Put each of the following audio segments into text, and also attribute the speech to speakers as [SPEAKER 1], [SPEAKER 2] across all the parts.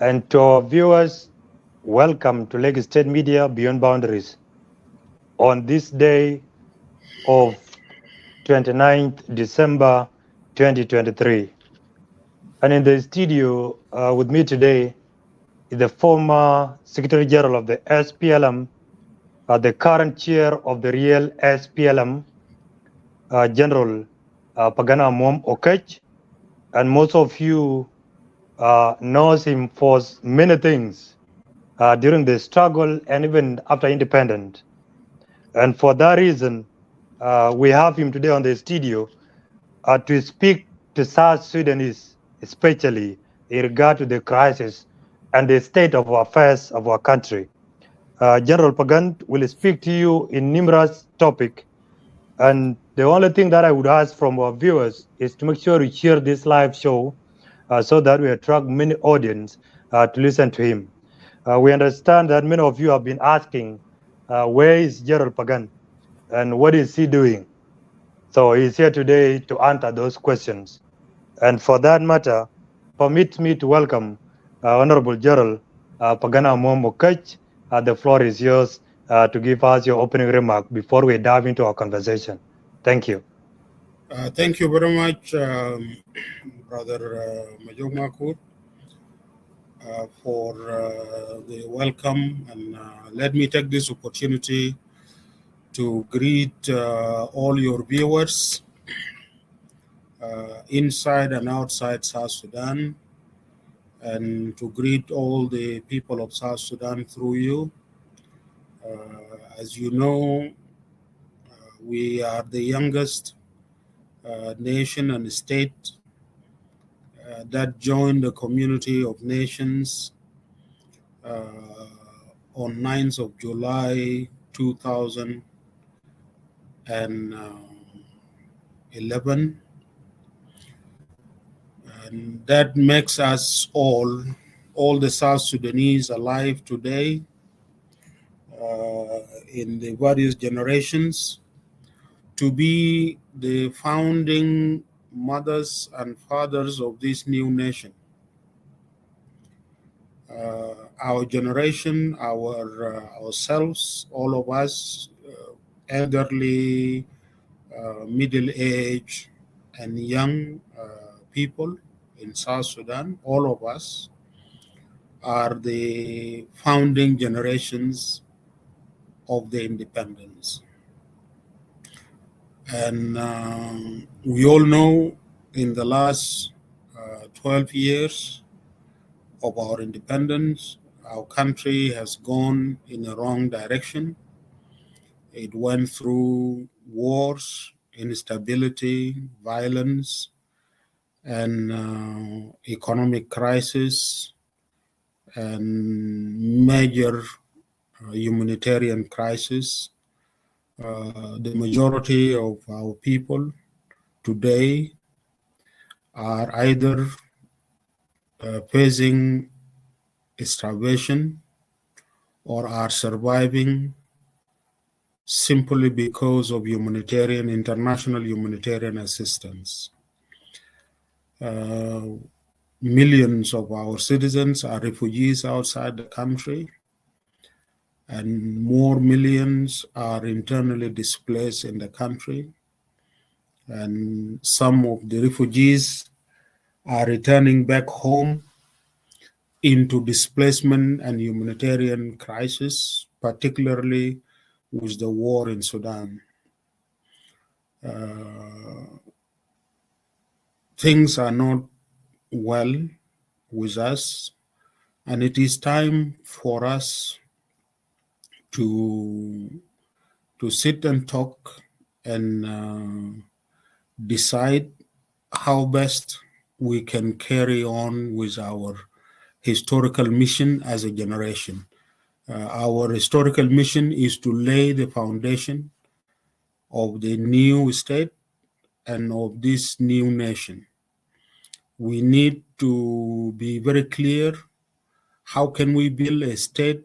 [SPEAKER 1] And to our viewers, welcome to Lake State Media Beyond Boundaries. On this day of 29th December 2023. And in the studio with me today is the former Secretary General of the R-SPLM, the current chair of the real R-SPLM, General Pagan Amum, and most of you knows him for many things during the struggle and even after independence. And for that reason, we have him today on the studio to speak to South Sudanese, especially in regard to the crisis and the state of affairs of our country. General Pagan will speak to you in numerous topics, and the only thing that I would ask from our viewers is to make sure you share this live show so that we attract many audience to listen to him. We understand that many of you have been asking, where is General Pagan and what is he doing? So he's here today to answer those questions. And for that matter, permit me to welcome Honorable General Pagana Momokech. The floor is yours to give us your opening remark before we dive into our conversation. Thank you.
[SPEAKER 2] Thank you very much, Brother Majok Makur, for the welcome. And let me take this opportunity to greet all your viewers inside and outside South Sudan, and to greet all the people of South Sudan through you. As you know, we are the youngest nation and state that joined the community of nations on 9th of July 2011. And that makes us all the South Sudanese alive today in the various generations to be the founding mothers and fathers of this new nation. Our generation, ourselves, all of us, elderly, middle age, and young people in South Sudan, all of us are the founding generations of the independence. And we all know in the last 12 years of our independence, our country has gone in the wrong direction. It went through wars, instability, violence, and economic crisis, and major humanitarian crisis. The majority of our people today are either facing starvation or are surviving simply because of international humanitarian assistance. Millions of our citizens are refugees outside the country, and more millions are internally displaced in the country. And some of the refugees are returning back home into displacement and humanitarian crisis, particularly with the war in Sudan. Things are not well with us, and it is time for us to sit and talk and decide how best we can carry on with our historical mission as a generation. Our historical mission is to lay the foundation of the new state and of this new nation. We need to be very clear, how can we build a state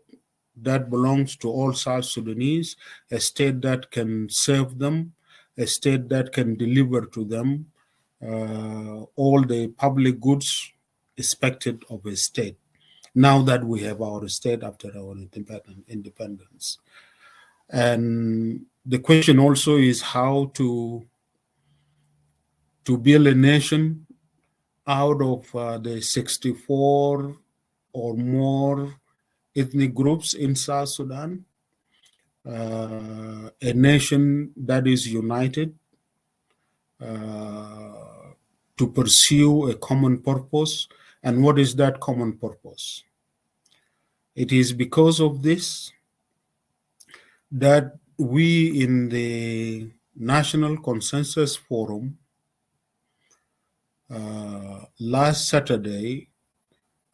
[SPEAKER 2] that belongs to all South Sudanese, a state that can serve them, a state that can deliver to them all the public goods expected of a state. now that we have our state after our independence. And the question also is how to build a nation out of the 64 or more ethnic groups in South Sudan, a nation that is united to pursue a common purpose. And what is that common purpose? It is because of this that we in the National Consensus Forum last Saturday,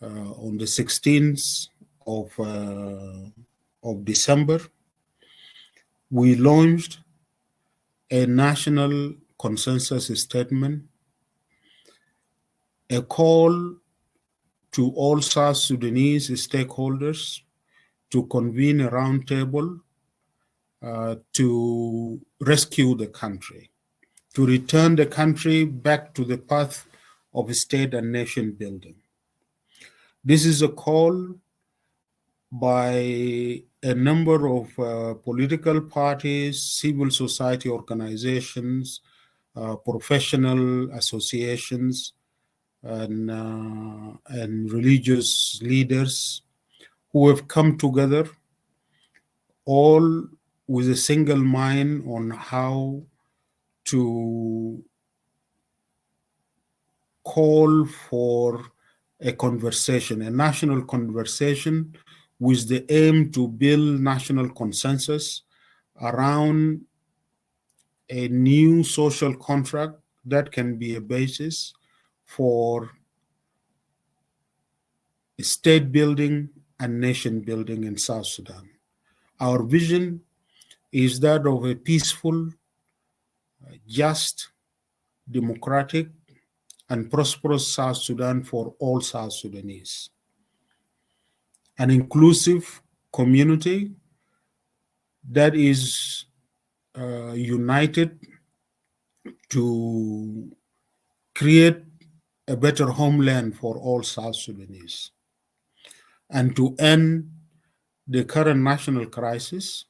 [SPEAKER 2] on the 16th of December, we launched a national consensus statement, a call to all South Sudanese stakeholders to convene a roundtable to rescue the country, to return the country back to the path of state and nation building. This is a call by a number of political parties, civil society organizations, professional associations, and religious leaders who have come together all with a single mind on how to call for a conversation, a national conversation with the aim to build national consensus around a new social contract that can be a basis for state building and nation building in South Sudan. Our vision is that of a peaceful, just, democratic, and prosperous South Sudan for all South Sudanese. An inclusive community that is united to create a better homeland for all South Sudanese and to end the current national crisis.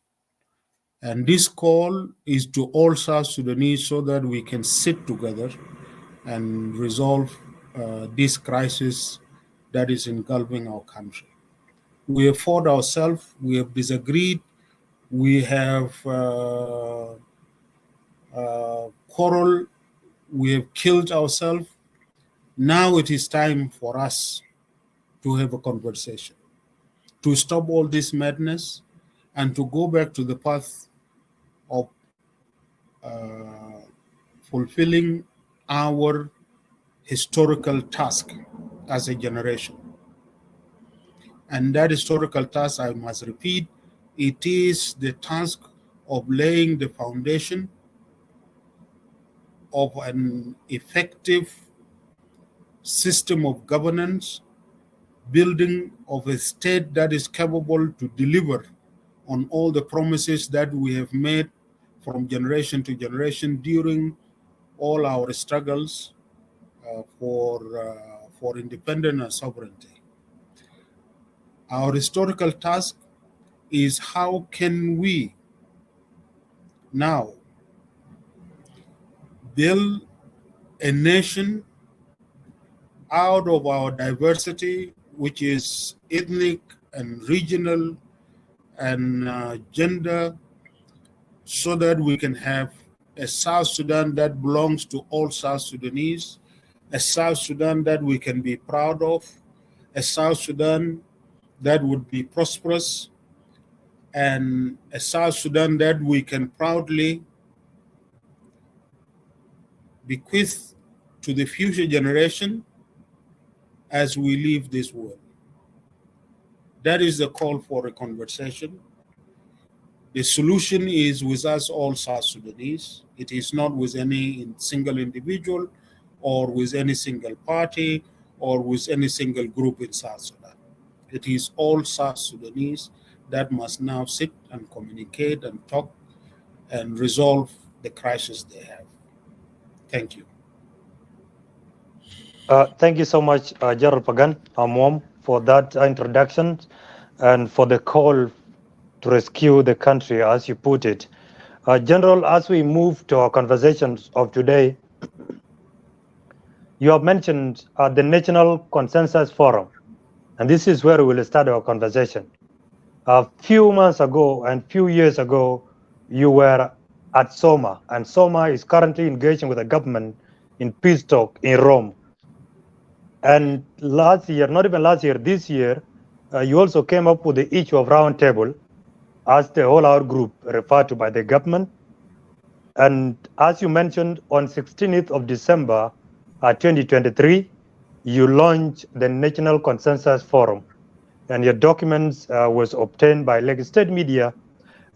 [SPEAKER 2] And this call is to all South Sudanese so that we can sit together and resolve this crisis that is engulfing our country. We have fought ourselves, we have disagreed, we have quarreled, we have killed ourselves. Now it is time for us to have a conversation, to stop all this madness and to go back to the path of fulfilling our historical task as a generation. And that historical task, I must repeat, it is the task of laying the foundation of an effective system of governance, building of a state that is capable to deliver on all the promises that we have made from generation to generation during all our struggles for independence and sovereignty. Our historical task is how can we now build a nation out of our diversity, which is ethnic and regional and gender, so that we can have a South Sudan that belongs to all South Sudanese, a South Sudan that we can be proud of, a South Sudan that would be prosperous, and a South Sudan that we can proudly bequeath to the future generation as we leave this world. That is the call for a conversation. The solution is with us all South Sudanese. It is not with any single individual or with any single party or with any single group in South Sudan. It is all South Sudanese that must now sit and communicate and talk and resolve the crisis they have. Thank you.
[SPEAKER 1] Thank you so much, General Pagan Amum, for that introduction and for the call to rescue the country, as you put it. General, as we move to our conversations of today, you have mentioned the National Consensus Forum, and this is where we will start our conversation. A few months ago and few years ago, you were at Soma, and Soma is currently engaging with the government in peace talk in Rome. And last year, not even last year, this year, you also came up with the issue of roundtable as the all-out group referred to by the government. And as you mentioned, on 16th of December 2023, you launched the National Consensus Forum, and your documents was obtained by Lagos State Media,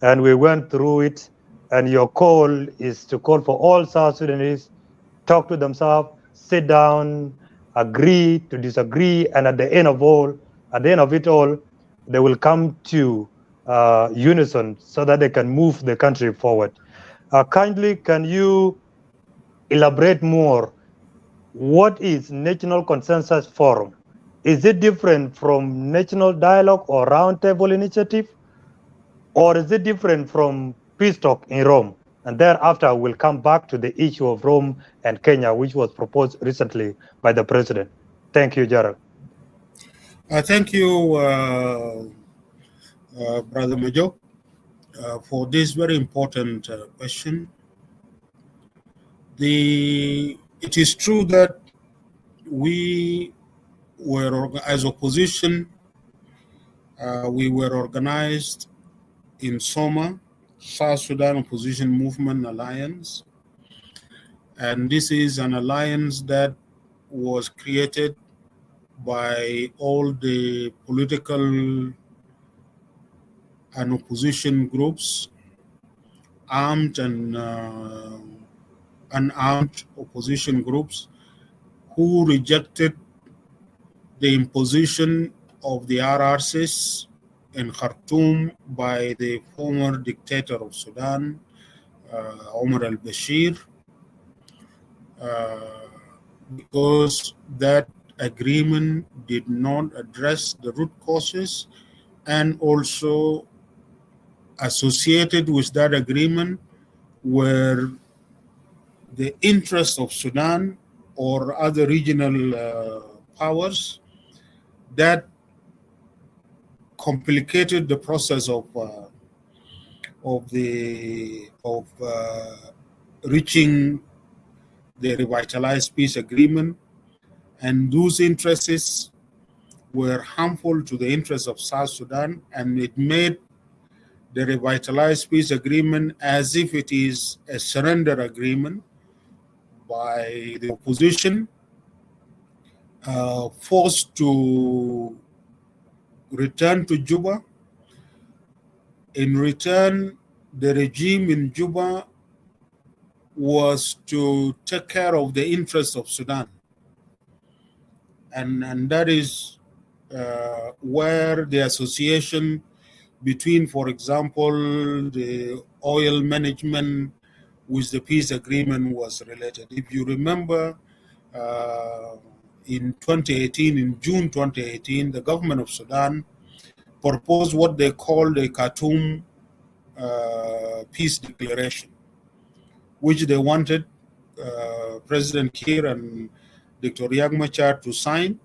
[SPEAKER 1] and we went through it. And your call is to call for all South Sudanese talk to themselves, sit down, agree to disagree, and at the end of it all, they will come to unison so that they can move the country forward. Kindly, can you elaborate more? What is National Consensus Forum? Is it different from National Dialogue or Roundtable Initiative? Or is it different from Peace Talk in Rome? And thereafter, we'll come back to the issue of Rome and Kenya, which was proposed recently by the president. Thank you, Gerald.
[SPEAKER 2] Thank you, Brother Majo, for this very important question. It is true that we were, as opposition, we were organized in SOMA, South Sudan Opposition Movement Alliance. And this is an alliance that was created by all the political and opposition groups, armed and unarmed opposition groups, who rejected the imposition of the RRCs in Khartoum by the former dictator of Sudan, Omar al-Bashir, because that agreement did not address the root causes, and also associated with that agreement were the interests of Sudan or other regional powers that complicated the process of reaching the revitalized peace agreement, and those interests were harmful to the interests of South Sudan, and it made the revitalized peace agreement as if it is a surrender agreement by the opposition, forced to return to Juba. In return, the regime in Juba was to take care of the interests of Sudan. And that is where the association between, for example, the oil management with the peace agreement was related. If you remember, in 2018, in June 2018, the government of Sudan proposed what they called a Khartoum peace declaration, which they wanted President Kiir and Dr. Riek Machar to sign.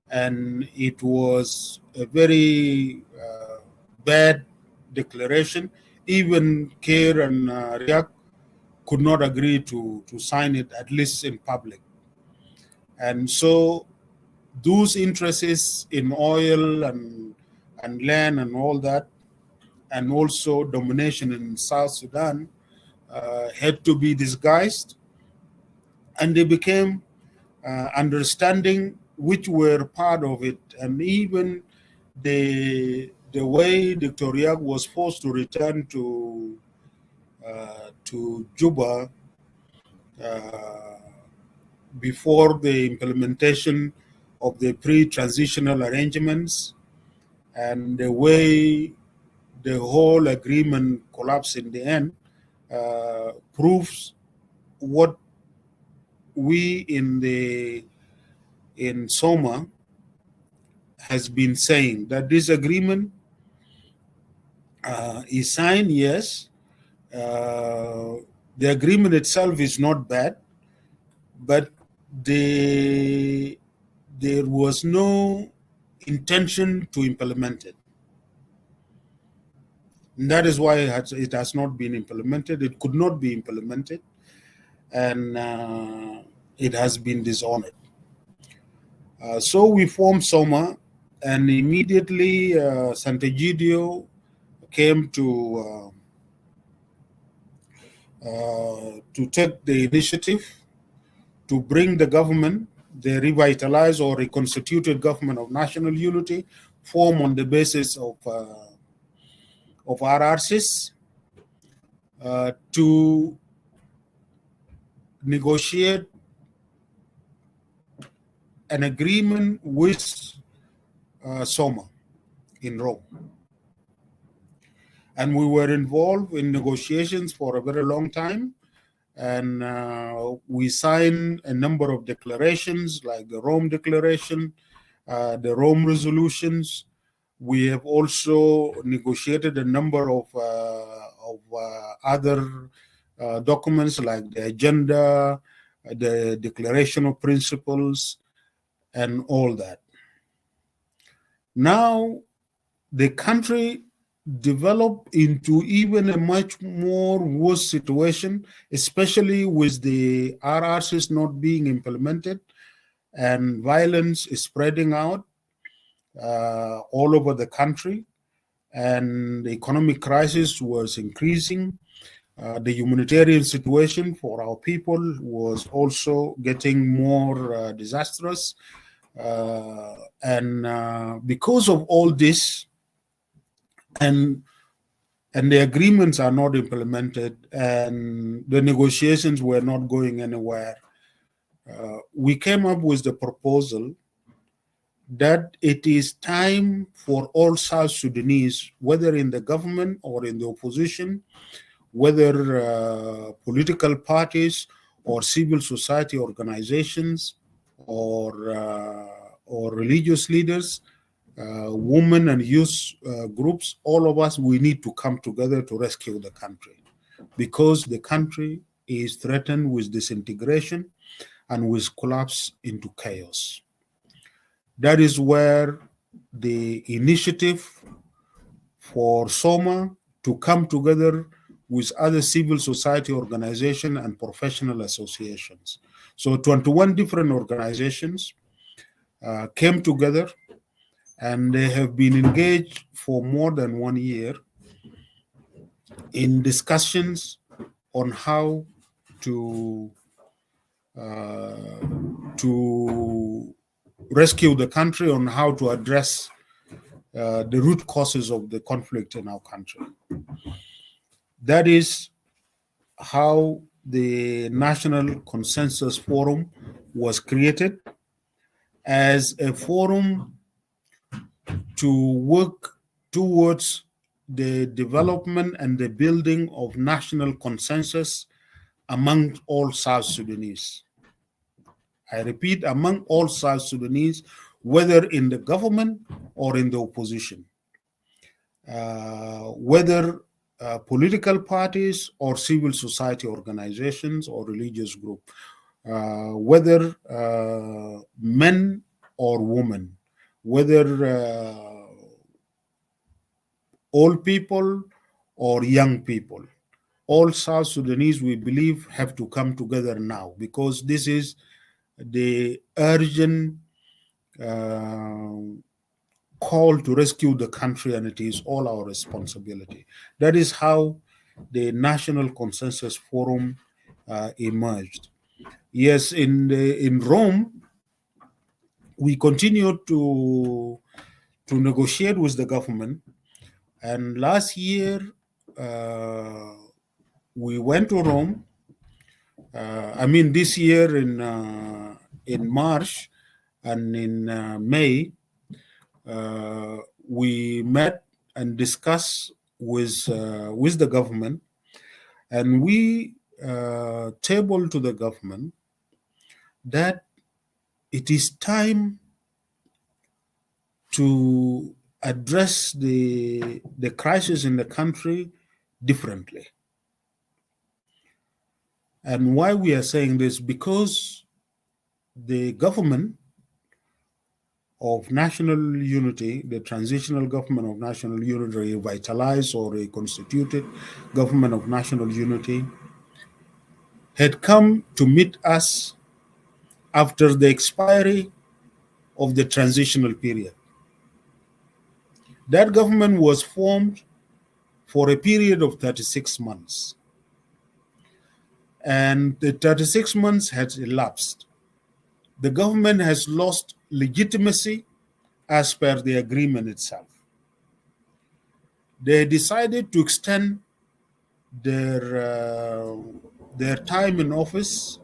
[SPEAKER 2] And it was a very bad declaration. Even Kiir and Riek could not agree to sign it, at least in public. And so those interests in oil and land and all that, and also domination in South Sudan, had to be disguised, and they became understanding which were part of it. And even the way Dr. Riek was forced to return to Juba before the implementation of the pre-transitional arrangements, and the way the whole agreement collapsed in the end, proves what we in Soma has been saying that this agreement is signed, yes. The agreement itself is not bad, but there was no intention to implement it. And that is why it has not been implemented. It could not be implemented, and it has been dishonored. So we formed SOMA, and immediately Sant'Egidio came to take the initiative to bring the government, the revitalized or reconstituted government of national unity, formed on the basis of RRCs, to negotiate an agreement with SOMA in Rome. And we were involved in negotiations for a very long time. And we signed a number of declarations, like the Rome Declaration, the Rome resolutions. We have also negotiated a number of other documents, like the agenda, the Declaration of Principles, and all that. Now, the country developed into even a much more worse situation, especially with the RRCs not being implemented, and violence is spreading out all over the country, and the economic crisis was increasing. The humanitarian situation for our people was also getting more disastrous. And because of all this, and the agreements are not implemented, and the negotiations were not going anywhere, we came up with the proposal that it is time for all South Sudanese, whether in the government or in the opposition, whether political parties or civil society organizations or religious leaders, women and youth groups, all of us, we need to come together to rescue the country, because the country is threatened with disintegration and with collapse into chaos. That is where the initiative for SOMA to come together with other civil society organizations and professional associations. So 21 different organizations came together, and they have been engaged for more than 1 year in discussions on how to rescue the country, on how to address the root causes of the conflict in our country. That is how the National Consensus Forum was created, as a forum to work towards the development and the building of national consensus among all South Sudanese. I repeat, among all South Sudanese, whether in the government or in the opposition, whether political parties or civil society organizations or religious groups, whether men or women, whether old people or young people. All South Sudanese, we believe, have to come together now, because this is the urgent call to rescue the country, and it is all our responsibility. That is how the National Consensus Forum emerged. Yes, in Rome, we continued to negotiate with the government, and last year we went to Rome. This year in March and in May, we met and discussed with the government, and we tabled to the government that it is time to address the crisis in the country differently. And why we are saying this? Because the government of national unity, the transitional government of national unity, revitalized or reconstituted government of national unity, had come to meet us after the expiry of the transitional period. That government was formed for a period of 36 months. And the 36 months has elapsed. The government has lost legitimacy as per the agreement itself. They decided to extend their time in office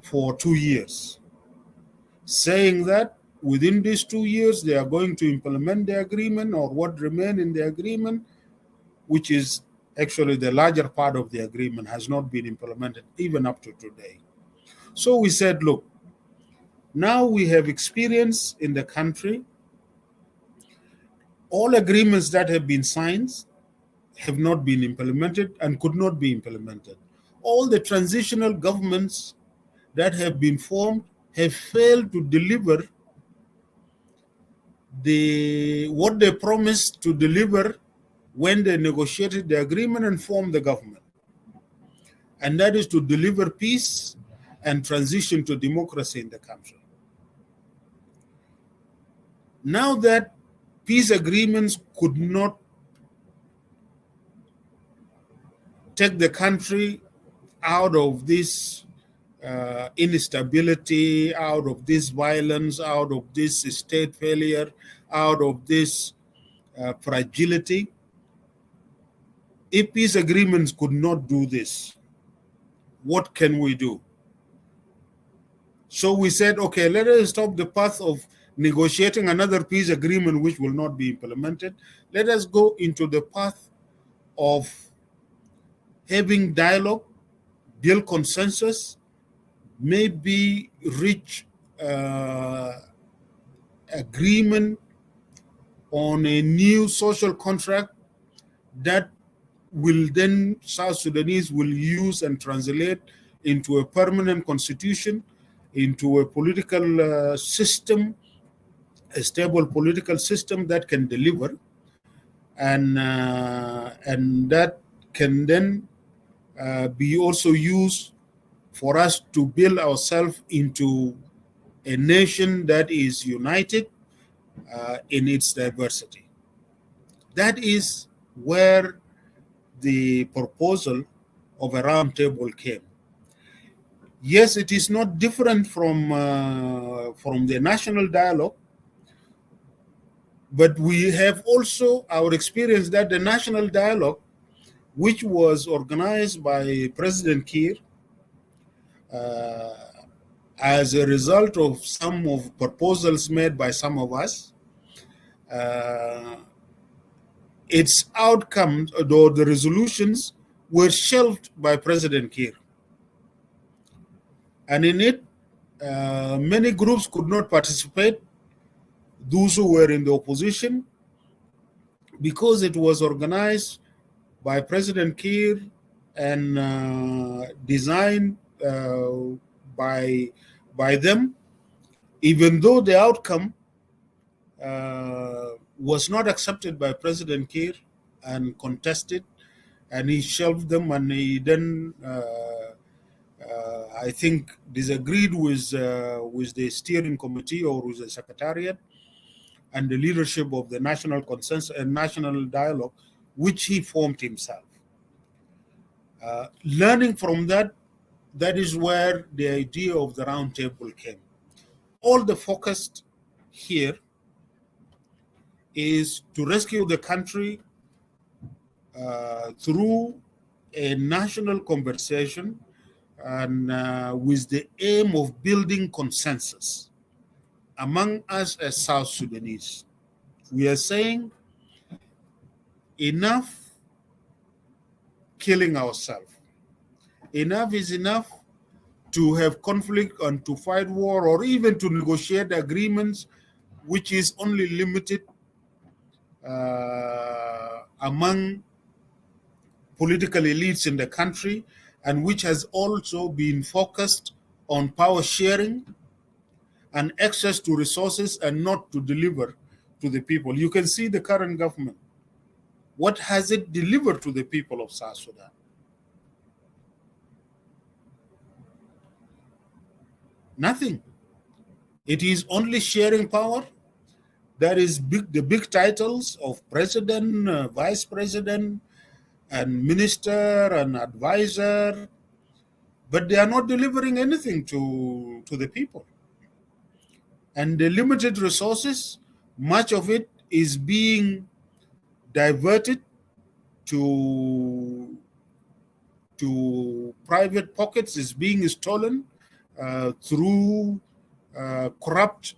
[SPEAKER 2] for 2 years, saying that within these 2 years they are going to implement the agreement, or what remain in the agreement, which is actually the larger part of the agreement, has not been implemented even up to today. So we said, look, now we have experience in the country. All agreements that have been signed have not been implemented and could not be implemented. All the transitional governments that have been formed have failed to deliver what they promised to deliver when they negotiated the agreement and formed the government. And that is to deliver peace and transition to democracy in the country. Now that peace agreements could not take the country out of this instability, out of this violence, out of this state failure, out of this fragility. If peace agreements could not do this, what can we do? So we said, okay, let us stop the path of negotiating another peace agreement which will not be implemented. Let us go into the path of having dialogue, build consensus, maybe reach agreement on a new social contract that will then South Sudanese will use and translate into a permanent constitution, into a political system, a stable political system that can deliver, and that can then be also used for us to build ourselves into a nation that is united in its diversity. That is where the proposal of a round table came. Yes, it is not different from the national dialogue, but we have also our experience that the national dialogue, which was organized by President Kiir, as a result of some of proposals made by some of us, its outcomes, though the resolutions were shelved by President Kiir. And in it, many groups could not participate, those who were in the opposition, because it was organized by President Kiir and designed by them, even though the outcome was not accepted by President Kiir and contested, and he shelved them, and he then I think disagreed with the steering committee or with the secretariat and the leadership of the national consensus and national dialogue, which he formed himself. Learning from that, that is where the idea of the round table came. All the focus here is to rescue the country through a national conversation and with the aim of building consensus among us as South Sudanese. We are saying enough killing ourselves. Enough is enough to have conflict and to fight war or even to negotiate agreements which is only limited among political elites in the country, and which has also been focused on power sharing and access to resources and not to deliver to the people. You can see the current government. What has it delivered to the people of South Sudan? Nothing. It is only sharing power. That is the big titles of president, vice president, and minister and advisor, but they are not delivering anything to the people. And the limited resources, much of it is being diverted to private pockets, is being stolen through corrupt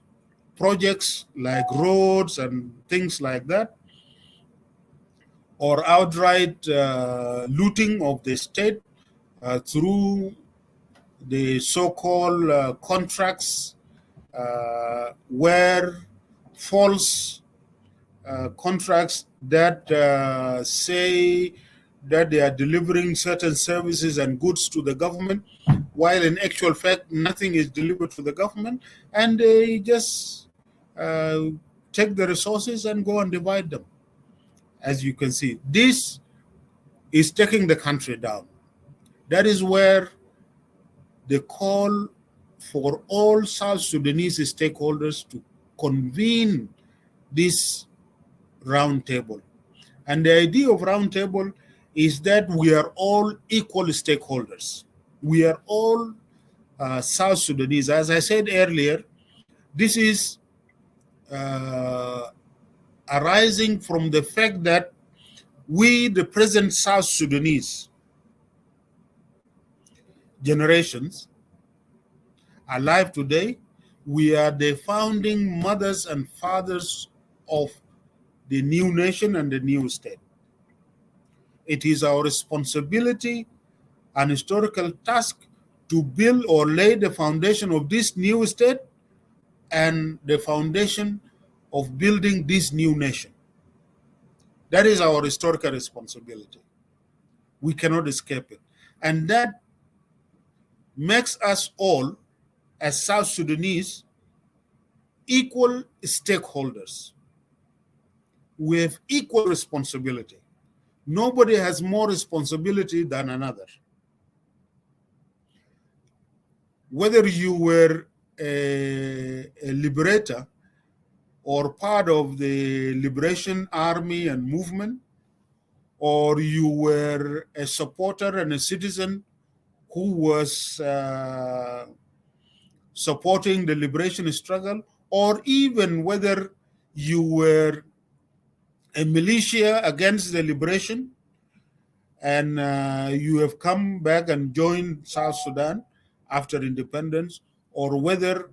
[SPEAKER 2] projects like roads and things like that, or outright looting of the state through the so-called contracts, where false contracts that say that they are delivering certain services and goods to the government, while in actual fact nothing is delivered to the government, and they just take the resources and go and divide them. As you can see, this is taking the country down. That is where the call for all South Sudanese stakeholders to convene this round table. And the idea of round table is that we are all equal stakeholders. We are all South Sudanese. As I said earlier, this is arising from the fact that we, the present South Sudanese generations alive today, we are the founding mothers and fathers of the new nation and the new state. It is our responsibility and historical task to build or lay the foundation of this new state and the foundation of building this new nation. That is our historical responsibility. We cannot escape it. And that makes us all, as South Sudanese, equal stakeholders. We have equal responsibility. Nobody has more responsibility than another. Whether you were a liberator or part of the liberation army and movement, or you were a supporter and a citizen who was supporting the liberation struggle, or even whether you were a militia against the liberation and you have come back and joined South Sudan after independence, or whether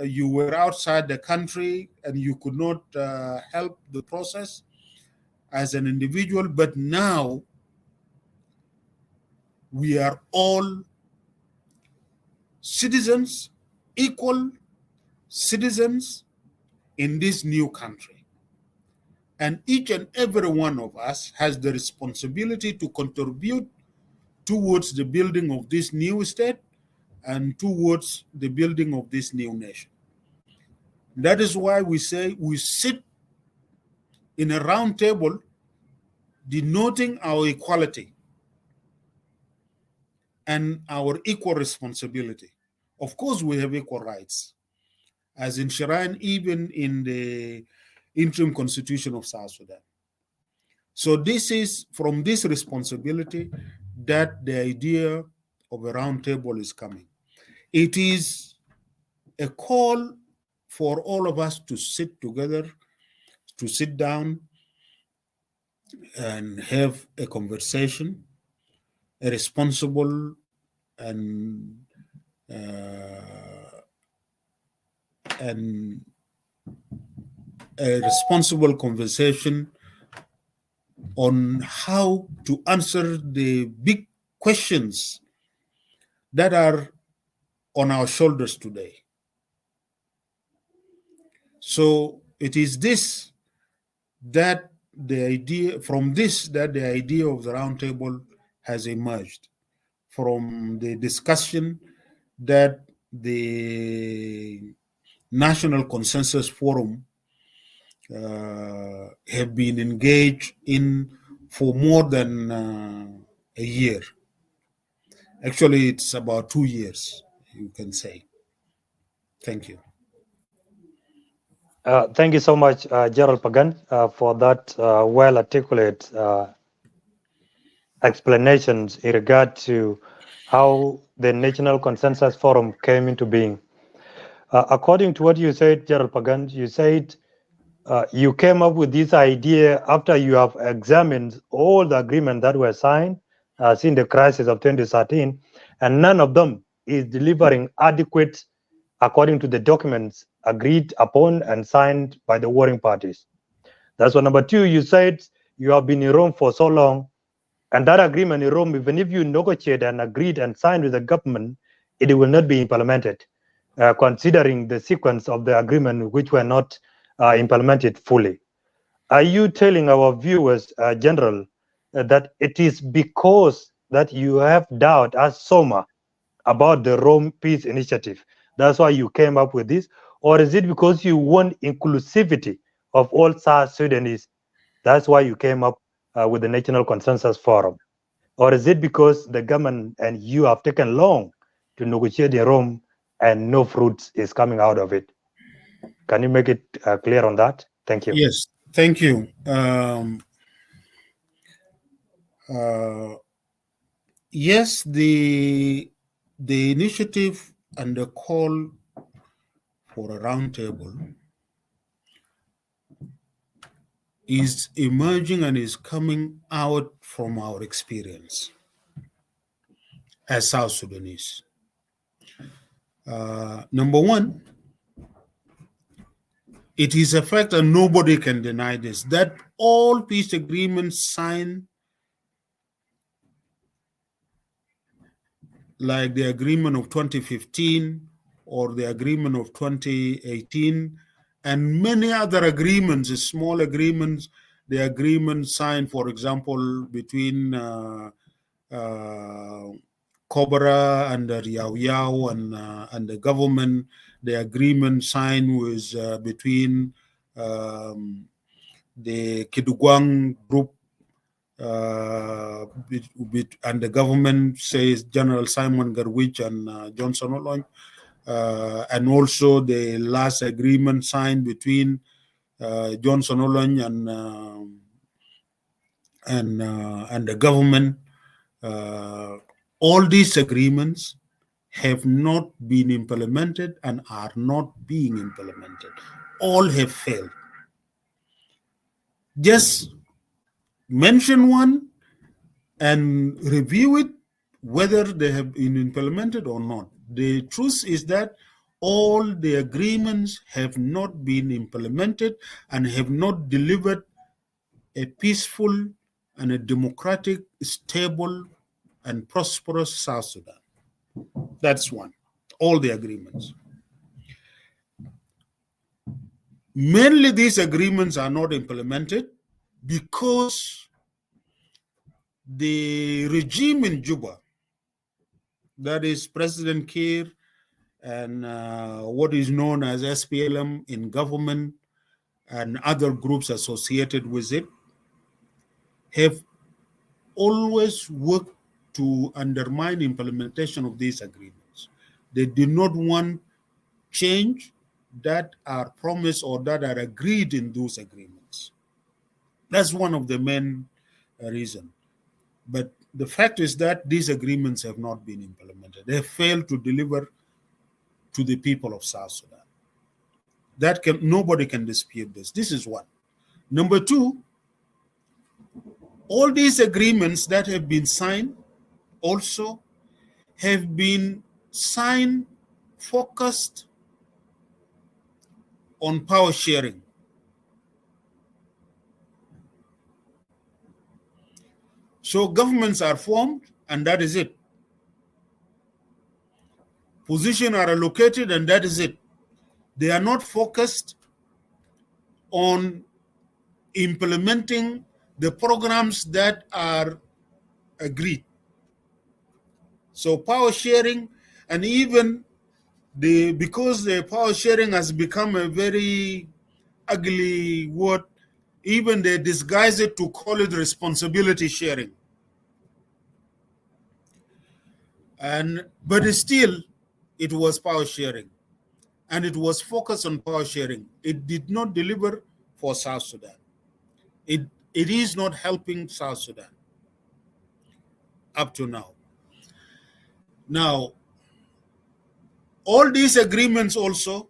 [SPEAKER 2] you were outside the country and you could not help the process as an individual, but now we are all citizens, equal citizens in this new country. And each and every one of us has the responsibility to contribute towards the building of this new state and towards the building of this new nation. That is why we say we sit in a round table denoting our equality and our equal responsibility. Of course, we have equal rights, as enshrined even in the interim constitution of South Sudan. So this is from this responsibility that the idea of a round table is coming. It is a call for all of us to sit together, to sit down and have a conversation, a responsible and a responsible conversation on how to answer the big questions that are on our shoulders today. So it is this that the idea of the roundtable has emerged from the discussion that the National Consensus Forum have been engaged in for more than a year. Actually, it's about 2 years, you can say. Thank you.
[SPEAKER 1] Thank you so much, Gerald Pagan, for that well-articulate explanations in regard to how the National Consensus Forum came into being. According to what you said, Gerald Pagan, you said you came up with this idea after you have examined all the agreements that were signed since the crisis of 2013, and none of them is delivering adequate according to the documents agreed upon and signed by the warring parties. That's one. Number two, you said you have been in Rome for so long, and that agreement in Rome, even if you negotiate and agreed and signed with the government, it will not be implemented, considering the sequence of the agreement which were not implemented fully. Are you telling our viewers, General, that it is because that you have doubt as Soma about the Rome Peace Initiative, that's why you came up with this? Or is it because you want inclusivity of all South Sudanese? That's why you came up with the National Consensus Forum? Or is it because the government and you have taken long to negotiate in Rome and no fruits is coming out of it? Can you make it clear on that? Thank you.
[SPEAKER 2] Yes, thank you. Yes, the initiative and the call for a roundtable is emerging and is coming out from our experience as South Sudanese. Number one, it is a fact, and nobody can deny this, that all peace agreements signed, like the agreement of 2015 or the agreement of 2018, and many other agreements, small agreements, the agreement signed, for example, between Cobra and Yao Yao and the government, the agreement signed was between the Kidugwang group and the government, says General Simon Garwich and Johnson Olony, and also the last agreement signed between Johnson Olony and the government. All these agreements have not been implemented and are not being implemented. All have failed. Just mention one and review it, whether they have been implemented or not. The truth is that all the agreements have not been implemented and have not delivered a peaceful and a democratic, stable, and prosperous South Sudan. That's one. All the agreements. Mainly these agreements are not implemented because the regime in Juba, that is President Kiir and what is known as R-SPLM in government and other groups associated with it, have always worked to undermine implementation of these agreements. They did not want change that are promised or that are agreed in those agreements. That's one of the main reasons. But the fact is that these agreements have not been implemented. They have failed to deliver to the people of South Sudan. Nobody can dispute this. This is one. Number two, all these agreements that have been signed also have been signed focused on power sharing. So governments are formed and that is it. Positions are allocated and that is it. They are not focused on implementing the programs that are agreed. So power sharing, and even because the power sharing has become a very ugly word, even they disguise it to call it responsibility sharing. But still, it was power sharing, and it was focused on power sharing. It did not deliver for South Sudan. It is not helping South Sudan up to now. Now, all these agreements also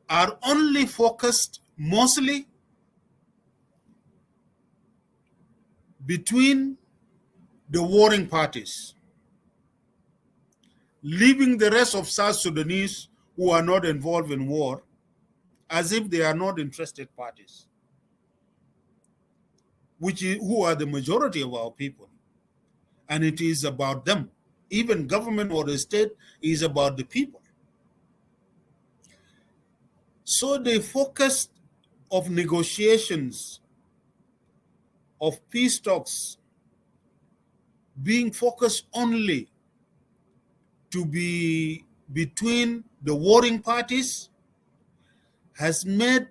[SPEAKER 2] are only focused mostly between the warring parties, leaving the rest of South Sudanese who are not involved in war as if they are not interested parties, who are the majority of our people. And it is about them. Even government or the state is about the people. So the focus of negotiations, of peace talks, being focused only to be between the warring parties has made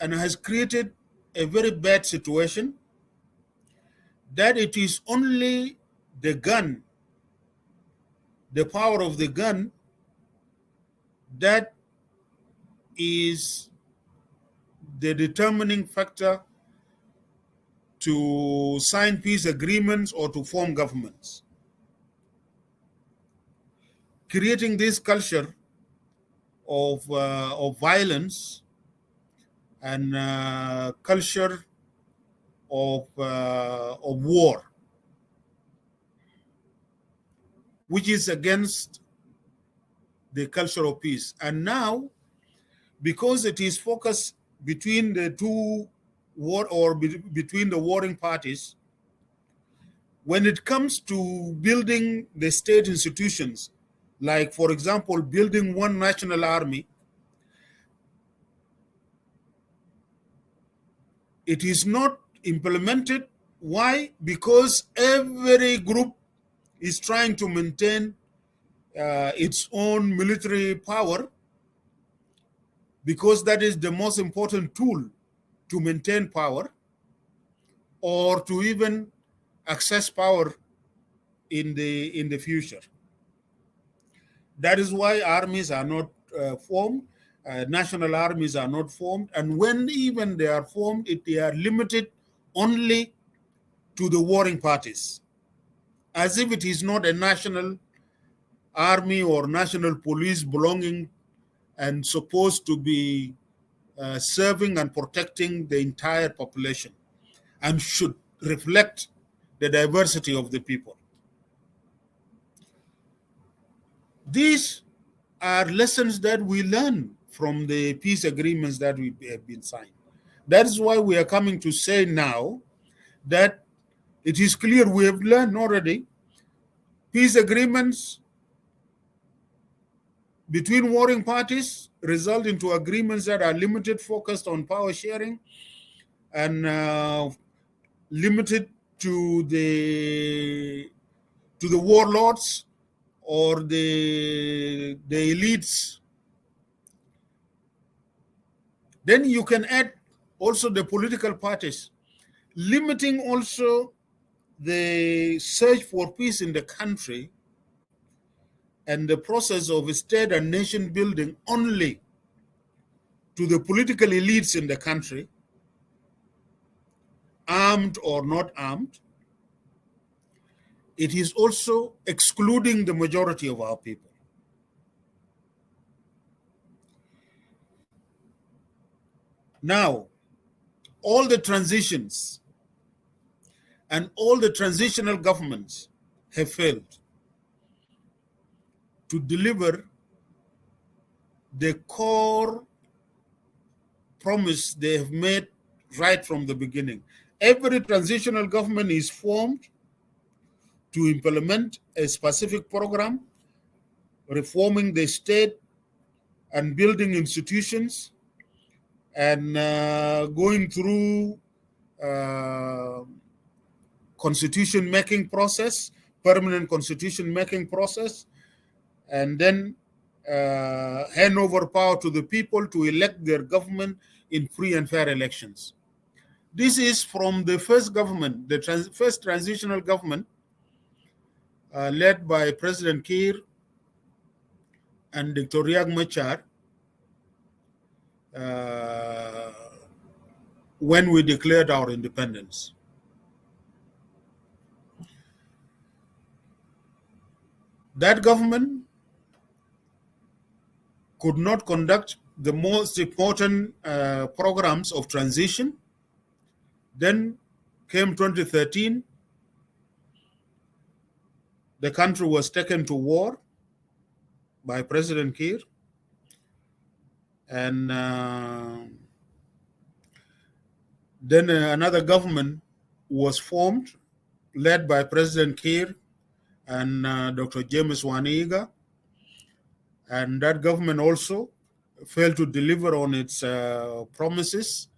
[SPEAKER 2] and has created a very bad situation, that it is only the gun, the power of the gun, that is the determining factor to sign peace agreements or to form governments, creating this culture of violence and culture of war, which is against the culture of peace. And now, because it is focused between the two between the warring parties, when it comes to building the state institutions, like, for example, building one national army, it is not implemented. Why? Because every group is trying to maintain its own military power, because that is the most important tool to maintain power or to even access power in the future. That is why armies are not formed, national armies are not formed, and when even they are formed, they are limited only to the warring parties, as if it is not a national army or national police belonging and supposed to be serving and protecting the entire population and should reflect the diversity of the people. These are lessons that we learn from the peace agreements that we have been signed. That is why we are coming to say now that it is clear we have learned already peace agreements between warring parties result into agreements that are limited, focused on power sharing, and limited to the warlords or the elites. Then you can add also the political parties, limiting also the search for peace in the country and the process of state and nation building only to the political elites in the country, armed or not armed. It is also excluding the majority of our people. Now, all the transitions and all the transitional governments have failed to deliver the core promise they have made right from the beginning. Every transitional government is formed to implement a specific program, reforming the state and building institutions and going through constitution making process, permanent constitution making process, and then hand over power to the people to elect their government in free and fair elections. This is from the first government, the first transitional government led by President Kiir and Dr. Riek Machar when we declared our independence. That government could not conduct the most important programs of transition. Then came 2013, the country was taken to war by President Kiir, and then another government was formed, led by President Kiir and Dr. James Waniga, and that government also failed to deliver on its promises.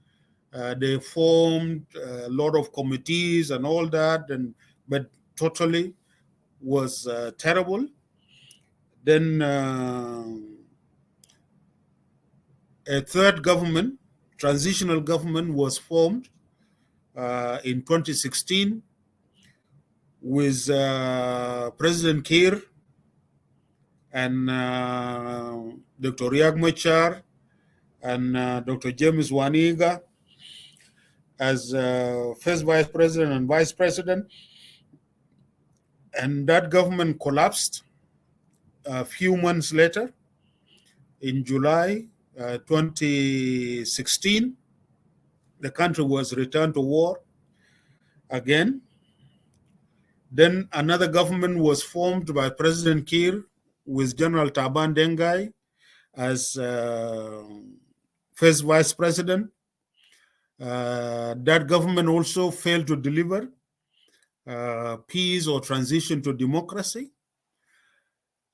[SPEAKER 2] They formed a lot of committees and all that, but totally was terrible. Then a third government, transitional government, was formed in 2016 with President Kiir and Dr. Riek Machar and Dr. James Waniga as first vice president and vice president. And that government collapsed a few months later in July 2016. The country was returned to war again. Then another government was formed by President Kiir with General Taban Dengai as first vice president. That government also failed to deliver peace or transition to democracy.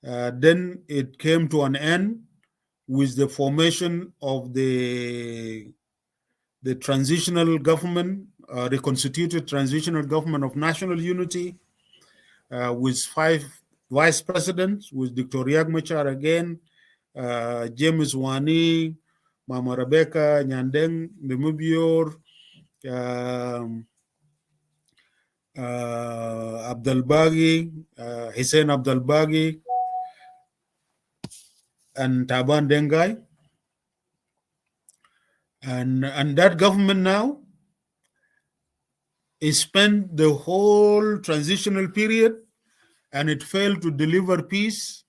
[SPEAKER 2] Then it came to an end with the formation of the transitional government, reconstituted transitional government of national unity, with 5 vice presidents, with Dr. Riek Machar again, James Wani, Mama Rebecca Nyandeng Nemubior, Abdel Baghi, Hussein Abdel Baghi, and Taban Dengai. And that government now is spent the whole transitional period, and it failed to deliver peace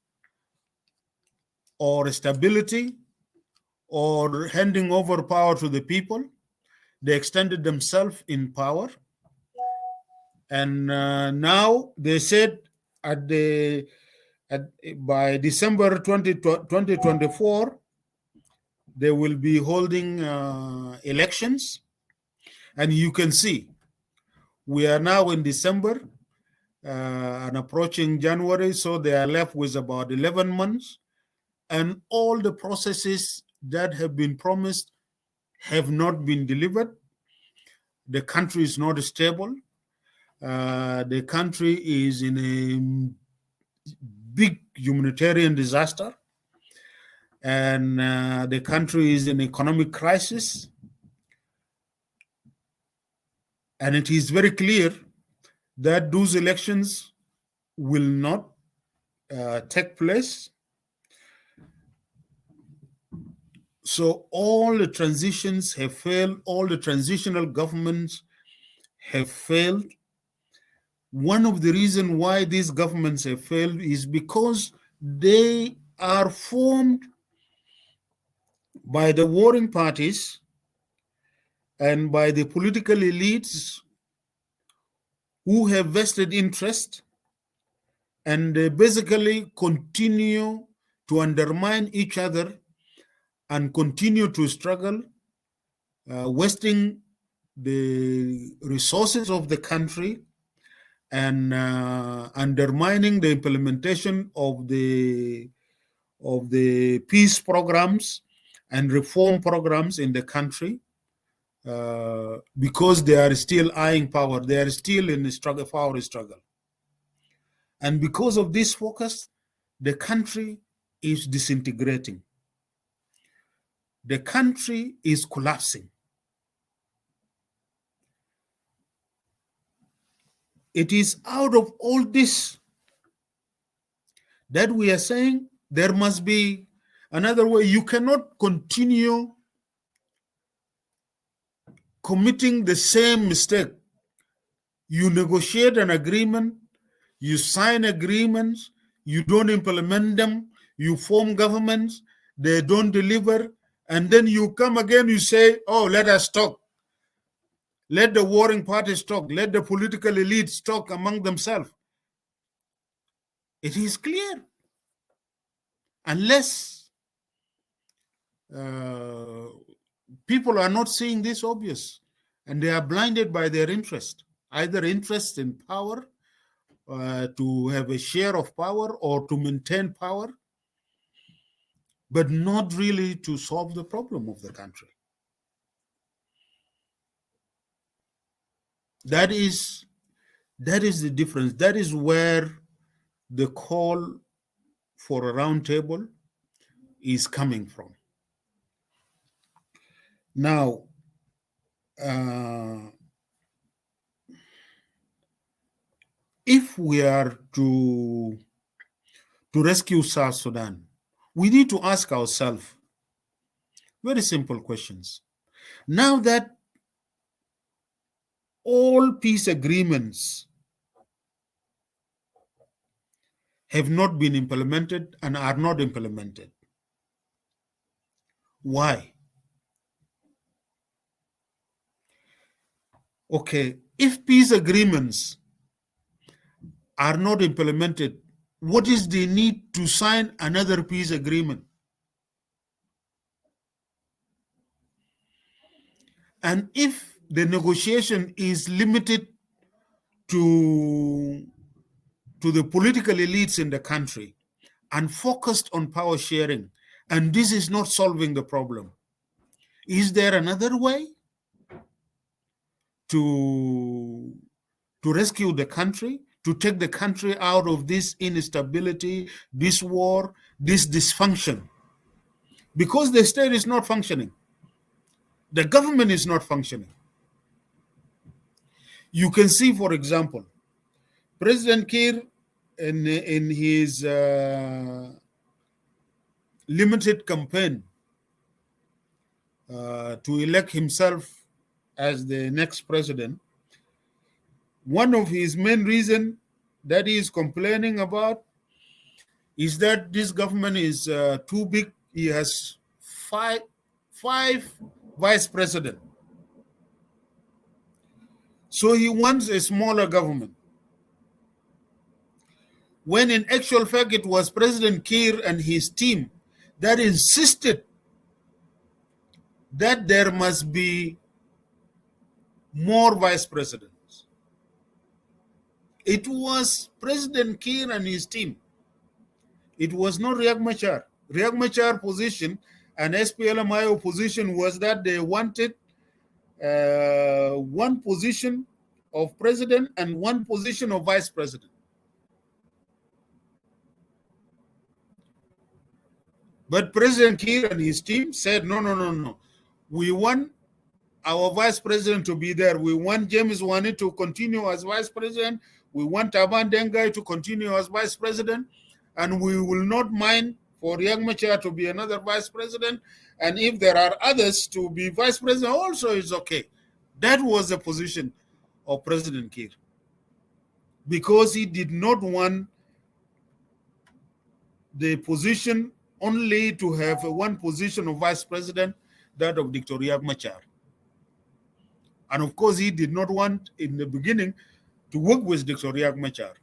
[SPEAKER 2] or stability or handing over power to the people. They extended themselves in power. And now they said by December 2024, they will be holding elections. And you can see, we are now in December and approaching January, so they are left with about 11 months. And all the processes that have been promised have not been delivered. The country is not stable. The country is in a big humanitarian disaster, and the country is in economic crisis. And it is very clear that those elections will not take place. So all the transitions have failed. All the transitional governments have failed. One of the reasons why these governments have failed is because they are formed by the warring parties and by the political elites who have vested interest, and they basically continue to undermine each other and continue to struggle, wasting the resources of the country and undermining the implementation of the peace programs and reform programs in the country, because they are still eyeing power. They are still in the struggle, power struggle. And because of this focus, the country is disintegrating. The country is collapsing. It is out of all this that we are saying there must be another way. You cannot continue committing the same mistake. You negotiate an agreement, you sign agreements, you don't implement them, you form governments, they don't deliver, and then you come again, you say, oh, let us talk. Let the warring parties talk. Let the political elites talk among themselves. It is clear. Unless people are not seeing this obvious, and they are blinded by their interest, either interest in power, to have a share of power or to maintain power, but not really to solve the problem of the country. That is the difference. That is where the call for a roundtable is coming from. Now, if we are to rescue South Sudan, we need to ask ourselves very simple questions. Now that all peace agreements have not been implemented and are not implemented, why? Okay, if peace agreements are not implemented, what is the need to sign another peace agreement? And if the negotiation is limited to the political elites in the country and focused on power sharing, and this is not solving the problem, is there another way to rescue the country, to take the country out of this instability, this war, this dysfunction? Because the state is not functioning. The government is not functioning. You can see, for example, President Kiir in his limited campaign to elect himself as the next president, one of his main reasons that he is complaining about is that this government is too big. He has five vice presidents. So he wants a smaller government. When in actual fact it was President Kiir and his team that insisted that there must be more vice presidents. It was President Kiir and his team. It was not Riek Machar. Riek Machar position and SPLM-IO position was that they wanted one position of president and one position of vice president. But President Kiir and his team said, no. We want our vice president to be there. We want James Wani to continue as vice president. We want Taban Dengai to continue as vice president. And we will not mind for Riek Machar to be another vice president. And if there are others to be vice president also, it's okay. That was the position of President Kiir, because he did not want the position only to have one position of vice president, that of Dr. Riek Machar. And of course, he did not want in the beginning to work with Dr. Riek Machar.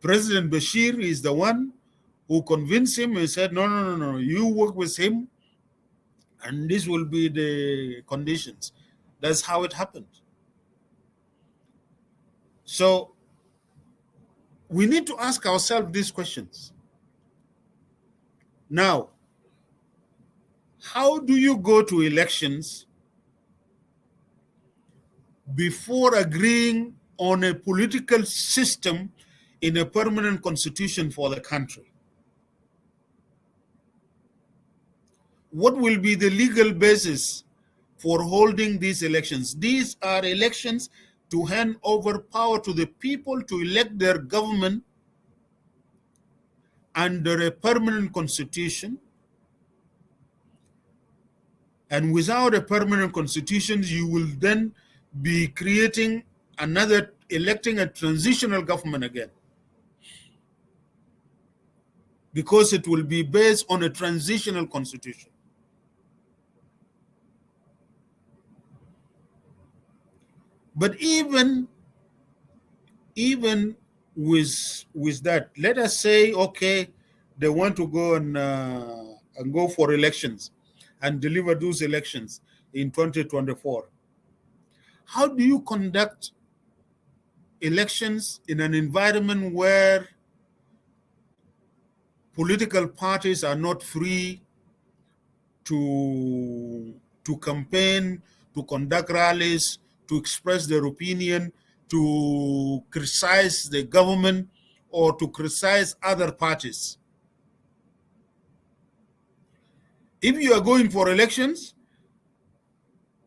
[SPEAKER 2] President Bashir is the one who convinced him and said, no, you work with him and this will be the conditions. That's how it happened. So we need to ask ourselves these questions. Now, How do you go to elections before agreeing on a political system in a permanent constitution for the country? What will be the legal basis for holding these elections? These are elections to hand over power to the people to elect their government under a permanent constitution. And without a permanent constitution, you will then be creating another, electing a transitional government again, because it will be based on a transitional constitution. But even with that, let us say, okay, they want to go and go for elections and deliver those elections in 2024. How do you conduct elections in an environment where political parties are not free to campaign, to conduct rallies, to express their opinion, to criticize the government, or to criticize other parties? If you are going for elections,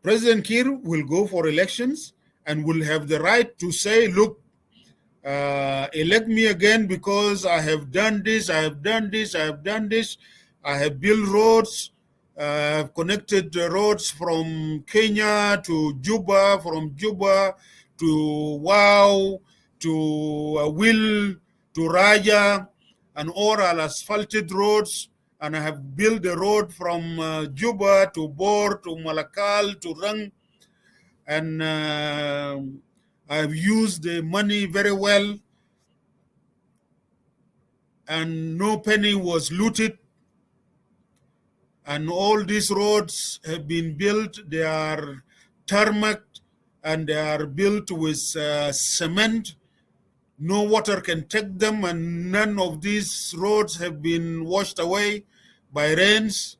[SPEAKER 2] President Kiir will go for elections and will have the right to say, look, elect me again because I have done this, I have done this, I have done this. I have built roads, I've connected the roads from Kenya to Juba, from Juba to Wow, to Will, to Raja, and all are asphalted roads. And I have built a road from Juba to Bor, to Malakal, to Rang. And I've used the money very well, and no penny was looted. And all these roads have been built. They are tarmacked and they are built with cement. No water can take them, and none of these roads have been washed away by rains.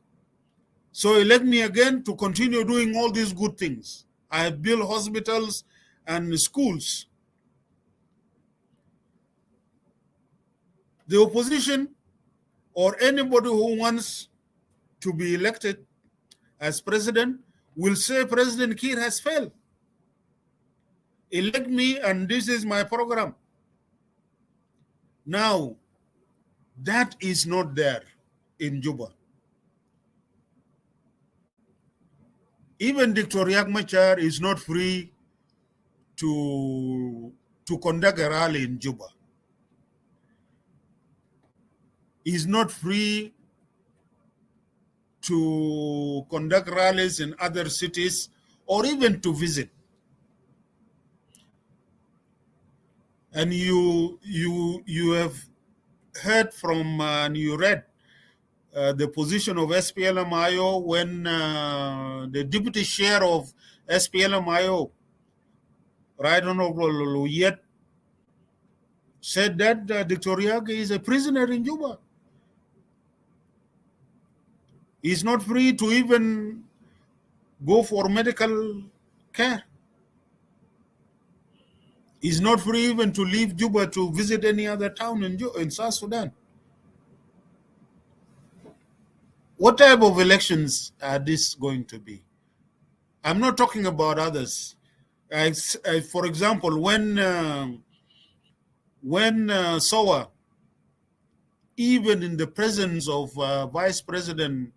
[SPEAKER 2] So elect me again to continue doing all these good things. I have built hospitals and schools. The opposition or anybody who wants to be elected as president will say President Kiir has failed. Elect me and this is my program. Now, that is not there in Juba. Even Dr. Riek Machar is not free to conduct a rally in Juba. He's not free to conduct rallies in other cities or even to visit. And you have heard from and you read the position of R-SPLM-IO when the deputy chair of R-SPLM-IO, Right Honorable Luyet, said that Dr. Riek is a prisoner in Juba. He's not free to even go for medical care. He's not free even to leave Juba to visit any other town in South Sudan. What type of elections are this going to be? I'm not talking about others. For example, when SOA, even in the presence of Vice President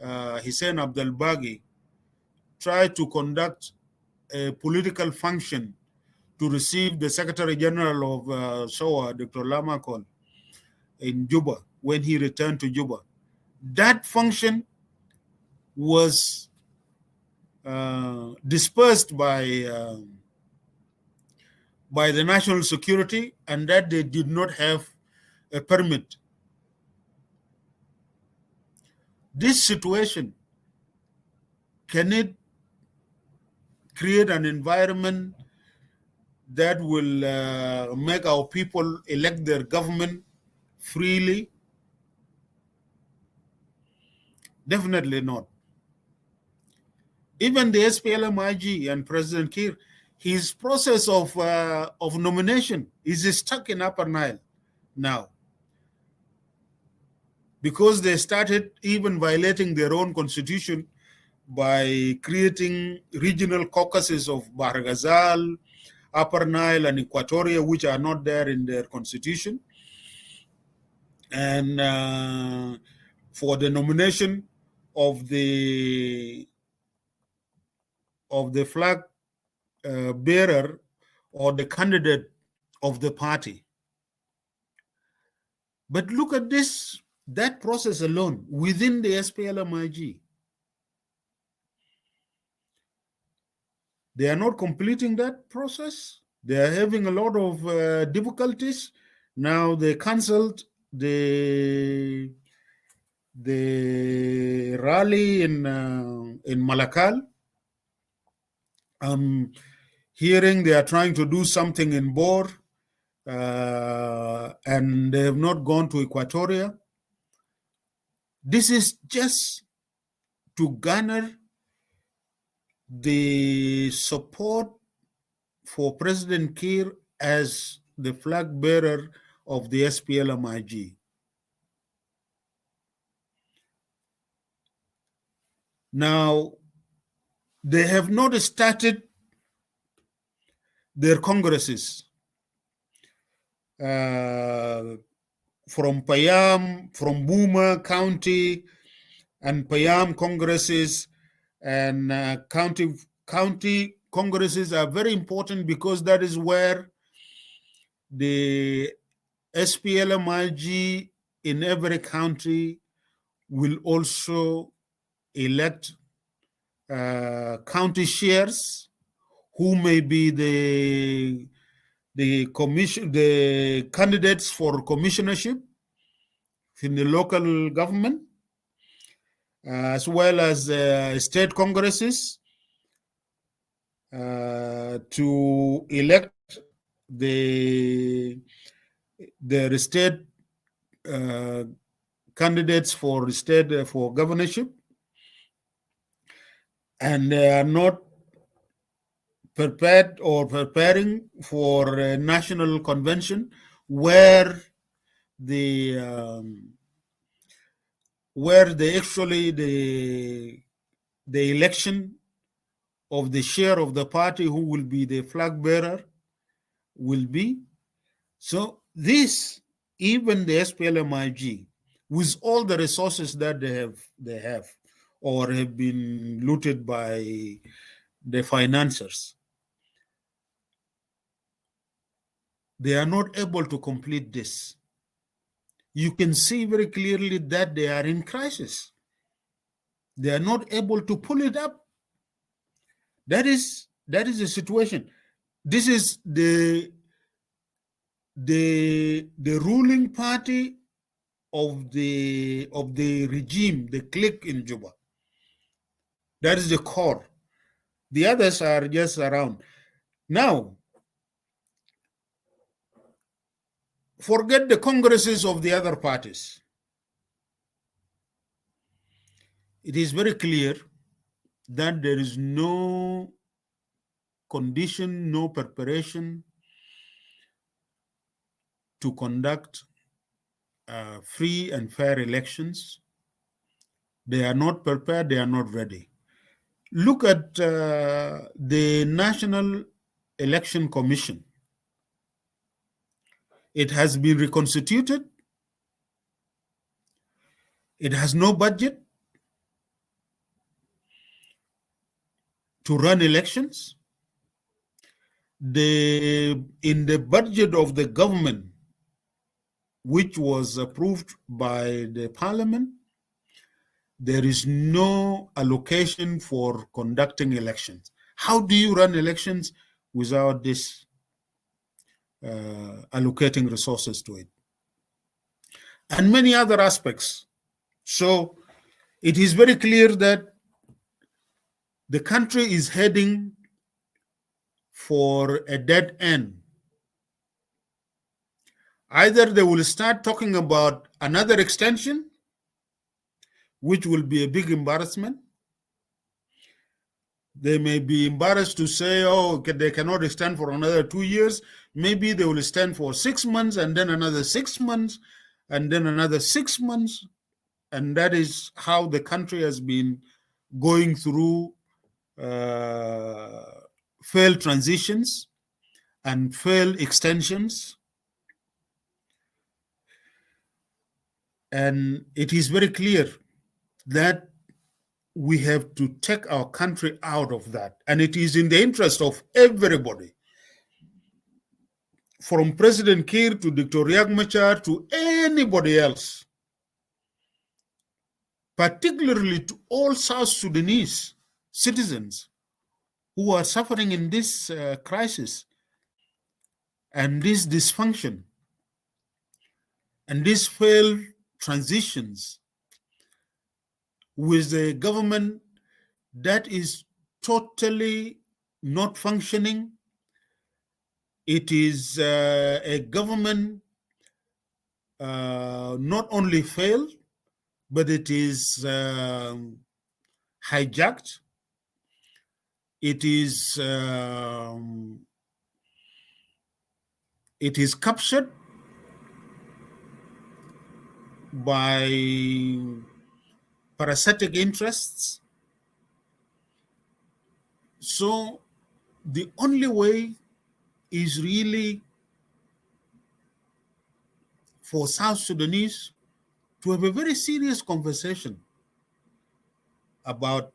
[SPEAKER 2] Hussein Abdel Baghi, tried to conduct a political function to receive the Secretary General of SOA, Dr. Lamakol, in Juba, when he returned to Juba. That function was dispersed by the national security, and that they did not have a permit. This situation, can it create an environment that will make our people elect their government freely? Definitely not. Even the SPLM-IG and President Kiir, his process of nomination is stuck in Upper Nile now, because they started even violating their own constitution by creating regional caucuses of Bahr Ghazal, Upper Nile, and Equatoria, which are not there in their constitution. And for the nomination of the flag bearer or the candidate of the party. But look at this, that process alone within the SPLM-IG. They are not completing that process. They are having a lot of difficulties. Now they canceled the rally in Malakal. I'm hearing they are trying to do something in Bor, and they have not gone to Equatoria. This is just to garner the support for President Kiir as the flag bearer of the SPLM-IG. Now, they have not started their congresses from Payam, from Buma County, and Payam congresses, and county congresses are very important because that is where the SPLM-IG in every country will also elect county chairs who may be the candidates for commissionership in the local government, as well as state congresses to elect their state candidates for state for governorship, and they are not prepared or preparing for a national convention where the actually the election of the chair of the party who will be the flag bearer will be. So this, even the SPLM-IG, with all the resources that they have or have been looted by the financiers, they are not able to complete this. You can see very clearly that they are in crisis. They are not able to pull it up. That is the situation. This is the ruling party of the regime, the clique in Juba. That is the core. The others are just around. Now, forget the congresses of the other parties. It is very clear that there is no condition, no preparation to conduct free and fair elections. They are not prepared, they are not ready. Look at the National Election Commission. It has been reconstituted. It has no budget to run elections. In the budget of the government, which was approved by the parliament, there is no allocation for conducting elections. How do you run elections without this allocating resources to it? And many other aspects. So it is very clear that the country is heading for a dead end. Either they will start talking about another extension, which will be a big embarrassment. They may be embarrassed to say, oh, they cannot stand for another 2 years. Maybe they will stand for 6 months, and then another 6 months, and then another 6 months. And that is how the country has been going through failed transitions and failed extensions. And it is very clear that we have to take our country out of that. And it is in the interest of everybody, from President Kiir to Dr. Riek Machar to anybody else, particularly to all South Sudanese citizens who are suffering in this crisis and this dysfunction and these failed transitions with a government that is totally not functioning. It is a government not only failed, but it is hijacked. It is captured by parasitic interests. So the only way is really for South Sudanese to have a very serious conversation about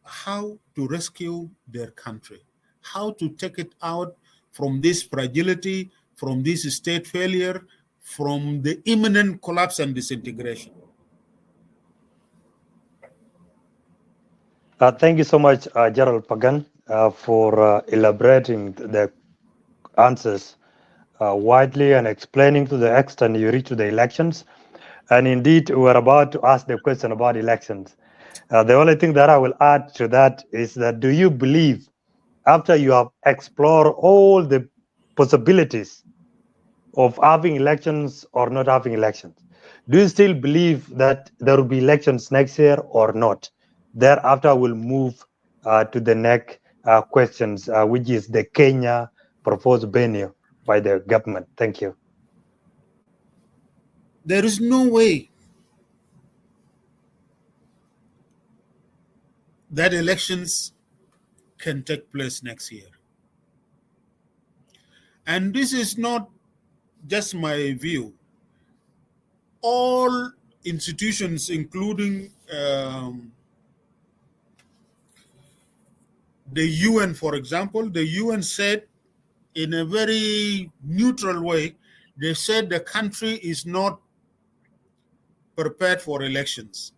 [SPEAKER 2] how to rescue their country, how to take it out from this fragility, from this state failure, from the imminent collapse and disintegration.
[SPEAKER 1] Thank you so much, Gerald Pagan, for elaborating the answers widely and explaining to the extent you reach to the elections. And indeed, we're about to ask the question about elections. The only thing that I will add to that is that do you believe, after you have explored all the possibilities of having elections or not having elections, do you still believe that there will be elections next year or not? Thereafter, we'll move to the next questions, which is the Kenya proposed venue by the government. Thank you.
[SPEAKER 2] There is no way that elections can take place next year. And this is not just my view. All institutions, including the UN, for example, the UN said in a very neutral way, they said the country is not prepared for elections.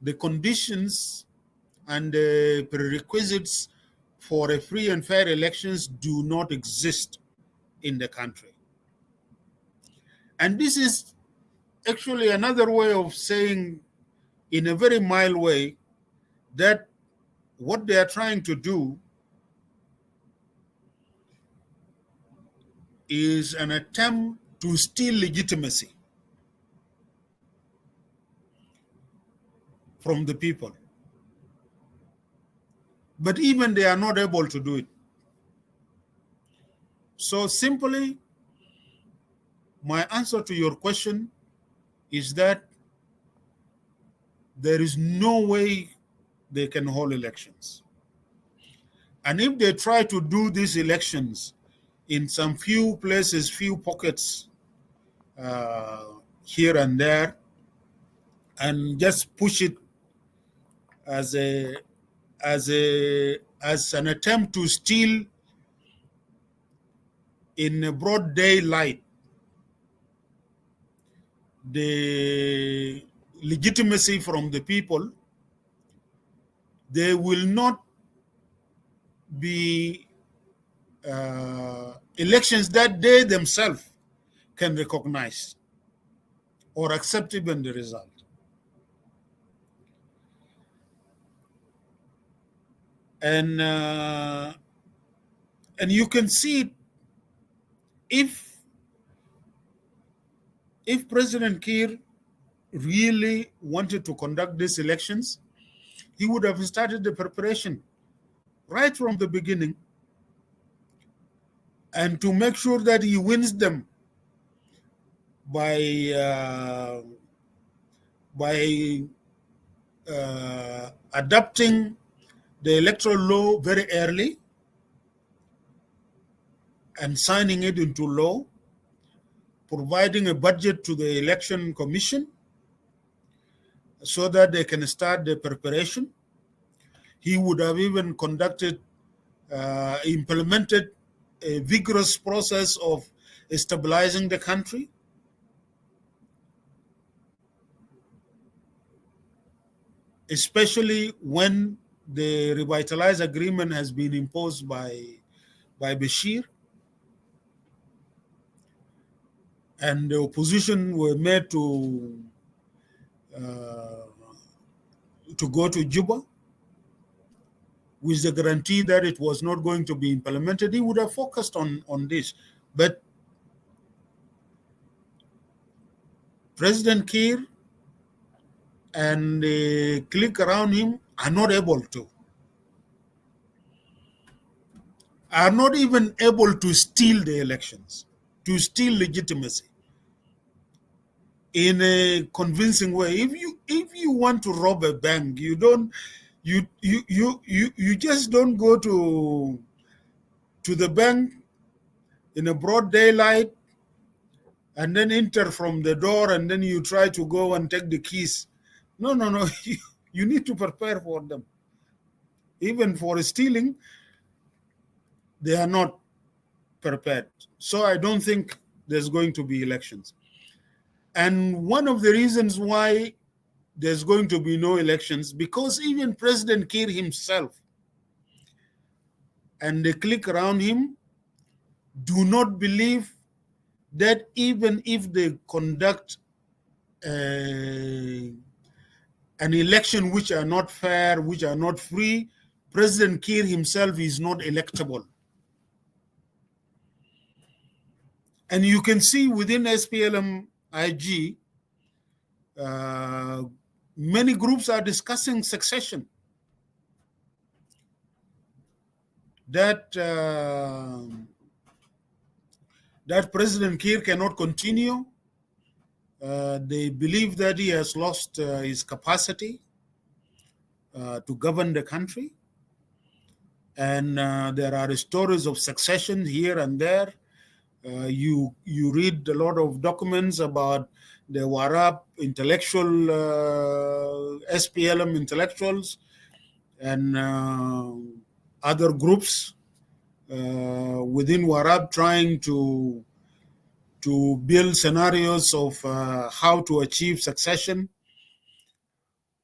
[SPEAKER 2] The conditions and the prerequisites for a free and fair elections do not exist in the country. And this is actually another way of saying, in a very mild way, that what they are trying to do is an attempt to steal legitimacy from the people. But even they are not able to do it. So simply, my answer to your question is that there is no way they can hold elections. And if they try to do these elections in some few places, few pockets here and there, and just push it as an attempt to steal in a broad daylight the legitimacy from the people, they will not be elections that they themselves can recognize or accept even the result. And you can see it if President Kiir really wanted to conduct these elections, he would have started the preparation right from the beginning, and to make sure that he wins them by adopting the electoral law very early and signing it into law, providing a budget to the election commission so that they can start the preparation. He would have even implemented a vigorous process of stabilizing the country. Especially when the revitalized agreement has been imposed by Bashir, and the opposition were made to go to Juba with the guarantee that it was not going to be implemented. He would have focused on this. But President Kiir and the clique around him are not even able to steal the elections, to steal legitimacy in a convincing way. If you want to rob a bank, you just don't go to the bank in a broad daylight and then enter from the door and then you try to go and take the keys. No. You need to prepare for them. Even for stealing, they are not prepared. So I don't think there's going to be elections. And one of the reasons why there's going to be no elections, because even President Kiir himself and the clique around him do not believe that even if they conduct an election which are not fair, which are not free, President Kiir himself is not electable. And you can see within SPLM IG, many groups are discussing succession. That President Kiir cannot continue. They believe that he has lost his capacity to govern the country. And there are stories of succession here and there. You read a lot of documents about the Warab intellectual, SPLM intellectuals, and other groups within Warab trying to build scenarios of how to achieve succession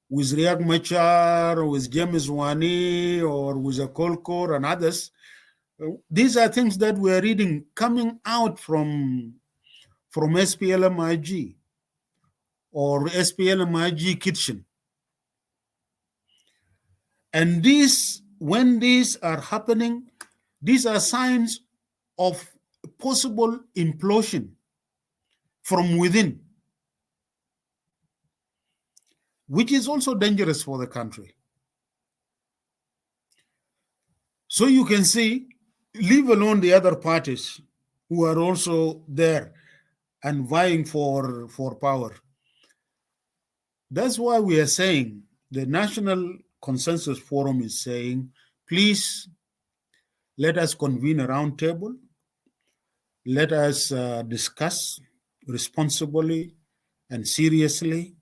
[SPEAKER 2] with Riek Machar, with James Wani, or with Akolkor and others. These are things that we're reading coming out from SPLM-IG or SPLM-IG kitchen. And when these are happening, these are signs of possible implosion from within, which is also dangerous for the country. So you can see, leave alone the other parties who are also there and vying for power. That's why we are saying, the National Consensus Forum is saying, please let us convene a round table. Let us discuss responsibly and seriously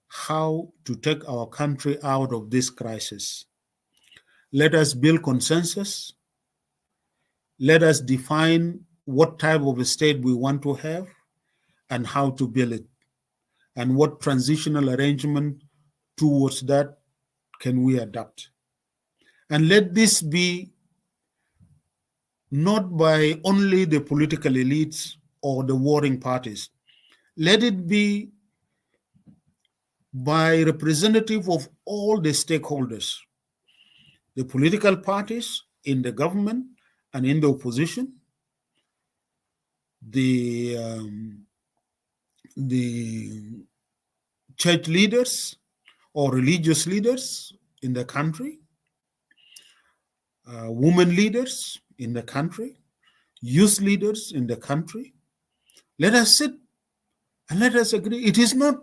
[SPEAKER 2] how to take our country out of this crisis. Let us build consensus. Let us define what type of a state we want to have and how to build it, and what transitional arrangement towards that can we adopt. And let this be not by only the political elites or the warring parties. Let it be by representative of all the stakeholders, the political parties in the government and in the opposition, the church leaders or religious leaders in the country, women leaders in the country, youth leaders in the country. Let us sit and let us agree. It is not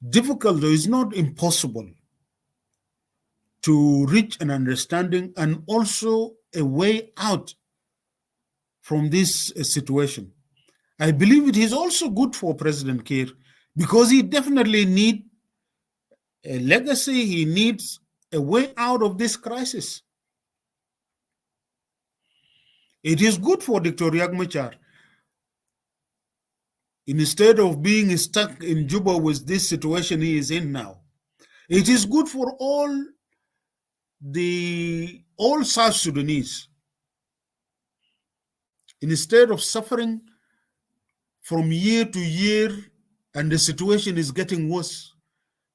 [SPEAKER 2] difficult, though it's not impossible to reach an understanding and also a way out from this situation. I believe it is also good for President Kiir because he definitely needs a legacy. He needs a way out of this crisis. It is good for Dr. Riek Machar. Instead of being stuck in Juba with this situation he is in now, it is good for all South Sudanese. Instead of suffering from year to year, and the situation is getting worse,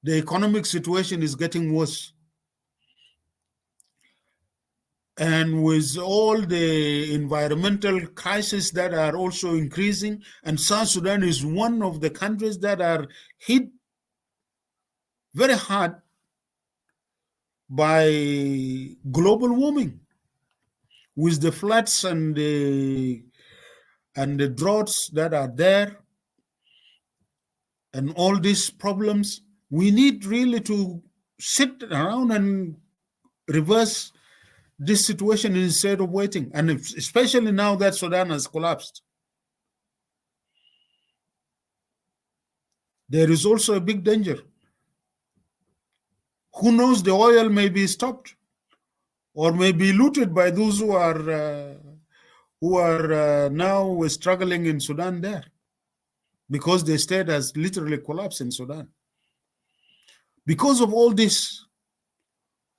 [SPEAKER 2] the economic situation is getting worse, and with all the environmental crises that are also increasing, and South Sudan is one of the countries that are hit very hard by global warming, with the floods and the droughts that are there, and all these problems. We need really to sit around and reverse this situation instead of waiting, and especially now that Sudan has collapsed. There is also a big danger. Who knows, the oil may be stopped or may be looted by those who are now struggling in Sudan there, because the state has literally collapsed in Sudan. Because of all this,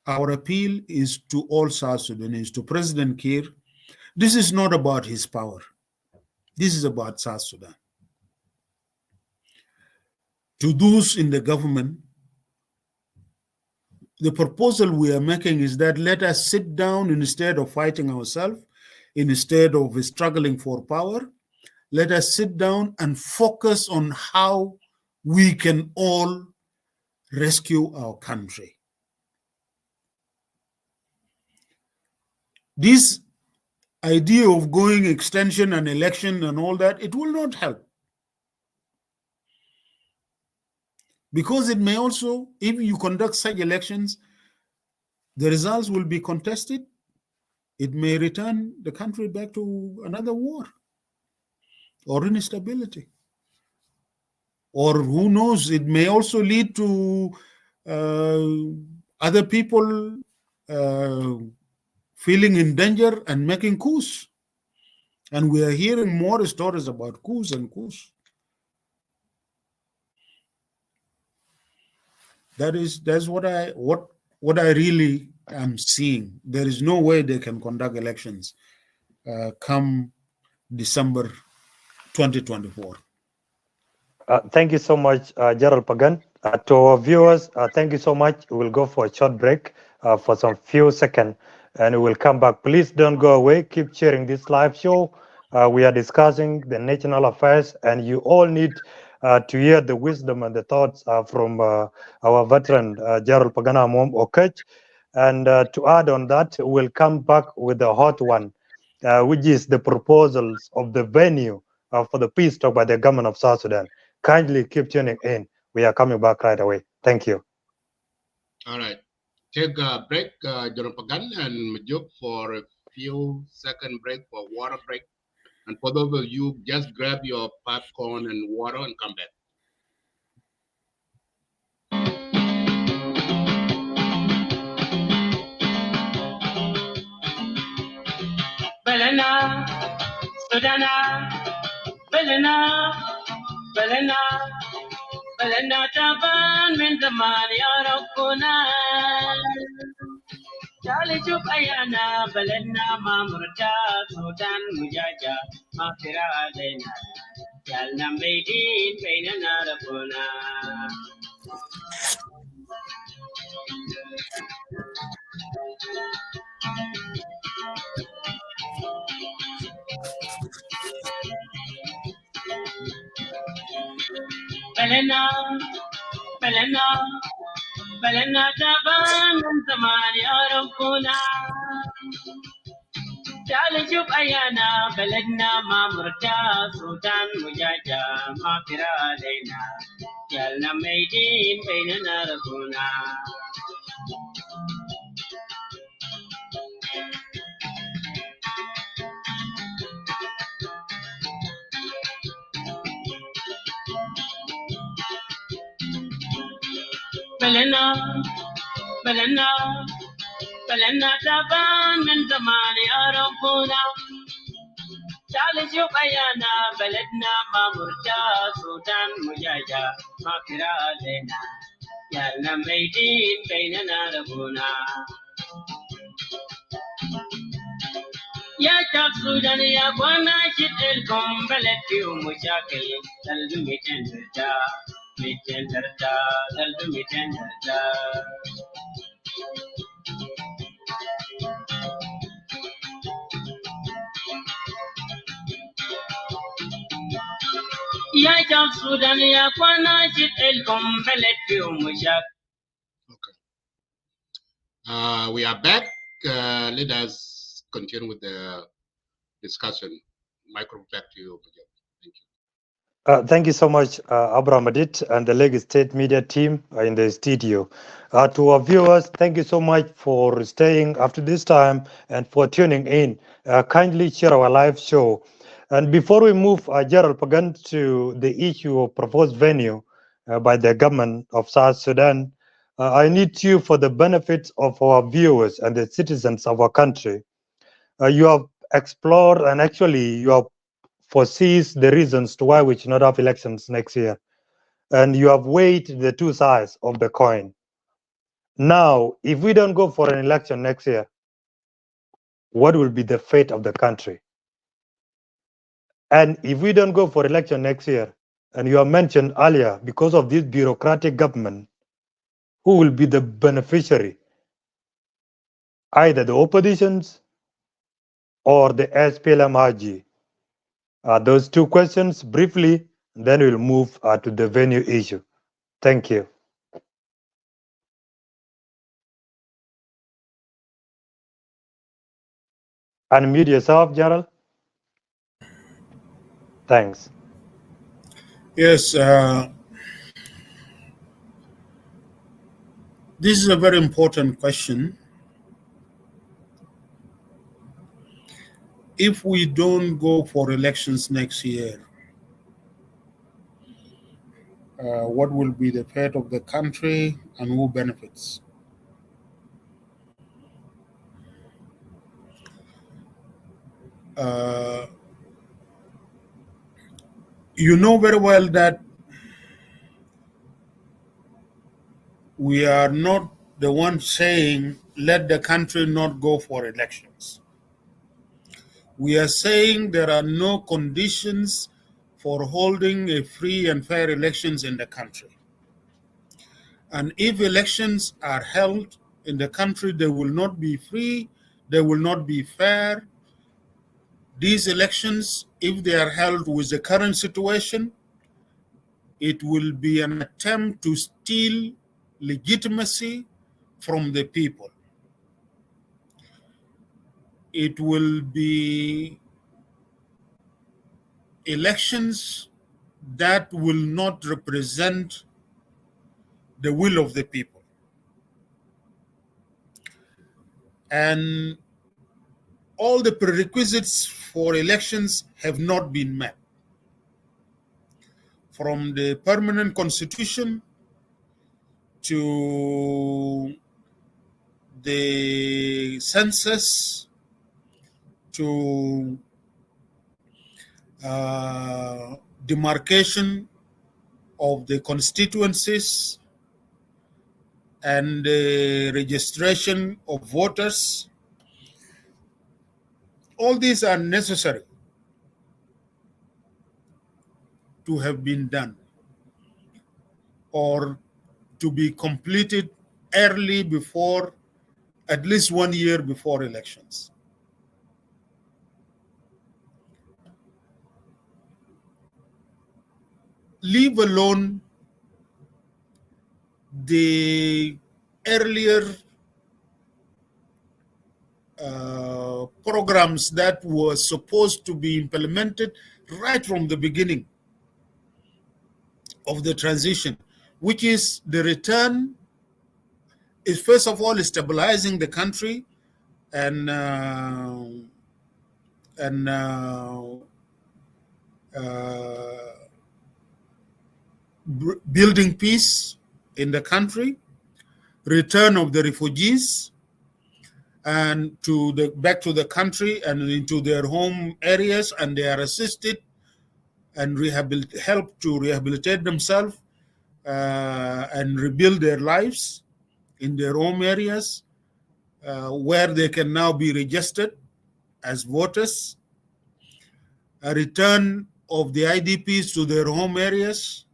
[SPEAKER 2] our appeal is to all South Sudanese, to President Kiir. This is not about his power. This is about South Sudan. To those in the government, the proposal we are making is that let us sit down instead of fighting ourselves, instead of struggling for power. Let us sit down and focus on how we can all rescue our country. This idea of going extension and election and all that, it will not help. Because it may also, if you conduct such elections, the results will be contested. It may return the country back to another war or instability. Or who knows, it may also lead to other people feeling in danger and making coups. And we are hearing more stories about coups and coups. That's what I really am seeing. There is no way they can conduct elections come December 2024.
[SPEAKER 1] Thank you so much, Gerald Pagan. To our viewers, thank you so much. We will go for a short break for some few seconds, and we will come back. Please don't go away. Keep sharing this live show. We are discussing the national affairs, and you all need to hear the wisdom and the thoughts from our veteran, Gerald Pagan Amum Okech. And to add on that, we'll come back with the hot one, which is the proposals of the venue for the peace talk by the government of South Sudan. Kindly keep tuning in. We are coming back right away. Thank you.
[SPEAKER 3] All right. Take a break, General Pagan and Majuk, for a few second break for water break. And for those of you, just grab your popcorn and water and come back.
[SPEAKER 4] Belena, Sudana, Belena, Belena, Belena Taban, Mindaman, Yarokuna. Charlie Chupayana, Belena, Mamurta, Sudan, Mujaja, Mafira Alena, Yalnam Begin, Painanarapuna. Belena, بلنا بلنا تبان من زمان يا ربنا تعال شوف أيانا بلدنا ما مرتاح سلطان مجاجة ما كرا علينا جالنا ميدين بيننا ربنا بلنا بلنا بلنا تبان من زمان يا ربنا تعال شوف أيانا بلدنا ما مرتاح سلطان مجاجة ما كرا علينا جالنا ميدين بيننا ربنا يا شاب سودان يا بوانا شد بلد فيهم مشاكل قلب ميتين درجة ميتين درجة قلب ميتين درجة يا شاب سودان يا بوانا شد بلد فيهم مشاكل.
[SPEAKER 3] Okay. We are back. Let us continue with the discussion. Microphone back to you. Thank you.
[SPEAKER 1] Thank you so much, Abraham Adit and the Lagos State Media team in the studio. To our viewers, thank you so much for staying after this time and for tuning in. Kindly share our live show. And before we move, Gerald Pagan, to the issue of proposed venue by the government of South Sudan, I need you, for the benefit of our viewers and the citizens of our country. You have explored and actually you have foresees the reasons to why we should not have elections next year. And you have weighed the two sides of the coin. Now, if we don't go for an election next year, what will be the fate of the country? And if we don't go for election next year, and you have mentioned earlier, because of this bureaucratic government, who will be the beneficiary? Either the oppositions or the R-SPLM. Those two questions briefly, then we'll move to the venue issue. Thank you. Unmute yourself, Gerald. Thanks.
[SPEAKER 2] Yes, this is a very important question. If we don't go for elections next year, what will be the fate of the country and who benefits? You know very well that we are not the ones saying let the country not go for elections. We are saying there are no conditions for holding a free and fair elections in the country. And if elections are held in the country, they will not be free, they will not be fair. These elections, if they are held with the current situation, it will be an attempt to steal legitimacy from the people. It will be elections that will not represent the will of the people. And all the prerequisites for elections have not been met. From the permanent constitution to the census to demarcation of the constituencies and the registration of voters. All these are necessary to have been done or to be completed early before, at least 1 year before elections. Leave alone the earlier programs that were supposed to be implemented right from the beginning of the transition, which is the return is first of all stabilizing the country and building peace in the country, return of the refugees and back to the country and into their home areas, and they are assisted and help to rehabilitate themselves and rebuild their lives in their home areas, where they can now be registered as voters, a return of the IDPs to their home areas,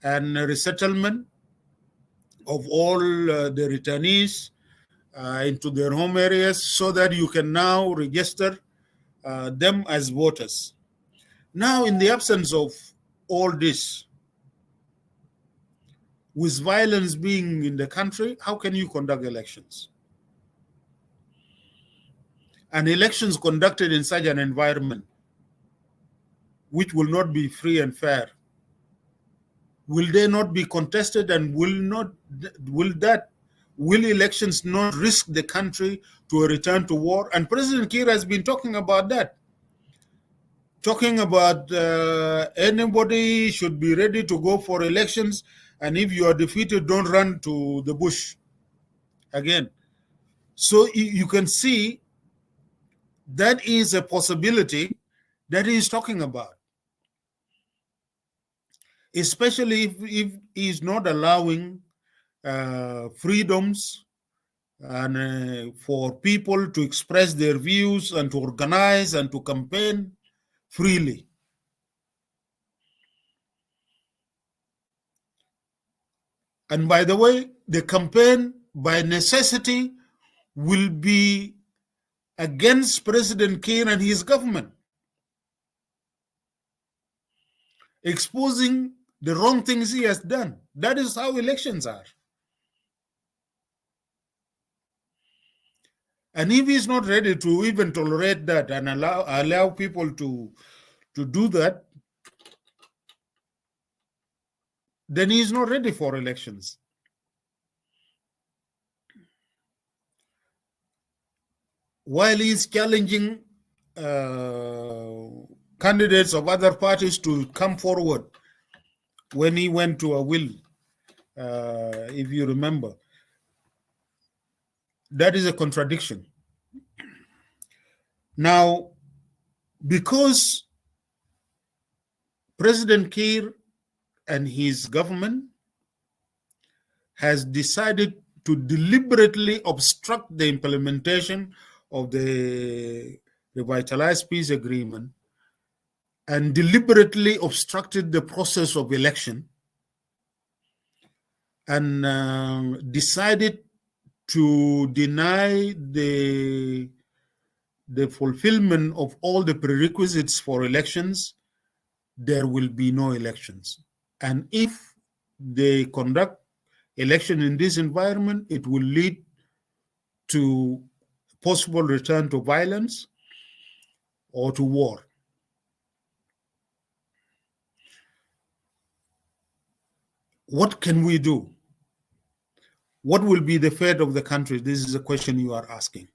[SPEAKER 2] and a resettlement of all the returnees into their home areas so that you can now register them as voters. Now, in the absence of all this, with violence being in the country, how can you conduct elections? And elections conducted in such an environment, which will not be free and fair, will they not be contested, and will elections not risk the country to a return to war? And President Kiir has been talking about that, talking about anybody should be ready to go for elections, and if you are defeated, don't run to the bush again. So you can see that is a possibility that he is talking about, especially if he is not allowing freedoms and for people to express their views and to organize and to campaign freely. And by the way, the campaign by necessity will be against President Kiir and his government, exposing the wrong things he has done. That is how elections are. And if he's not ready to even tolerate that and allow people to do that, then he's not ready for elections. While he's challenging candidates of other parties to come forward when he went to a will, if you remember, that is a contradiction. Now, because President Kiir and his government has decided to deliberately obstruct the implementation of the revitalized peace agreement and deliberately obstructed the process of election and decided to deny the fulfillment of all the prerequisites for elections, there will be no elections. And if they conduct election in this environment, it will lead to possible return to violence or to war. What can we do? What will be the fate of the country? This is a question you are asking.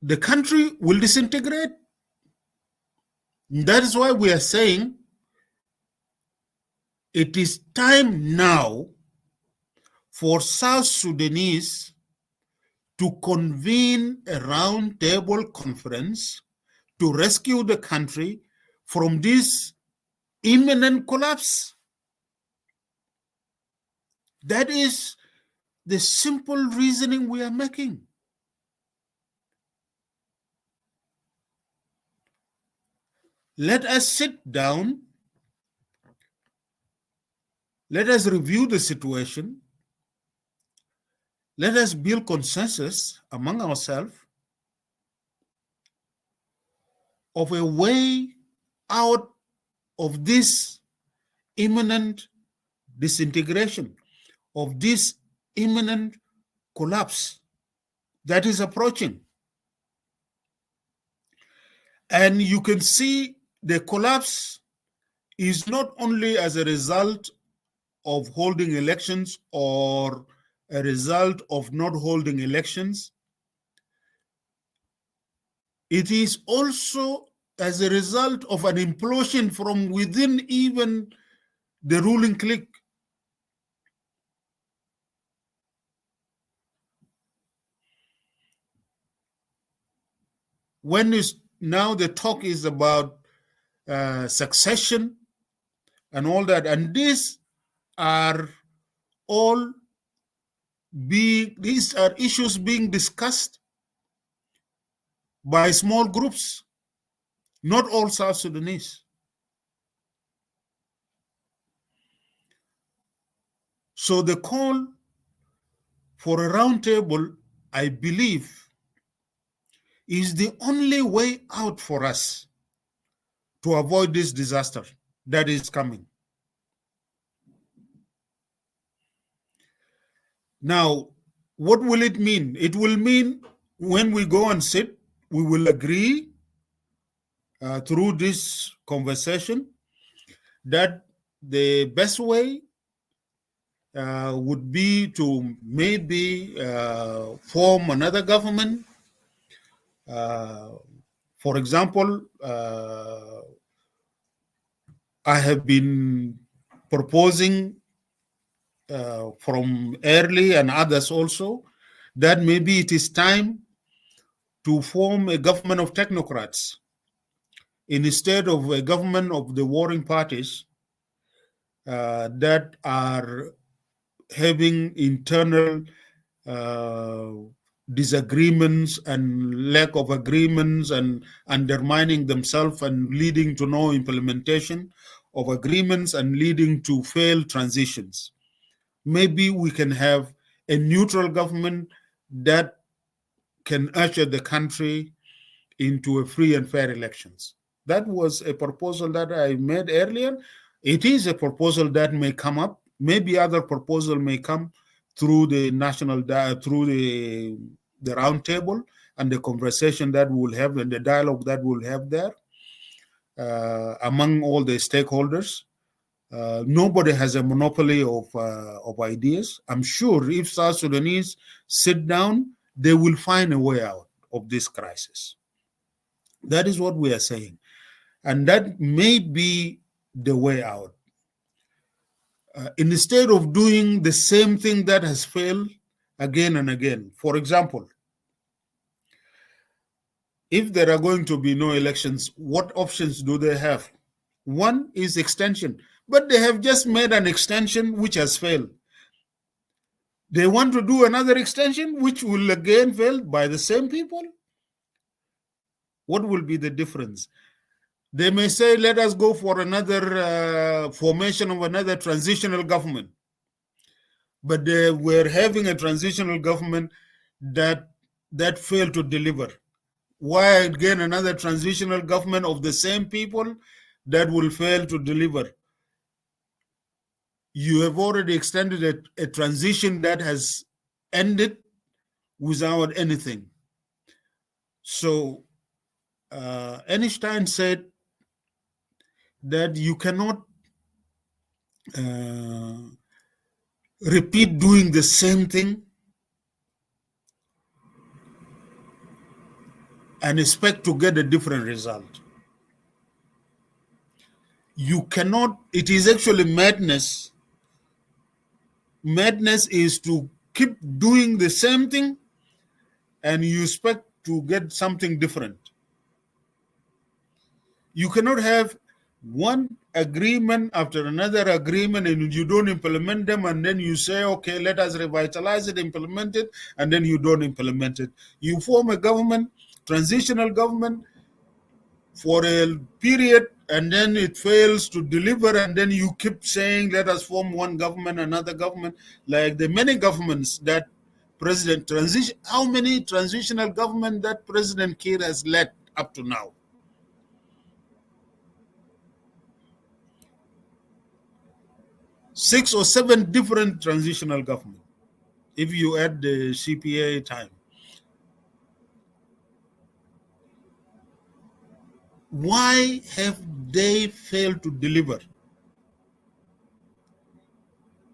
[SPEAKER 2] The country will disintegrate. That is why we are saying it is time now for South Sudanese to convene a roundtable conference to rescue the country from this imminent collapse. That is the simple reasoning we are making. Let us sit down. Let us review the situation. Let us build consensus among ourselves of a way out of this imminent disintegration, of this imminent collapse that is approaching. And you can see the collapse is not only as a result of holding elections or a result of not holding elections. It is also as a result of an implosion from within even the ruling clique. When is now the talk is about succession and all that, and these are all these are issues being discussed by small groups, not all South Sudanese. So the call for a roundtable, I believe, is the only way out for us to avoid this disaster that is coming. Now, what will it mean? It will mean when we go and sit, we will agree through this conversation that the best way would be to maybe form another government. For example, I have been proposing from early and others also that maybe it is time to form a government of technocrats instead of a government of the warring parties that are having internal disagreements and lack of agreements and undermining themselves and leading to no implementation of agreements and leading to failed transitions. Maybe we can have a neutral government that can usher the country into a free and fair elections. That was a proposal that I made earlier. It is a proposal that may come up. Maybe other proposal may come through the through the roundtable and the conversation that we'll have and the dialogue that we'll have there among all the stakeholders. Nobody has a monopoly of ideas. I'm sure if South Sudanese sit down, they will find a way out of this crisis. That is what we are saying. And that may be the way out. Instead of doing the same thing that has failed again and again. For example, if there are going to be no elections, what options do they have? One is extension, but they have just made an extension which has failed. They want to do another extension which will again fail by the same people. What will be the difference? They may say, let us go for another formation of another transitional government. But they were having a transitional government that failed to deliver. Why again another transitional government of the same people that will fail to deliver? You have already extended a transition that has ended without anything. So Einstein said that you cannot repeat doing the same thing and expect to get a different result. You cannot, it is actually madness. Madness is to keep doing the same thing and you expect to get something different. You cannot have one agreement after another agreement and you don't implement them and then you say, okay, let us revitalize it, implement it, and then you don't implement it. You form a government, transitional government, for a period and then it fails to deliver and then you keep saying, let us form one government, another government, like the many governments that President transition, how many transitional government that President Kiir has led up to now? 6 or 7 different transitional government, if you add the CPA time. Why have they failed to deliver?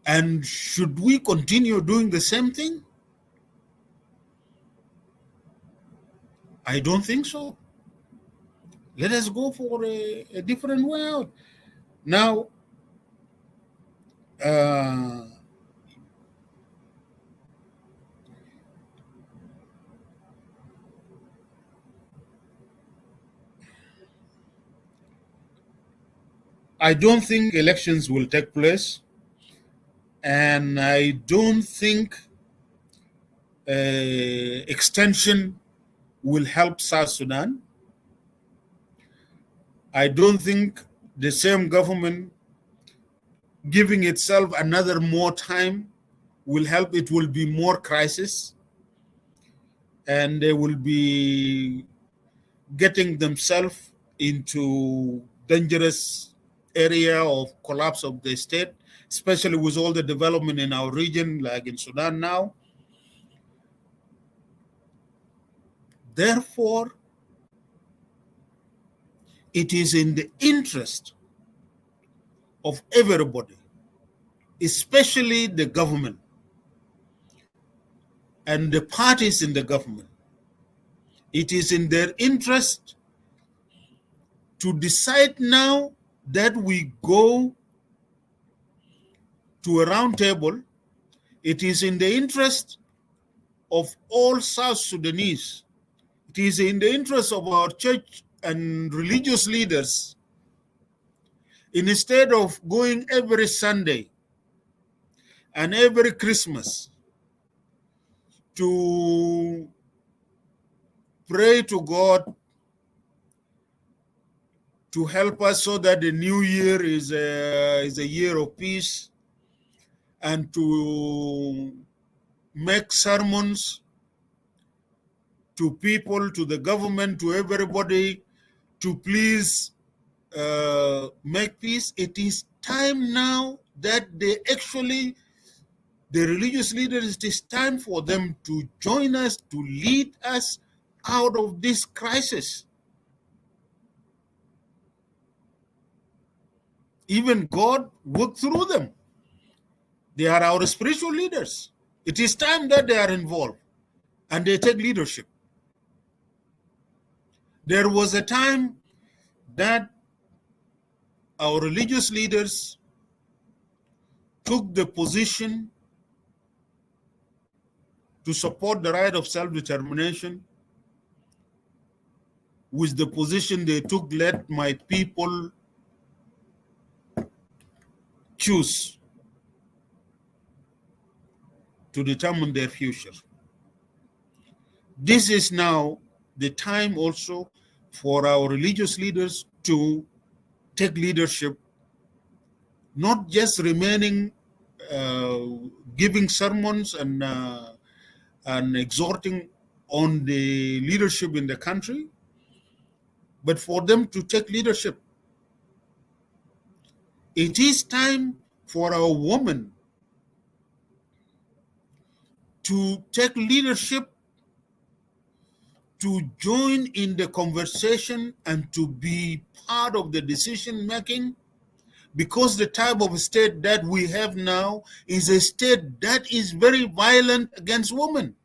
[SPEAKER 2] And should we continue doing the same thing? I don't think so. Let us go for a different way out. Now, I don't think elections will take place, and I don't think extension will help South Sudan. I don't think the same government giving itself another more time will help. It will be more crisis, and they will be getting themselves into dangerous area of collapse of the state, especially with all the development in our region, like in Sudan now. Therefore, it is in the interest of everybody, especially the government and the parties in the government. It is in their interest to decide now that we go to a round table. It is in the interest of all South Sudanese. It is in the interest of our church and religious leaders, instead of going every Sunday and every Christmas to pray to God to help us so that the new year is a year of peace, and to make sermons to people, to the government, to everybody, to please make peace. It is time now that they actually, the religious leaders, it is time for them to join us, to lead us out of this crisis. Even God worked through them. They are our spiritual leaders. It is time that they are involved and they take leadership. There was a time that our religious leaders took the position to support the right of self-determination, with the position they took, let my people choose to determine their future. This is now the time also for our religious leaders to take leadership, not just remaining giving sermons and exhorting on the leadership in the country, but for them to take leadership. It is time for our women to take leadership, to join in the conversation and to be part of the decision making, because the type of state that we have now is a state that is very violent against women.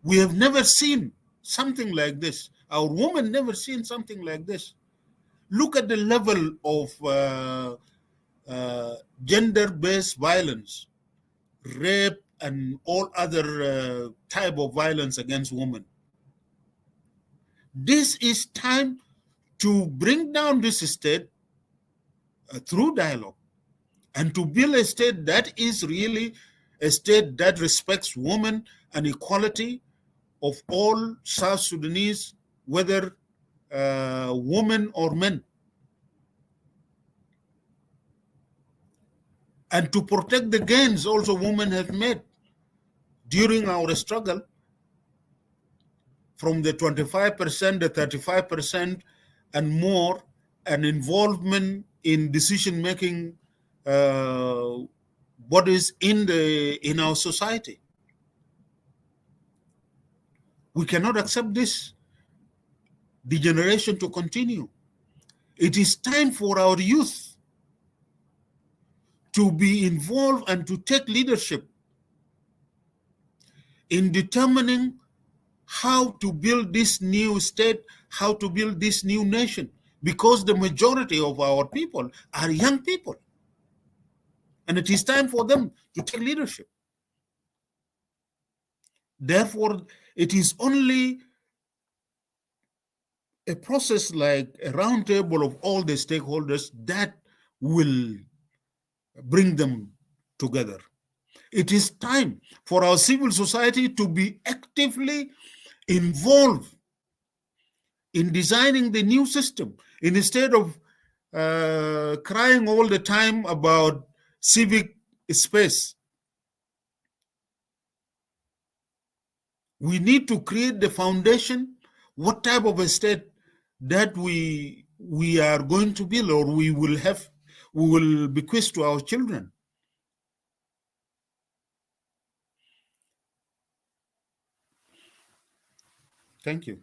[SPEAKER 2] We have never seen something like this. Our women never seen something like this. Look at the level of gender-based violence, rape, and all other type of violence against women. This is time to bring down this state through dialogue, and to build a state that is really a state that respects women and equality of all South Sudanese, whether women or men. And to protect the gains also women have made during our struggle, from the 25%, the 35%, and more an involvement in decision-making bodies in our society. We cannot accept this degeneration to continue. It is time for our youth to be involved and to take leadership in determining how to build this new state, how to build this new nation, because the majority of our people are young people. And it is time for them to take leadership. Therefore, it is only a process like a roundtable of all the stakeholders that will bring them together. It is time for our civil society to be actively involved in designing the new system, instead of crying all the time about civic space. We need to create the foundation, what type of a state that we are going to build, or we will bequeath to our children. Thank you.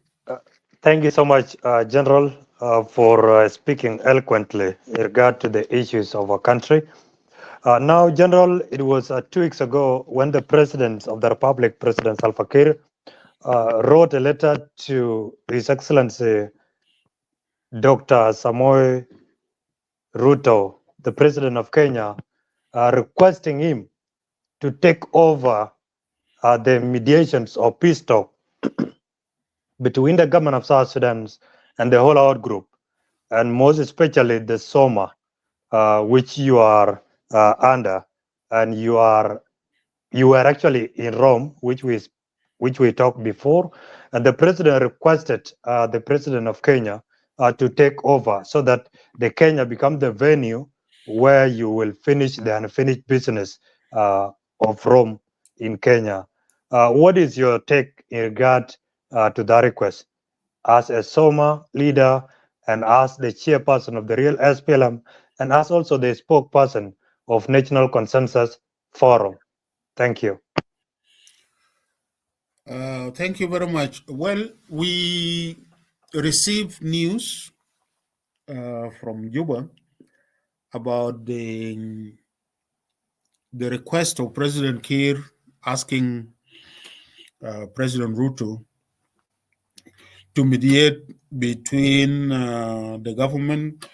[SPEAKER 1] Thank you so much, General, for speaking eloquently in regard to the issues of our country. Now, General, it was 2 weeks ago when the President of the Republic, President Salva Kiir, wrote a letter to His Excellency Dr. Samoei Ruto, the President of Kenya, requesting him to take over the mediations or peace talk between the government of South Sudan and the whole out group, and most especially the SOMA, which you are under, and you were actually in Rome, which we talked before, and the president requested the president of Kenya to take over so that the Kenya become the venue where you will finish the unfinished business of Rome in Kenya. What is your take in regard to that request? As a SOMA leader and as the chairperson of the real R-SPLM, and as also the spokesperson of National Consensus Forum. Thank you.
[SPEAKER 2] Thank you very much. Well, we received news from Juba about the request of President Kiir asking President Ruto to mediate between the government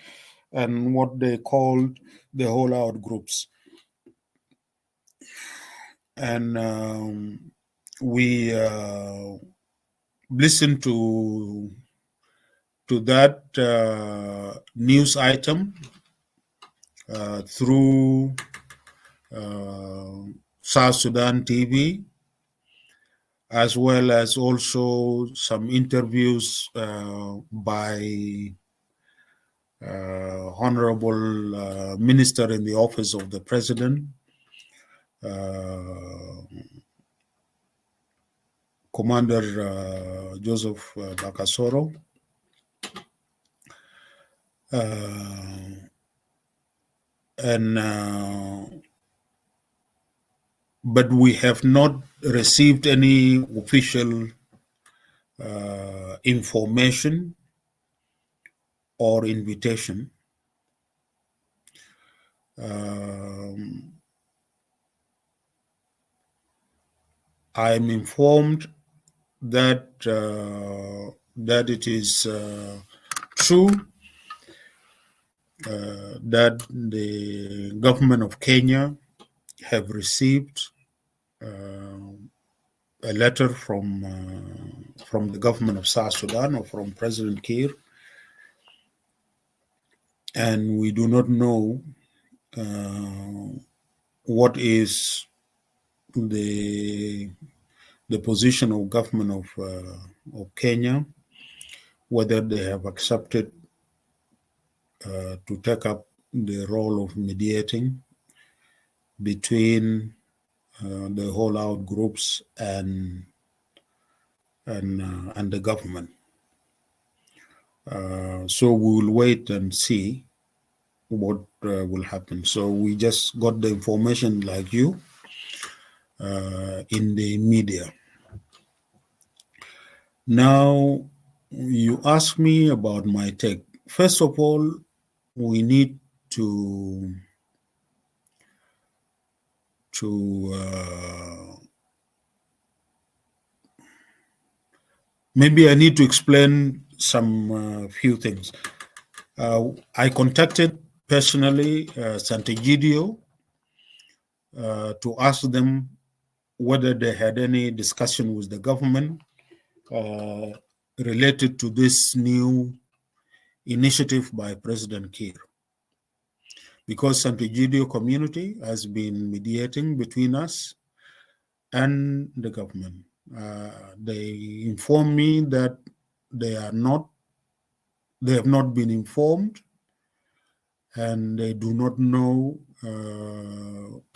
[SPEAKER 2] and what they called the holdout groups. And we listened to that news item through South Sudan TV, as well as also some interviews by Honorable Minister in the Office of the President, Commander Joseph Bakasoro. But we have not received any official information or invitation. I'm informed that it is true that the government of Kenya have received a letter from the government of South Sudan, or from President Kiir, and we do not know what is the position of government of Kenya, whether they have accepted to take up the role of mediating between the holdout groups and the government. So we will wait and see what will happen. So we just got the information like you in the media. Now, you asked me about my take. First of all, we need to maybe I need to explain some few things. I contacted personally Sant'Egidio to ask them whether they had any discussion with the government related to this new initiative by President Kiir. Because Sant'Egidio community has been mediating between us and the government. They informed me that they have not been informed and they do not know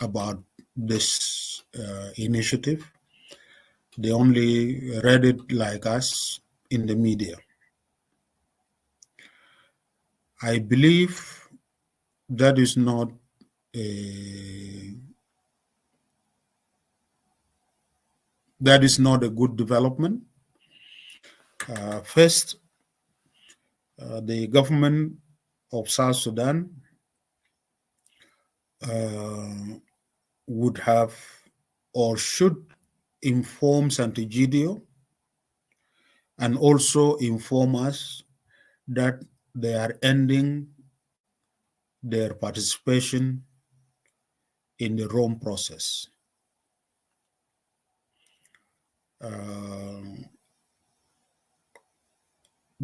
[SPEAKER 2] about this initiative. They only read it like us in the media. I believe that is not a good development. First, the government of South Sudan would have or should inform Sant'Egidio and also inform us that they are ending their participation in the Rome process.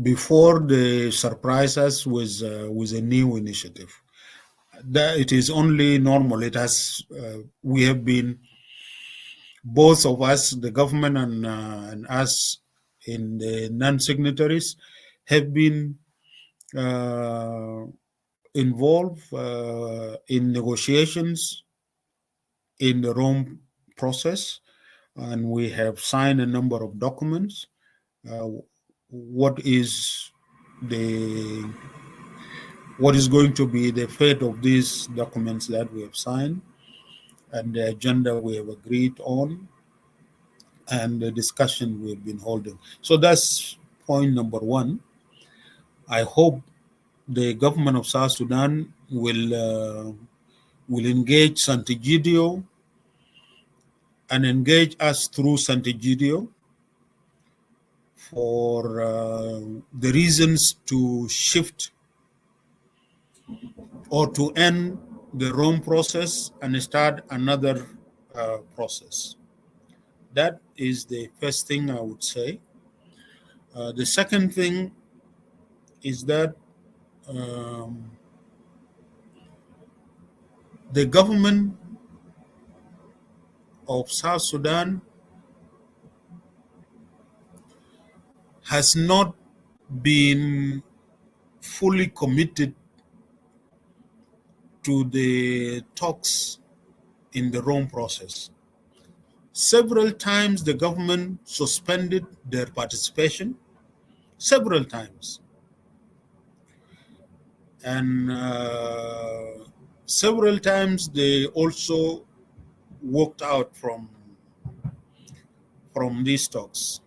[SPEAKER 2] Before they surprise us with a new initiative. That it is only normal. It has we have been, both of us, the government and us in the non-signatories, have been involved in negotiations in the Rome process, and we have signed a number of documents. What is going to be the fate of these documents that we have signed, and the agenda we have agreed on, and the discussion we've been holding. So that's point number one. I hope the government of South Sudan will engage Sant'Egidio and engage us through Sant'Egidio for the reasons to shift or to end the Rome process and start another process. That is the first thing I would say. The second thing is that the government of South Sudan has not been fully committed to the talks in the Rome process. Several times the government suspended their participation, several times. And several times they also walked out from these talks.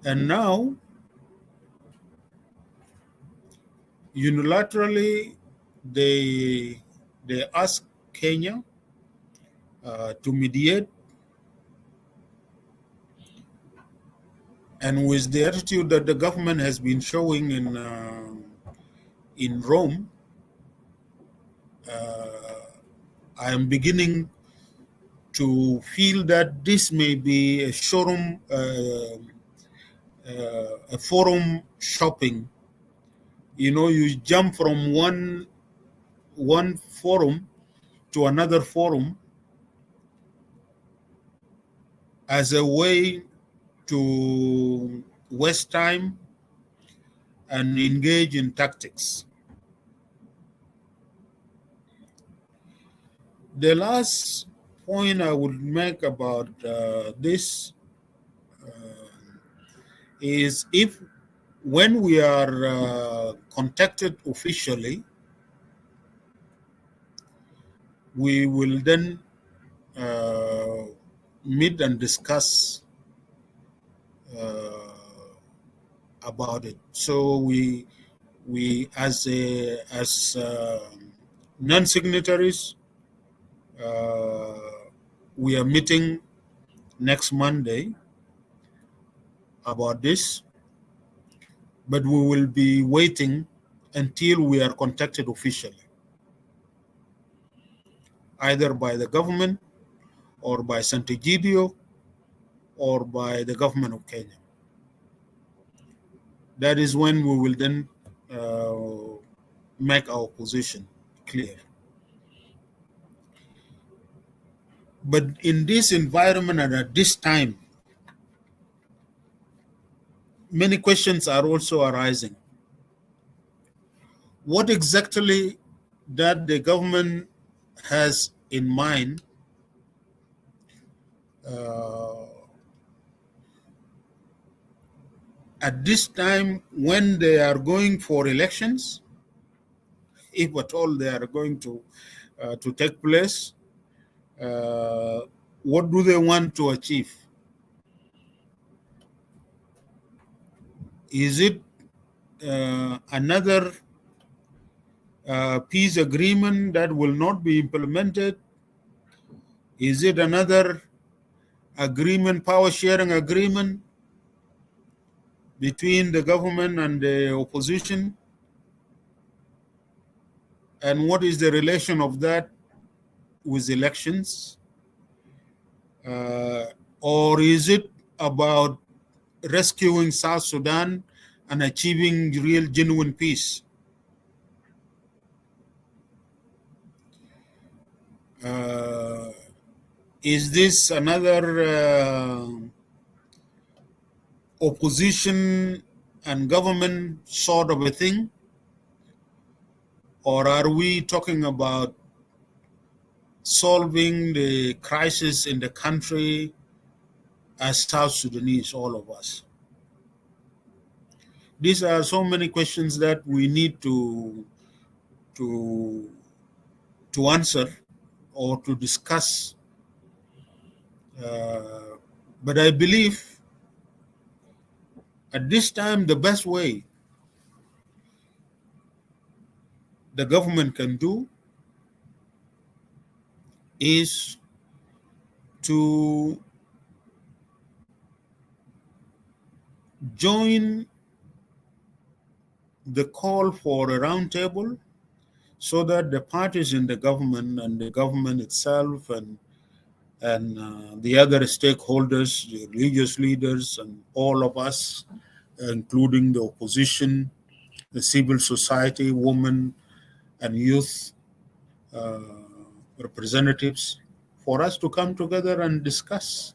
[SPEAKER 2] And now, unilaterally, they ask Kenya to mediate, and with the attitude that the government has been showing in Rome, I am beginning to feel that this may be a forum shopping. You know, you jump from one forum to another forum as a way to waste time and engage in tactics. The last point I would make about this is if when we are contacted officially, we will then meet and discuss about it. So we as non-signatories, we are meeting next Monday about this, but we will be waiting until we are contacted officially, either by the government or by Sant'Egidio or by the government of Kenya. That is when we will then make our position clear. But in this environment and at this time, many questions are also arising. What exactly that the government has in mind at this time when they are going for elections, if at all they are going to take place, what do they want to achieve? Is it another peace agreement that will not be implemented? Is it another agreement, power sharing agreement between the government and the opposition? And what is the relation of that with elections? Or is it about rescuing South Sudan and achieving real, genuine peace? Is this another opposition and government sort of a thing? Or are we talking about solving the crisis in the country as South Sudanese, all of us? These are so many questions that we need to answer or to discuss. But I believe at this time, the best way the government can do is to join the call for a roundtable so that the parties in the government and the government itself and the other stakeholders, the religious leaders, and all of us, including the opposition, the civil society, women and youth representatives, for us to come together and discuss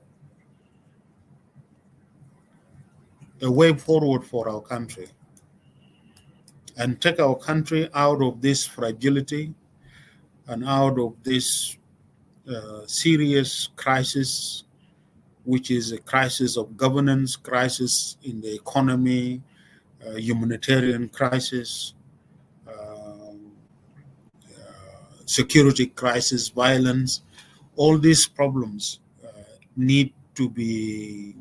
[SPEAKER 2] a way forward for our country and take our country out of this fragility and out of this serious crisis, which is a crisis of governance, crisis in the economy, humanitarian crisis, security crisis, violence. All these problems need to be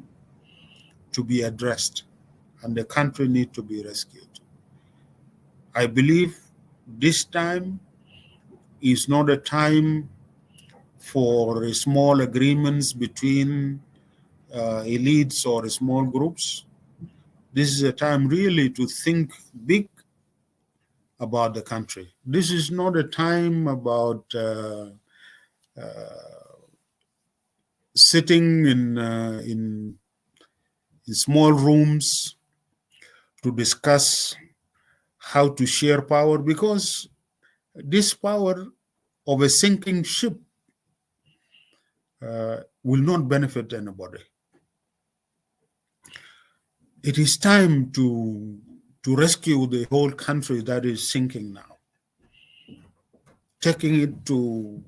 [SPEAKER 2] addressed, and the country need to be rescued. I believe this time is not a time for small agreements between elites or small groups. This is a time really to think big about the country. This is not a time about sitting in small rooms to discuss how to share power, because this power of a sinking ship will not benefit anybody. It is time to rescue the whole country that is sinking now, taking it to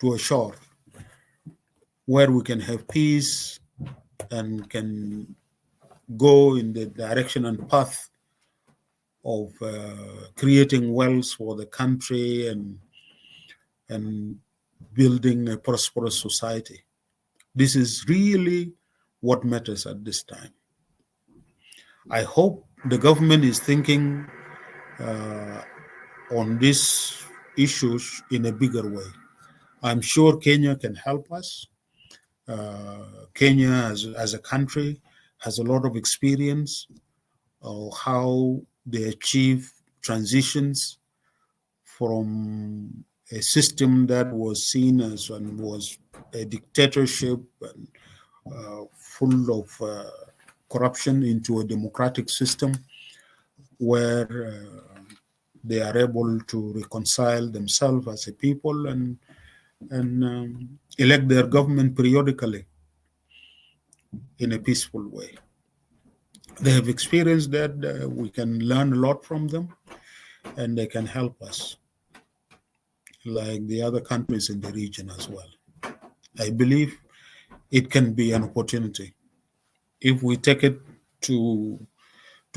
[SPEAKER 2] a shore where we can have peace and can go in the direction and path of creating wealth for the country and building a prosperous society. This is really what matters at this time. I hope the government is thinking on these issues in a bigger way. I'm sure Kenya can help us. Kenya, as a country, has a lot of experience of how they achieve transitions from a system that was seen as and was a dictatorship and full of corruption into a democratic system where they are able to reconcile themselves as a people and elect their government periodically in a peaceful way. They have experienced that. We can learn a lot from them, and they can help us, like the other countries in the region as well. I believe it can be an opportunity if we take it to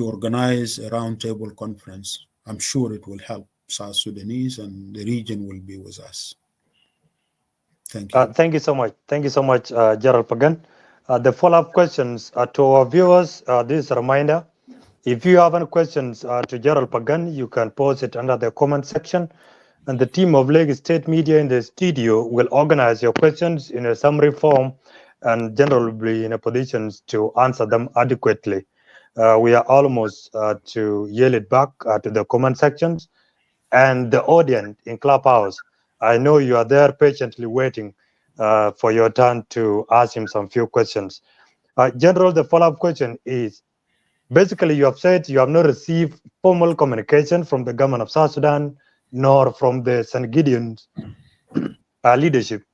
[SPEAKER 2] organize a roundtable conference. I'm sure it will help South Sudanese, and the region will be with us. Thank you.
[SPEAKER 1] Thank you so much. Thank you so much, Gerald Pagan. The follow-up questions to our viewers, this is a reminder. If you have any questions to Gerald Pagan, you can post it under the comment section, and the team of Lagos State Media in the studio will organize your questions in a summary form, and General will be in a position to answer them adequately. We are almost to yield it back to the comment sections, and the audience in Clubhouse. I know you are there patiently waiting for your turn to ask him some few questions. General, the follow-up question is, basically you have said you have not received formal communication from the government of South Sudan nor from the St. Gideon's leadership,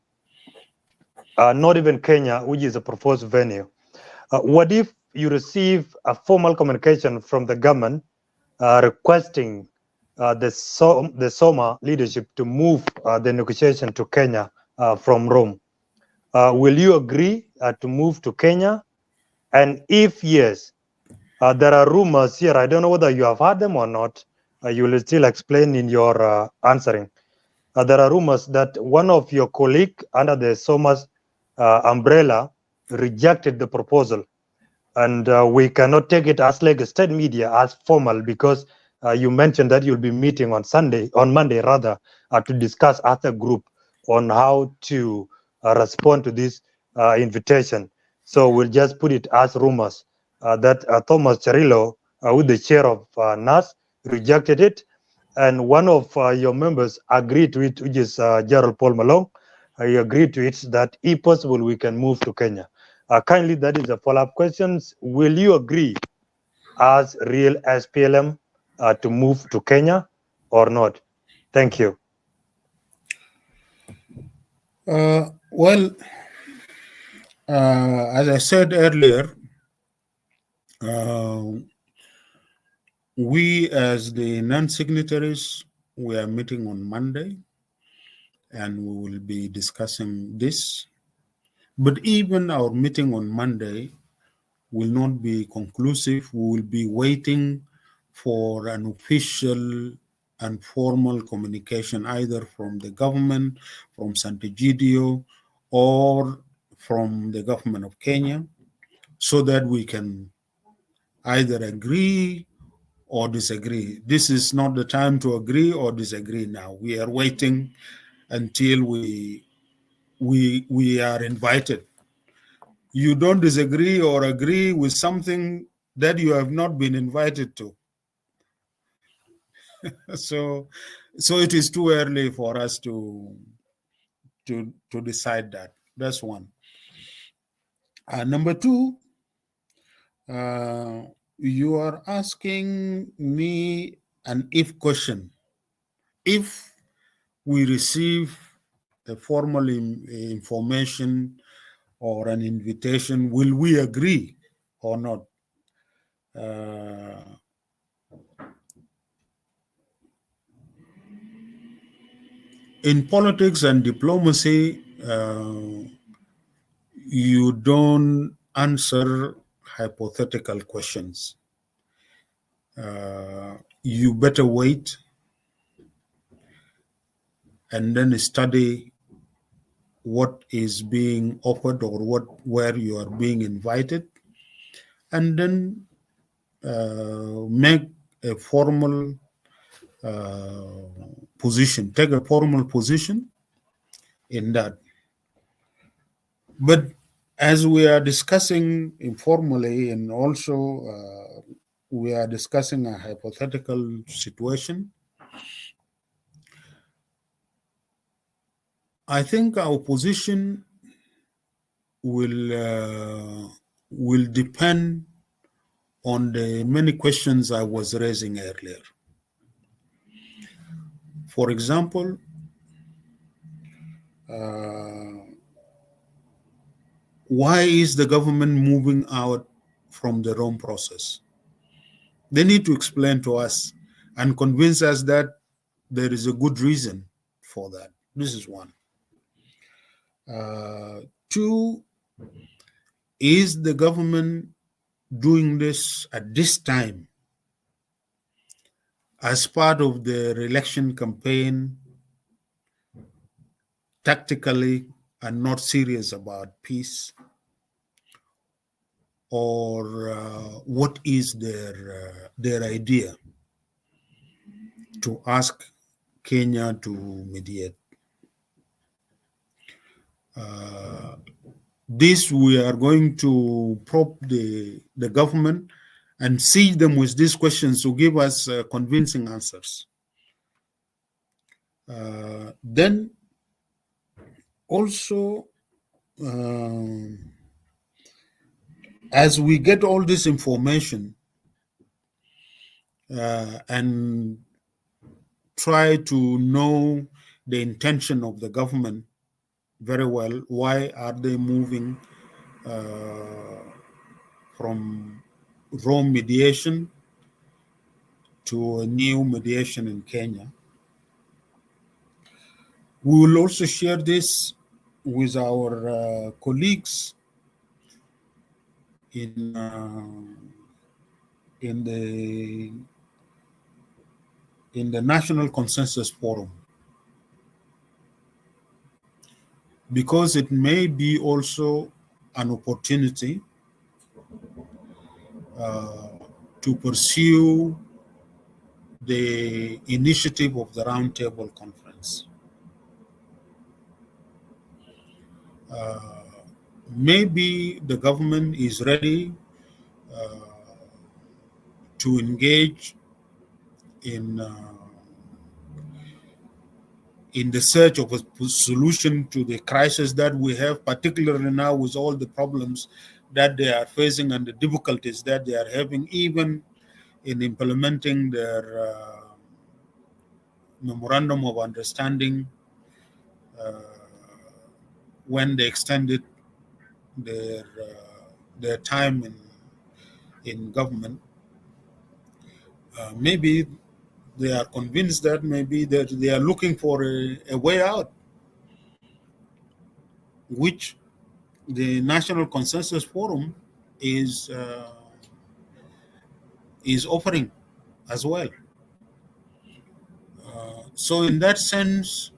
[SPEAKER 1] not even Kenya, which is a proposed venue. What if you receive a formal communication from the government requesting the SOMA leadership to move the negotiation to Kenya from Rome? Will you agree to move to Kenya? And if yes, there are rumors here. I don't know whether you have heard them or not. You will still explain in your answering. There are rumors that one of your colleagues under the SOMA's umbrella rejected the proposal. And we cannot take it as Lagos State Media as formal, because you mentioned that you'll be meeting on Monday rather, to discuss as a group on how to respond to this invitation. So we'll just put it as rumors that Thomas Charillo, with the chair of NAS, rejected it, and one of your members agreed to it, which is Gerald Paul Malone. He agreed to it that if possible we can move to Kenya. Kindly, that is a follow-up questions. Will you agree as real SPLM to move to Kenya or not? Thank you.
[SPEAKER 2] Well, as I said earlier, we as the non-signatories, we are meeting on Monday, and we will be discussing this. But even our meeting on Monday will not be conclusive. We will be waiting for an official and formal communication, either from the government, from Sant'Egidio, or from the government of Kenya, so that we can either agree or disagree. This is not the time to agree or disagree now. We are waiting until we are invited. You don't disagree or agree with something that you have not been invited to. So it is too early for us to decide that. That's one. Number two, you are asking me an if question. If we receive a formal information or an invitation, will we agree or not? In politics and diplomacy, you don't answer hypothetical questions. You better wait and then study what is being offered or where you are being invited, and then make a formal position, take a formal position in that. But as we are discussing informally, and also we are discussing a hypothetical situation, I think our position will depend on the many questions I was raising earlier. For example, why is the government moving out from the Rome process? They need to explain to us and convince us that there is a good reason for that. This is one. Two, is the government doing this at this time as part of their election campaign, tactically and not serious about peace? Or what is their idea to ask Kenya to mediate? This we are going to probe the government and see them with these questions to give us convincing answers. Then also, as we get all this information and try to know the intention of the government very well, why are they moving from Rome mediation to a new mediation in Kenya? We will also share this with our colleagues in the National Consensus Forum, because it may be also an opportunity to pursue the initiative of the Roundtable Conference. Maybe the government is ready to engage in the search of a solution to the crisis that we have, particularly now with all the problems that they are facing and the difficulties that they are having, even in implementing their memorandum of understanding when they extended their time in government. Maybe they are convinced that maybe they are looking for a way out, which the National Consensus Forum is offering as well. So in that sense,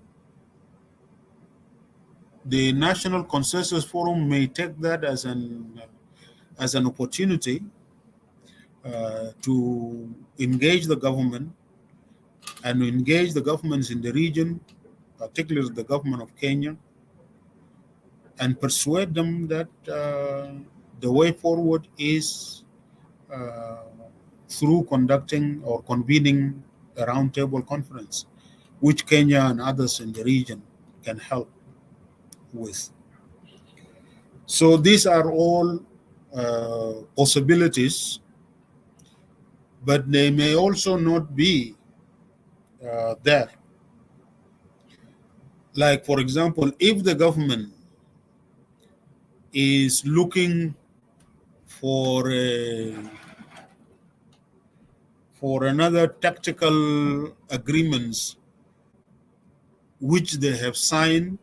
[SPEAKER 2] the National Consensus Forum may take that as an opportunity to engage the government and engage the governments in the region, particularly the government of Kenya, and persuade them that the way forward is through conducting or convening a roundtable conference, which Kenya and others in the region can help with. So these are all possibilities, but they may also not be there. Like, for example, if the government is looking for another tactical agreements which they have signed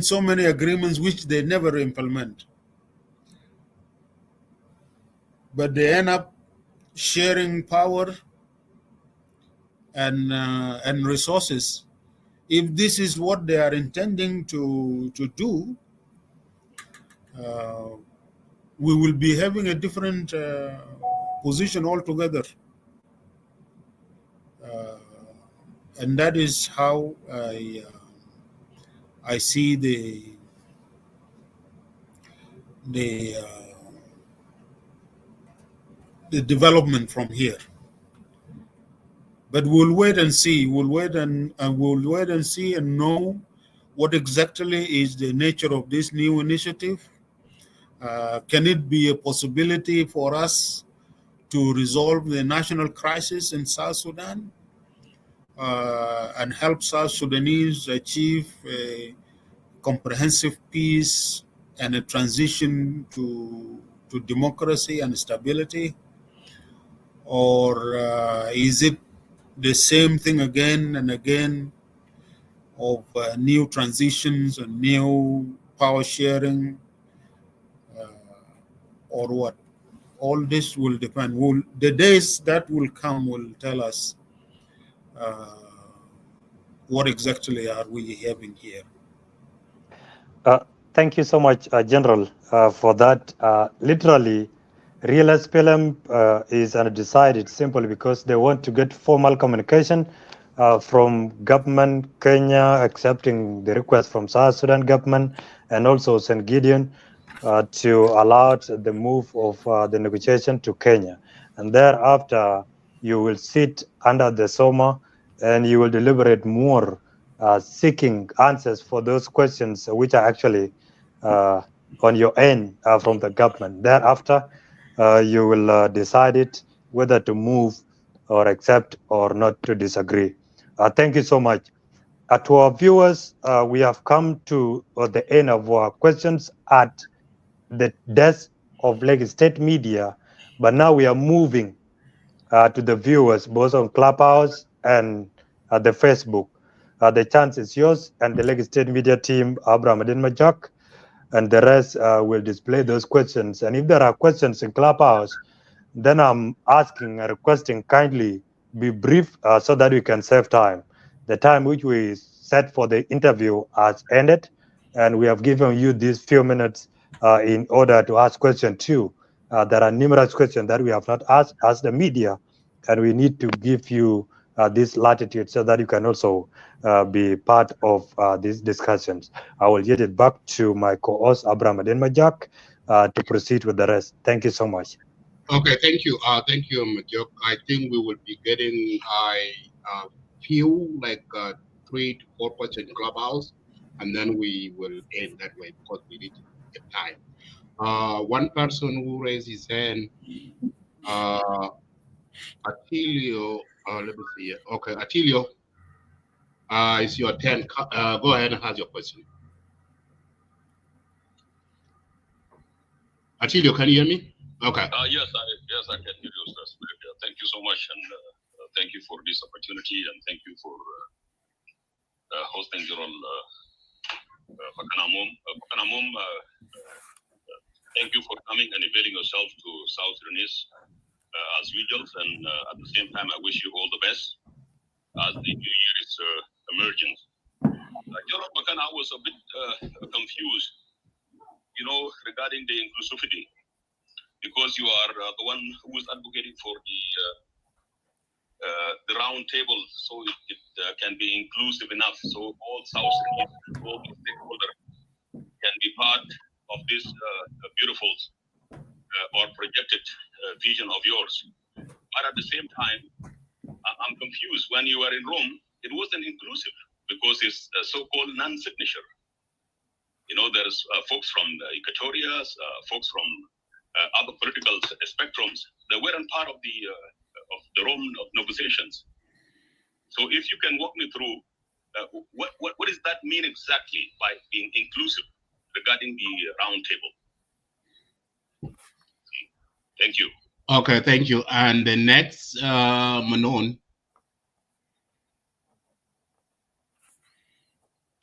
[SPEAKER 2] so many agreements which they never implement. but they end up sharing power and resources. If this is what they are intending to do, we will be having a different position altogether. And that is how I see the development from here. But we'll wait and see. We'll wait and see and know what exactly is the nature of this new initiative. Can it be a possibility for us to resolve the national crisis in South Sudan and help South Sudanese achieve a comprehensive peace and a transition to democracy and stability? Or is it the same thing again and again of new transitions and new power sharing, or what? All this will depend. The days that will come will tell us what exactly are we having here.
[SPEAKER 1] Thank you so much, General, for that. Literally, real SPLM is undecided simply because they want to get formal communication from government Kenya, accepting the request from South Sudan government and also St. Gideon to allow the move of the negotiation to Kenya. And thereafter, you will sit under the SOMA and you will deliberate more, seeking answers for those questions which are actually on your end from the government. Thereafter, you will decide it whether to move or accept or not to disagree. Thank you so much. To our viewers, we have come to the end of our questions at the desk of Lagos State Media, but now we are moving to the viewers, both on Clubhouse and the Facebook. The chance is yours, and the Lagos State Media team, Abraham Adinmajak, and the rest will display those questions. And if there are questions in Clubhouse, then I'm asking and requesting kindly be brief so that we can save time. The time which we set for the interview has ended, and we have given you these few minutes in order to ask questions too. There are numerous questions that we have not asked as the media, and we need to give you this latitude so that you can also be part of these discussions. I will yield it back to my co-host Abraham Adenmajak to proceed with the rest. Thank you so much.
[SPEAKER 3] Okay, thank you. Thank you, Majok. I think we will be getting a few, like 3 to 4 questions in Clubhouse, and then we will end that way because we need to get time. One person who raised his hand, Attilio, let me see here. Okay, Attilio, it's your turn. Go ahead and ask your question. Attilio, can you hear me? Okay.
[SPEAKER 5] Yes, I can hear you, sir. Thank you so much, and thank you for this opportunity, and thank you for hosting General Pagan Amum. Pagan Amum, thank you for coming and availing yourself to South Sudanese as usual, and at the same time, I wish you all the best as the new year is emerging. General Pagan, I was a bit confused, regarding the inclusivity, because you are the one who is advocating for the round table, so it can be inclusive enough, so all South Sudanese, all the stakeholders can be part of this beautiful or projected vision of yours. But at the same time, I'm confused. When you were in Rome, it wasn't inclusive because it's a so-called non-signature. There's folks from Equatoria, folks from other political spectrums that weren't part of the Rome negotiations. So if you can walk me through what does that mean exactly by being inclusive regarding the round table? Thank you.
[SPEAKER 3] Okay, thank you. And the next, Manon.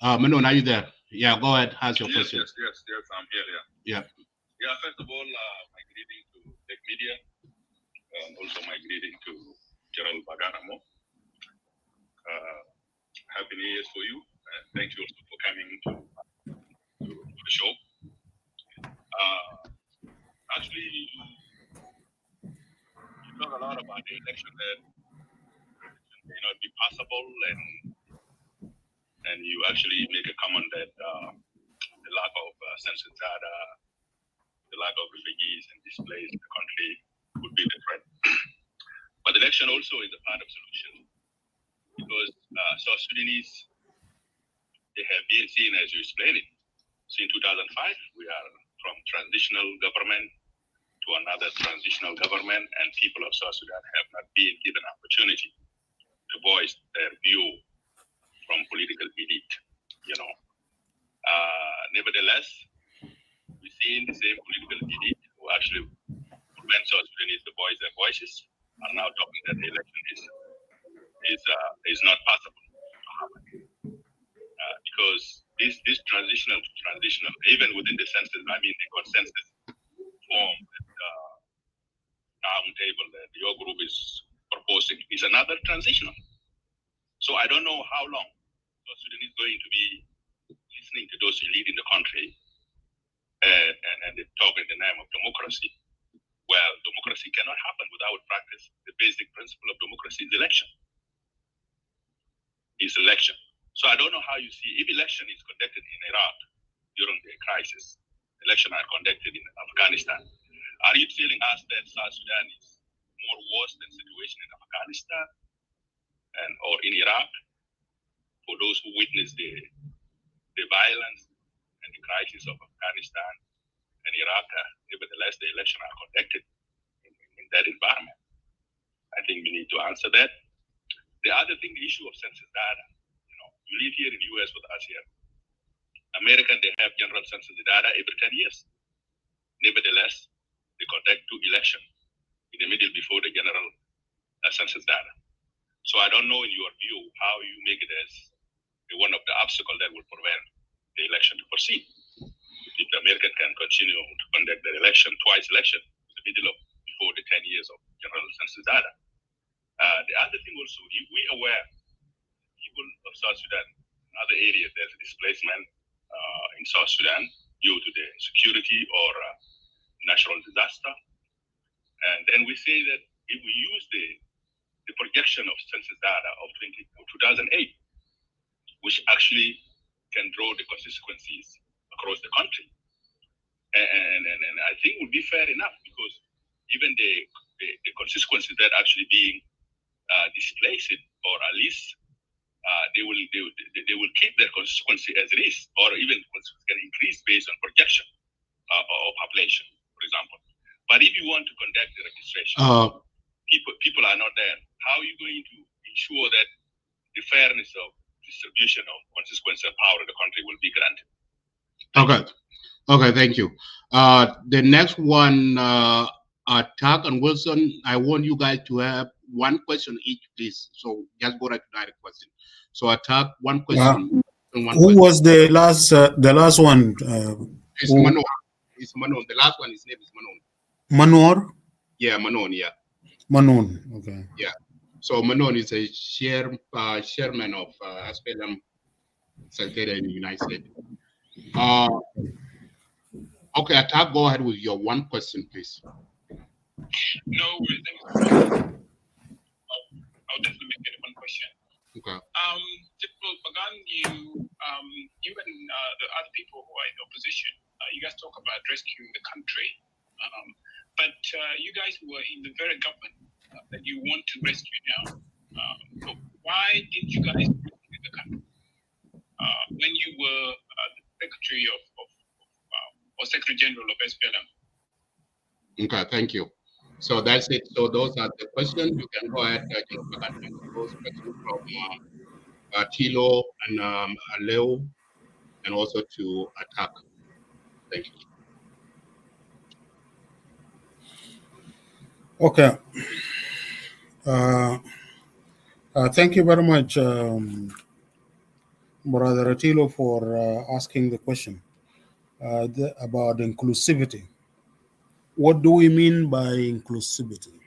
[SPEAKER 3] Manon, are you there? Yeah, go ahead. Ask your question.
[SPEAKER 5] Yes, I'm here.
[SPEAKER 3] Yeah.
[SPEAKER 5] Yeah, first of all, my greeting to Tech Media, and also my greeting to General Pagan Amum. Happy New Year's for you, and thank you also for coming to the show. Actually, you talk a lot about the election that may not be possible, and you actually make a comment that the lack of census data, the lack of refugees and displaced in the country would be the threat. But election also is a part of solution, because South Sudanese, they have been seen, as you explained it, since 2005, we are from transitional government to another transitional government, and people of South Sudan have not been given opportunity to voice their view from political elite, you know. Nevertheless, we see in the same political elite who actually prevent South Sudanese to voice their voices are now talking that the election is not possible to happen. Because this transitional to transitional, even within the census, I mean the consensus form that round table that your group is proposing is another transitional. So I don't know how long South Sudan is going to be listening to those who lead in the country and they talk in the name of democracy. Well, democracy cannot happen without practice. The basic principle of democracy is election. So I don't know how you see, if election is conducted in Iraq during the crisis, election are conducted in Afghanistan, are you telling us that South Sudan is more worse than situation in Afghanistan or in Iraq? For those who witnessed the violence and the crisis of Afghanistan and Iraq, nevertheless, the election are conducted in that environment. I think we need to answer that. The other thing, the issue of census data. You live here in the US with us here. American, they have general census data every 10 years. Nevertheless, they conduct two elections in the middle before the general census data. So I don't know in your view how you make it as one of the obstacles that will prevent the election to proceed. If the American can continue to conduct their election, twice election, in the middle of before the 10 years of general census data. The other thing also, if we are aware people of South Sudan, in other areas, there's a displacement in South Sudan due to the security or natural disaster. And then we say that if we use the projection of census data of 2008, which actually can draw the consequences across the country. And I think would be fair enough, because even the consequences that actually being displaced, or at least they will keep their consequences as it is, or even can increase based on projection of population, for example. But if you want to conduct the registration, people are not there. How are you going to ensure that the fairness of distribution of consequence and power in the country will be granted?
[SPEAKER 3] Okay, thank you. The next one, Tuck and Wilson, I want you guys to have one question each, please. So just go right to direct question. So Tuck, one question.
[SPEAKER 2] Who was the last one?
[SPEAKER 3] It's Manon. It's Manon. The last one, his name is Manon.
[SPEAKER 2] Manor?
[SPEAKER 3] Yeah, Manon, yeah.
[SPEAKER 2] Manon, okay.
[SPEAKER 3] Yeah. So Manon is a chairman of R-SPLM Secretariat in the United States. Okay, Attack, go ahead with your one question, please.
[SPEAKER 6] No, I'll definitely make it one question.
[SPEAKER 3] Okay.
[SPEAKER 6] General Pagan, you and the other people who are in opposition, you guys talk about rescuing the country, but you guys were in the very government that you want to rescue now. So why did you guys rescue the country when you were Secretary or Secretary General of SPLM?
[SPEAKER 3] Okay, thank you. So that's it. So those are the questions. You can go ahead and those questions from Tilo and Leo, and also to Attack. Thank you.
[SPEAKER 2] Okay. Thank you very much, Brother Attilo, for asking the question about inclusivity. What do we mean by inclusivity?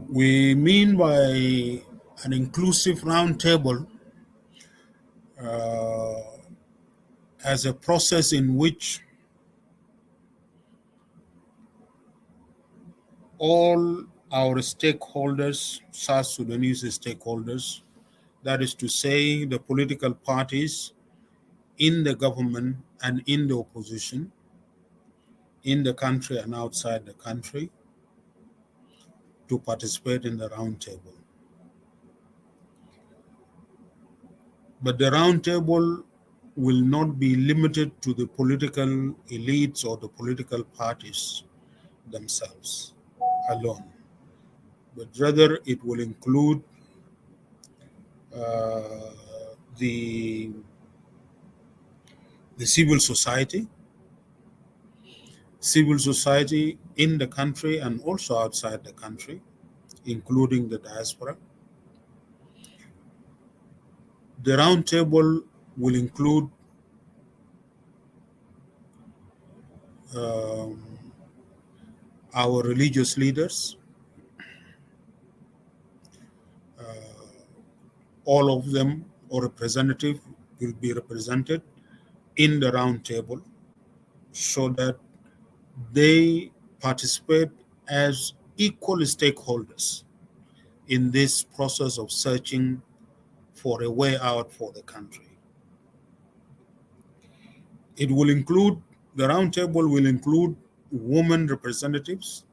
[SPEAKER 2] We mean by an inclusive roundtable as a process in which all our stakeholders, South Sudanese stakeholders, that is to say the political parties in the government and in the opposition, in the country and outside the country, to participate in the roundtable. But the roundtable will not be limited to the political elites or the political parties themselves alone, but rather it will include the civil society in the country and also outside the country, including the diaspora. The roundtable will include our religious leaders, all of them or representative will be represented in the roundtable so that they participate as equal stakeholders in this process of searching for a way out for the country. It will include, the roundtable will include women representatives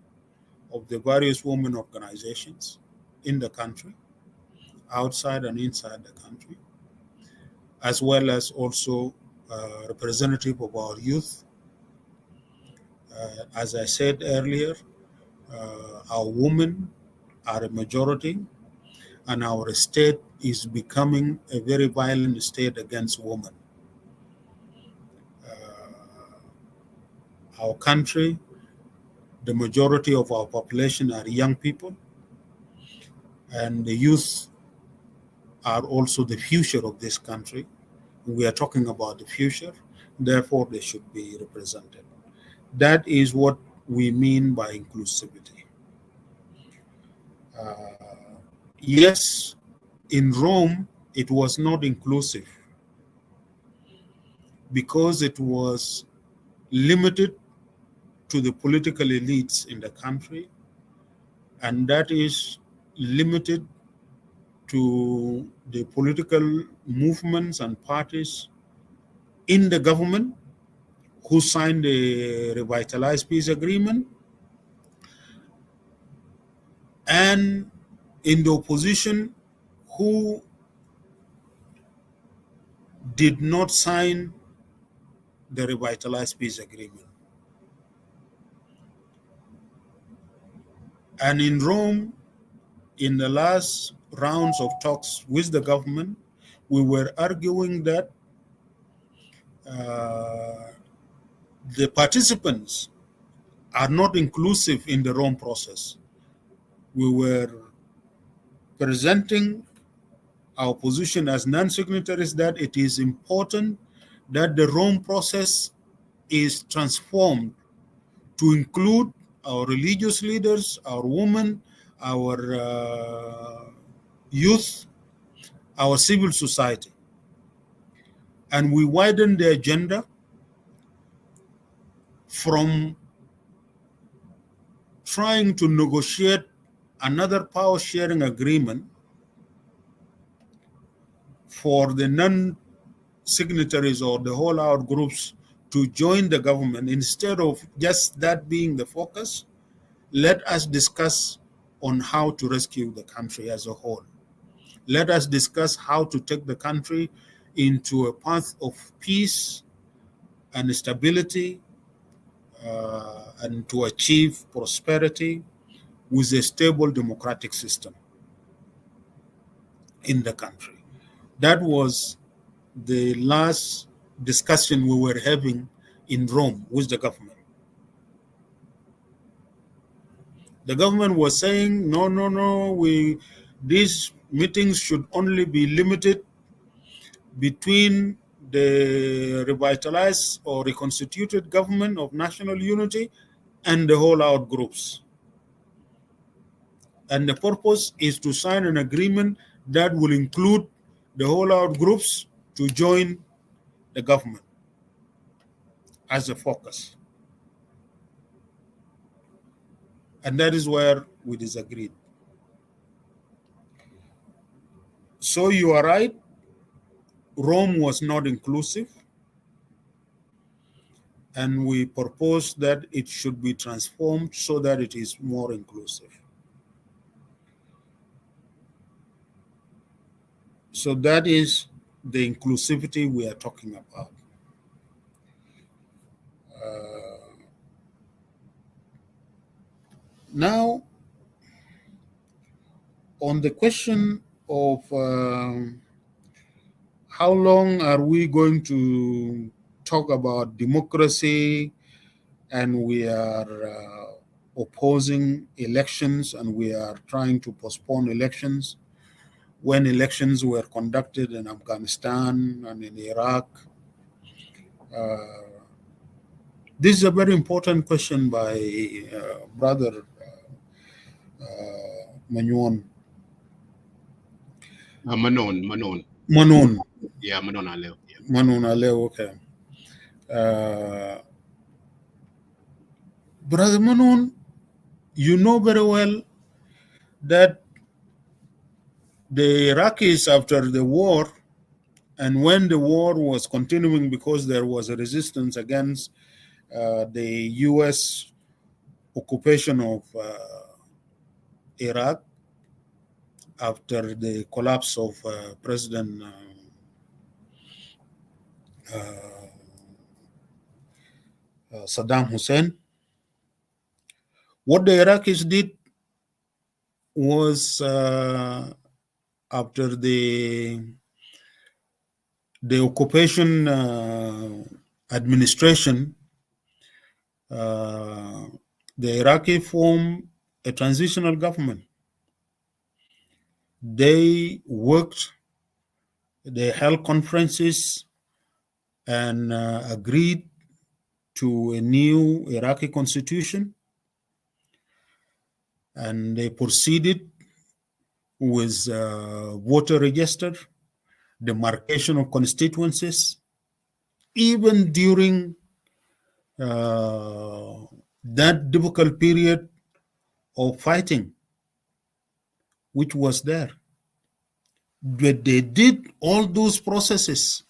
[SPEAKER 2] of the various women organizations in the country, outside and inside the country, as well as also representative of our youth. As I said earlier, our women are a majority, and our state is becoming a very violent state against women. Our country, the majority of our population are young people, and the youth are also the future of this country. We are talking about the future, therefore they should be represented. That is what we mean by inclusivity. Yes, in Rome, it was not inclusive because it was limited to the political elites in the country, and that is limited to the political movements and parties in the government who signed the revitalized peace agreement, and in the opposition who did not sign the revitalized peace agreement. And in Rome, in the last rounds of talks with the government, we were arguing that the participants are not inclusive in the Rome process. We were presenting our position as non-signatories that it is important that the Rome process is transformed to include our religious leaders, our women, our youth, our civil society. And we widen the agenda from trying to negotiate another power sharing agreement for the non-signatories or the whole out groups to join the government. Instead of just that being the focus, let us discuss on how to rescue the country as a whole. Let us discuss how to take the country into a path of peace and stability, and to achieve prosperity with a stable democratic system in the country. That was the last discussion we were having in Rome with the government. The government was saying, no, these meetings should only be limited between the revitalized or reconstituted government of national unity, and the whole-out groups. And the purpose is to sign an agreement that will include the whole-out groups to join the government as a focus. And that is where we disagreed. So you are right, Rome was not inclusive, and we propose that it should be transformed so that it is more inclusive. So that is the inclusivity we are talking about. Now, on the question of how long are we going to talk about democracy, and we are opposing elections, and we are trying to postpone elections when elections were conducted in Afghanistan and in Iraq. This is a very important question by Brother Manon.
[SPEAKER 3] Manon. Yeah, Manon Aleo. Yeah.
[SPEAKER 2] Manon Aleo, okay. Brother Manon, you know very well that the Iraqis, after the war, and when the war was continuing because there was a resistance against the U.S. occupation of Iraq after the collapse of President Saddam Hussein, what the Iraqis did was after the occupation administration, the Iraqi formed a transitional government. They worked, they held conferences and agreed to a new Iraqi constitution, and they proceeded with voter register, demarcation of constituencies, even during that difficult period of fighting, which was there. But they did all those processes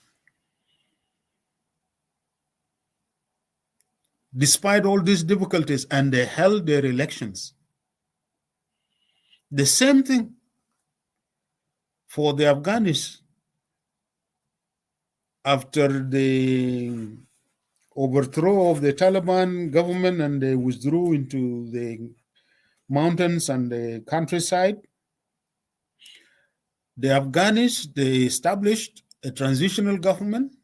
[SPEAKER 2] despite all these difficulties, and they held their elections. The same thing for the Afghans. After the overthrow of the Taliban government and they withdrew into the mountains and the countryside, the Afghans, they established a transitional government.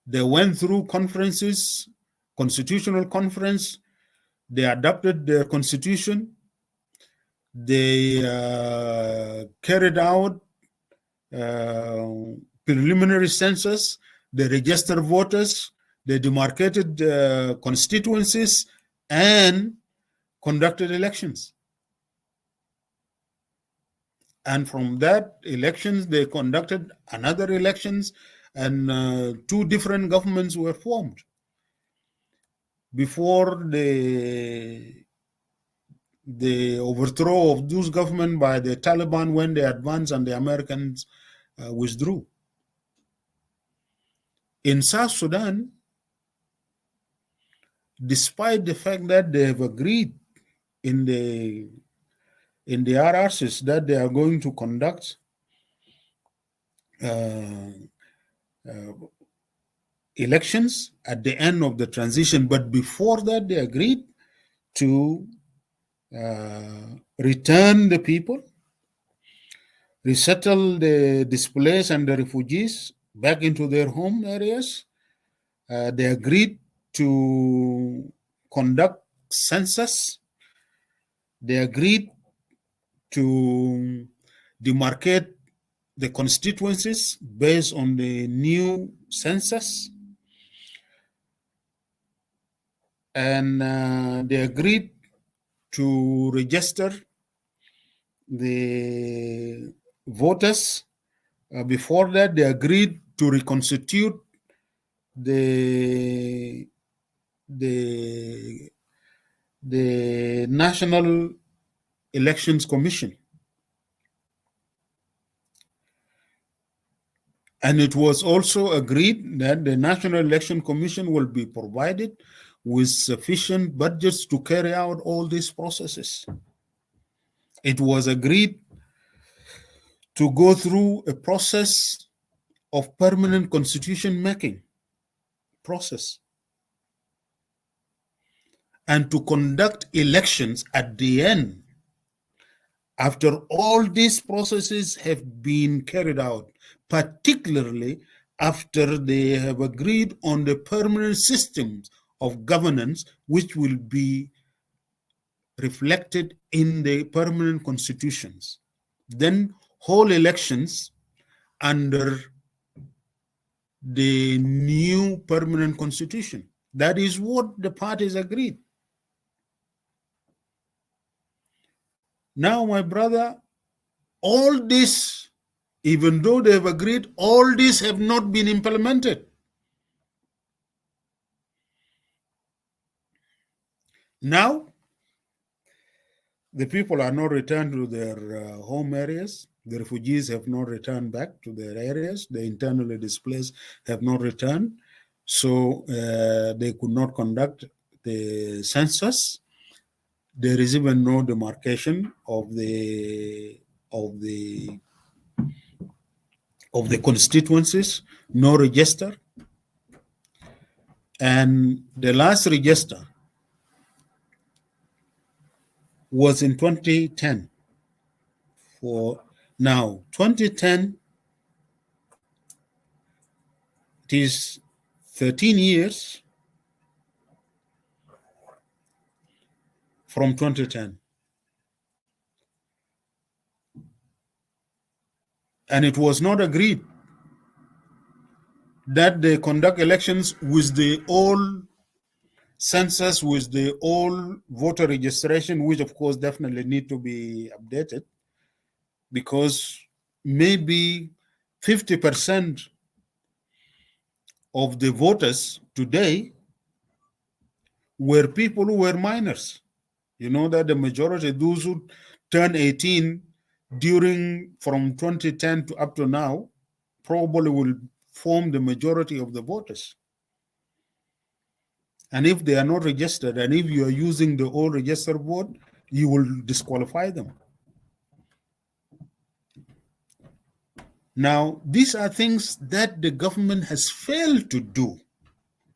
[SPEAKER 2] They went through conferences, constitutional conference. They adopted their constitution. They carried out preliminary census. They registered voters. They demarcated constituencies and conducted elections. And from that elections, they conducted another elections, and two different governments were formed before the overthrow of those government by the Taliban when they advanced and the Americans withdrew. In South Sudan, despite the fact that they have agreed in the RRCs that they are going to conduct elections at the end of the transition, but before that they agreed to return the people, resettle the displaced and the refugees back into their home areas. They agreed to conduct census. They agreed to demarcate the constituencies based on the new census, and they agreed to register the voters. Before that, they agreed to reconstitute the National Elections Commission. And it was also agreed that the National Election Commission will be provided with sufficient budgets to carry out all these processes. It was agreed to go through a process of permanent constitution making process and to conduct elections at the end after all these processes have been carried out, particularly after they have agreed on the permanent systems of governance which will be reflected in the permanent constitutions. Then whole elections under the new permanent constitution. That is what the parties agreed. Now, my brother, all this, even though they have agreed, all this have not been implemented. Now, the people are not returned to their home areas. The refugees have not returned back to their areas. The internally displaced have not returned. So they could not conduct the census. There is even no demarcation of the constituencies, no register. And the last register was in 2010. For now, 2010, it is 13 years from 2010. And it was not agreed that they conduct elections with the old census, with the old voter registration, which of course definitely need to be updated, because maybe 50% of the voters today were people who were minors. You know that the majority, those who turned 18 from 2010 to up to now, probably will form the majority of the voters. And if they are not registered, and if you are using the old registered vote, you will disqualify them. Now, these are things that the government has failed to do.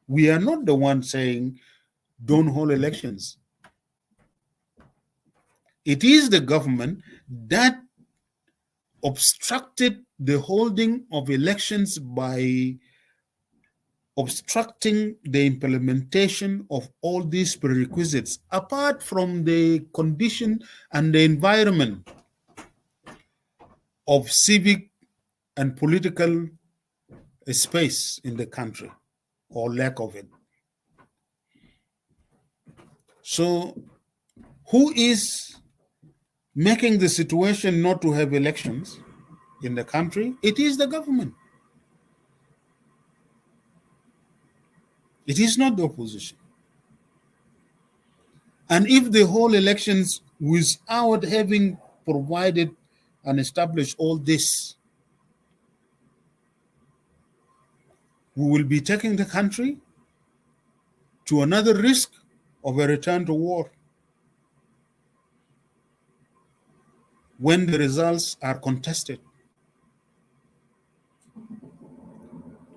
[SPEAKER 2] We are not the ones saying, don't hold elections. It is the government that obstructed the holding of elections by obstructing the implementation of all these prerequisites, apart from the condition and the environment of civic and political space in the country, or lack of it. So, who is making the situation not to have elections in the country? It is the government. It is not the opposition. And if the whole elections without having provided and established all this, we will be taking the country to another risk of a return to war when the results are contested.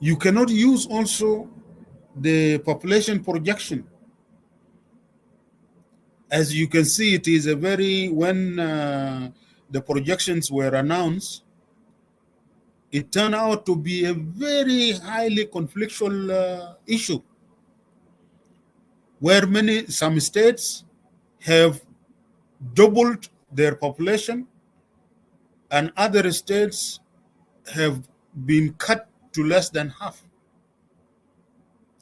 [SPEAKER 2] You cannot use also the population projection. As you can see, it is when the projections were announced, it turned out to be a very highly conflictual issue, where some states have doubled their population and other states have been cut to less than half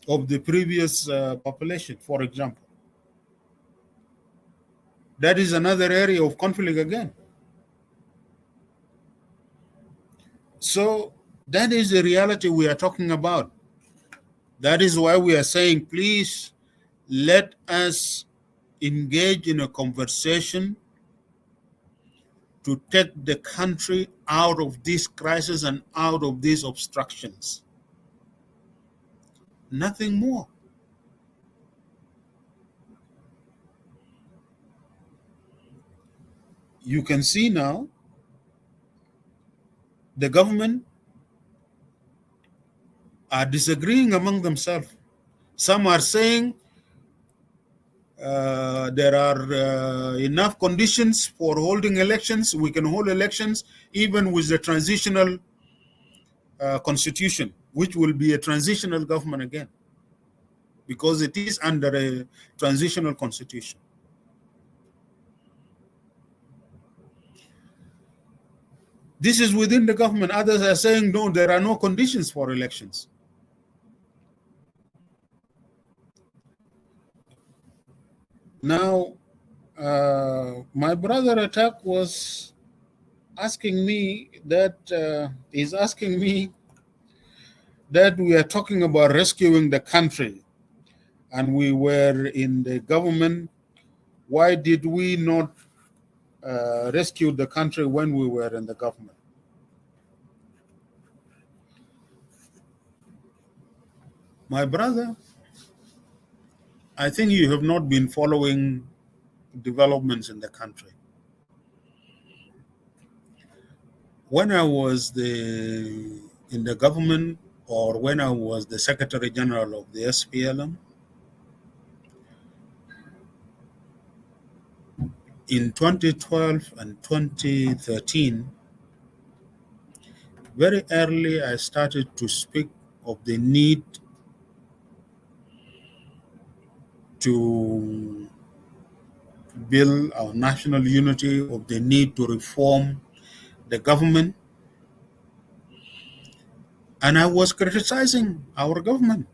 [SPEAKER 2] of the previous population, for example. That is another area of conflict again. So that is the reality we are talking about. That is why we are saying, please let us engage in a conversation to take the country out of this crisis and out of these obstructions. Nothing more. You can see now the government are disagreeing among themselves. Some are saying there are enough conditions for holding elections. We can hold elections even with the transitional constitution, which will be a transitional government again, because it is under a transitional constitution. This is within the government. Others are saying, no, there are no conditions for elections. Now, my brother Attack was asking me that, he's asking me that we are talking about rescuing the country and we were in the government. Why did we not rescue the country when we were in the government? My brother, I think you have not been following developments in the country. When I was in the government, or when I was the Secretary General of the R-SPLM, in 2012 and 2013, very early I started to speak of the need to build our national unity, of the need to reform the government. And I was criticizing our government.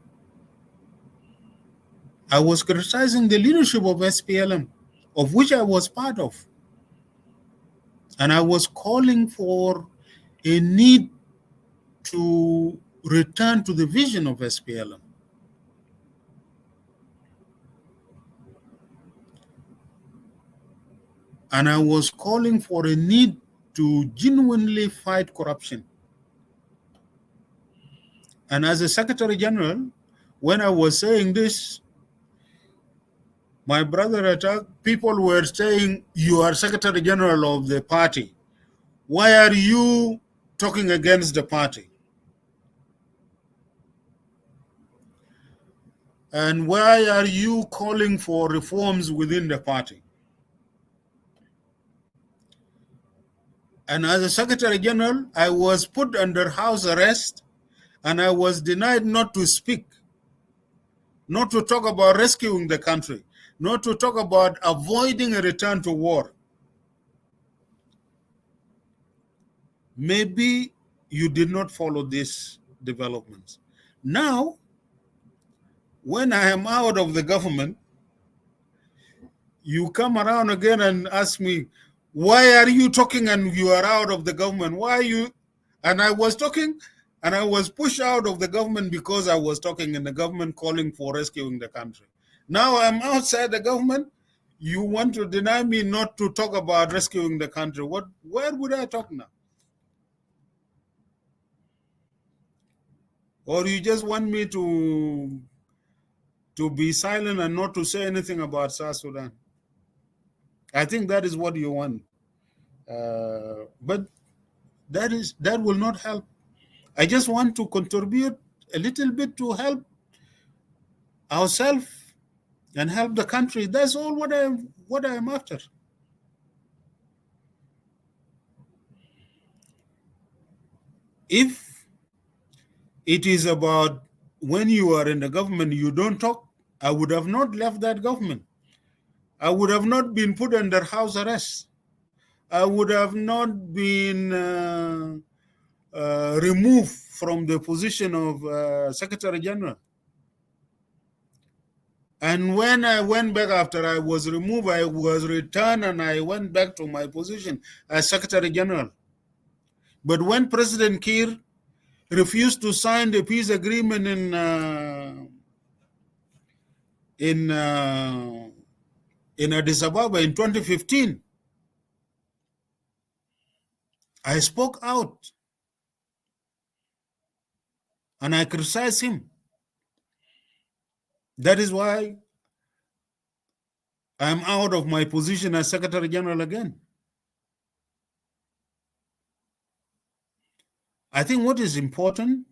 [SPEAKER 2] I was criticizing the leadership of SPLM, of which I was part of. And I was calling for a need to return to the vision of SPLM. And I was calling for a need to genuinely fight corruption. And as a Secretary General, when I was saying this, my brother Attack, people were saying, you are Secretary General of the party. Why are you talking against the party? And why are you calling for reforms within the party? And as a Secretary General, I was put under house arrest and I was denied not to speak, not to talk about rescuing the country, not to talk about avoiding a return to war. Maybe you did not follow these developments. Now, when I am out of the government, you come around again and ask me, why are you talking and you are out of the government? Why are you? And I was talking and I was pushed out of the government because I was talking in the government calling for rescuing the country. Now I'm outside the government. You want to deny me not to talk about rescuing the country. Where would I talk now? Or you just want me to be silent and not to say anything about South Sudan? I think that is what you want. But that will not help. I just want to contribute a little bit to help ourselves and help the country. That's all what I am after. If it is about when you are in the government, you don't talk, I would have not left that government. I would have not been put under house arrest. I would have not been removed from the position of Secretary General. And when I went back after I was removed, I was returned and I went back to my position as Secretary General. But when President Kiir refused to sign the peace agreement in Addis Ababa in 2015, I spoke out and I criticized him. That is why I'm out of my position as Secretary General again. I think what is important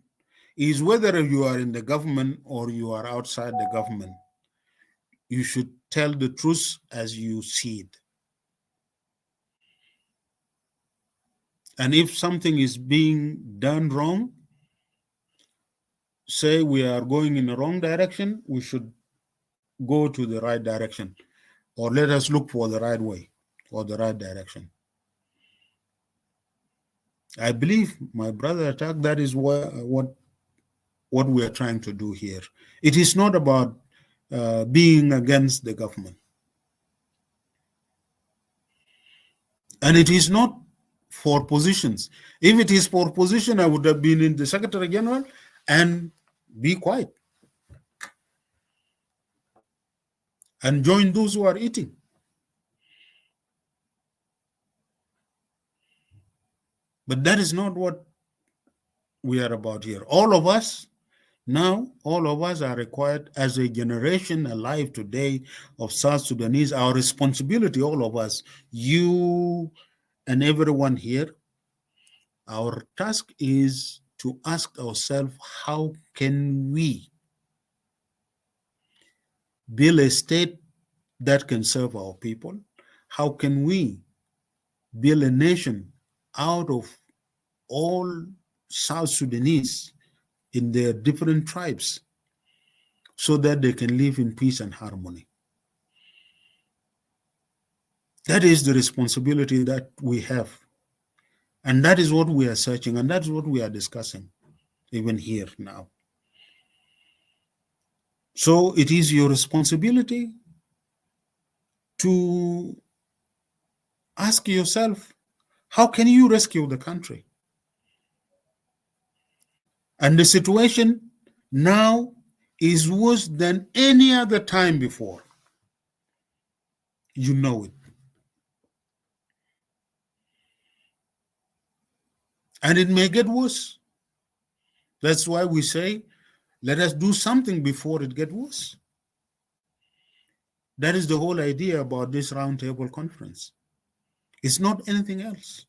[SPEAKER 2] is whether you are in the government or you are outside the government, you should tell the truth as you see it. And if something is being done wrong, say we are going in the wrong direction, we should go to the right direction, or let us look for the right way or the right direction. I believe, my brother Attack, that is what we are trying to do here. It is not about being against the government. And it is not for positions. If it is for position, I would have been in the Secretary General and be quiet and join those who are eating. But that is not what we are about here. All of us now, all of us are required as a generation alive today of South Sudanese, our responsibility, all of us, you and everyone here, our task is to ask ourselves, how can we build a state that can serve our people? How can we build a nation out of all South Sudanese in their different tribes so that they can live in peace and harmony? That is the responsibility that we have. And that is what we are searching, and that's what we are discussing, even here now. So it is your responsibility to ask yourself, how can you rescue the country? And the situation now is worse than any other time before. You know it. And it may get worse. That's why we say, let us do something before it gets worse. That is the whole idea about this roundtable conference. It's not anything else,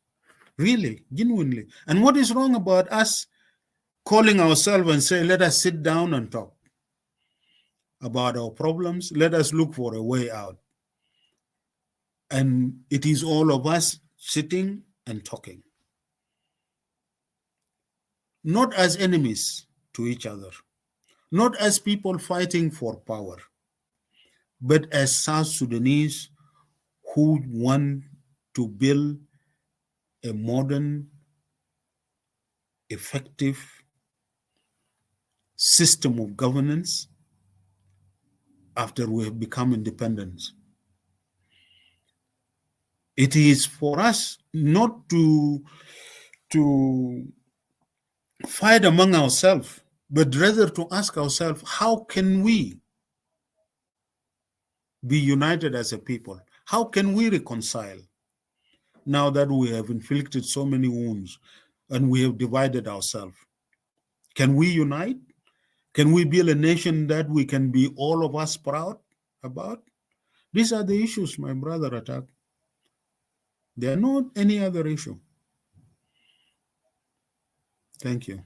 [SPEAKER 2] really, genuinely. And what is wrong about us calling ourselves and say, let us sit down and talk about our problems. Let us look for a way out. And it is all of us sitting and talking. Not as enemies to each other, not as people fighting for power, but as South Sudanese who want to build a modern, effective system of governance after we have become independent. It is for us not to fight among ourselves, but rather to ask ourselves, how can we be united as a people? How can we reconcile now that we have inflicted so many wounds and we have divided ourselves? Can we unite? Can we build a nation that we can be all of us proud about? These are the issues, my brother Attack. They are not any other issue. Thank you.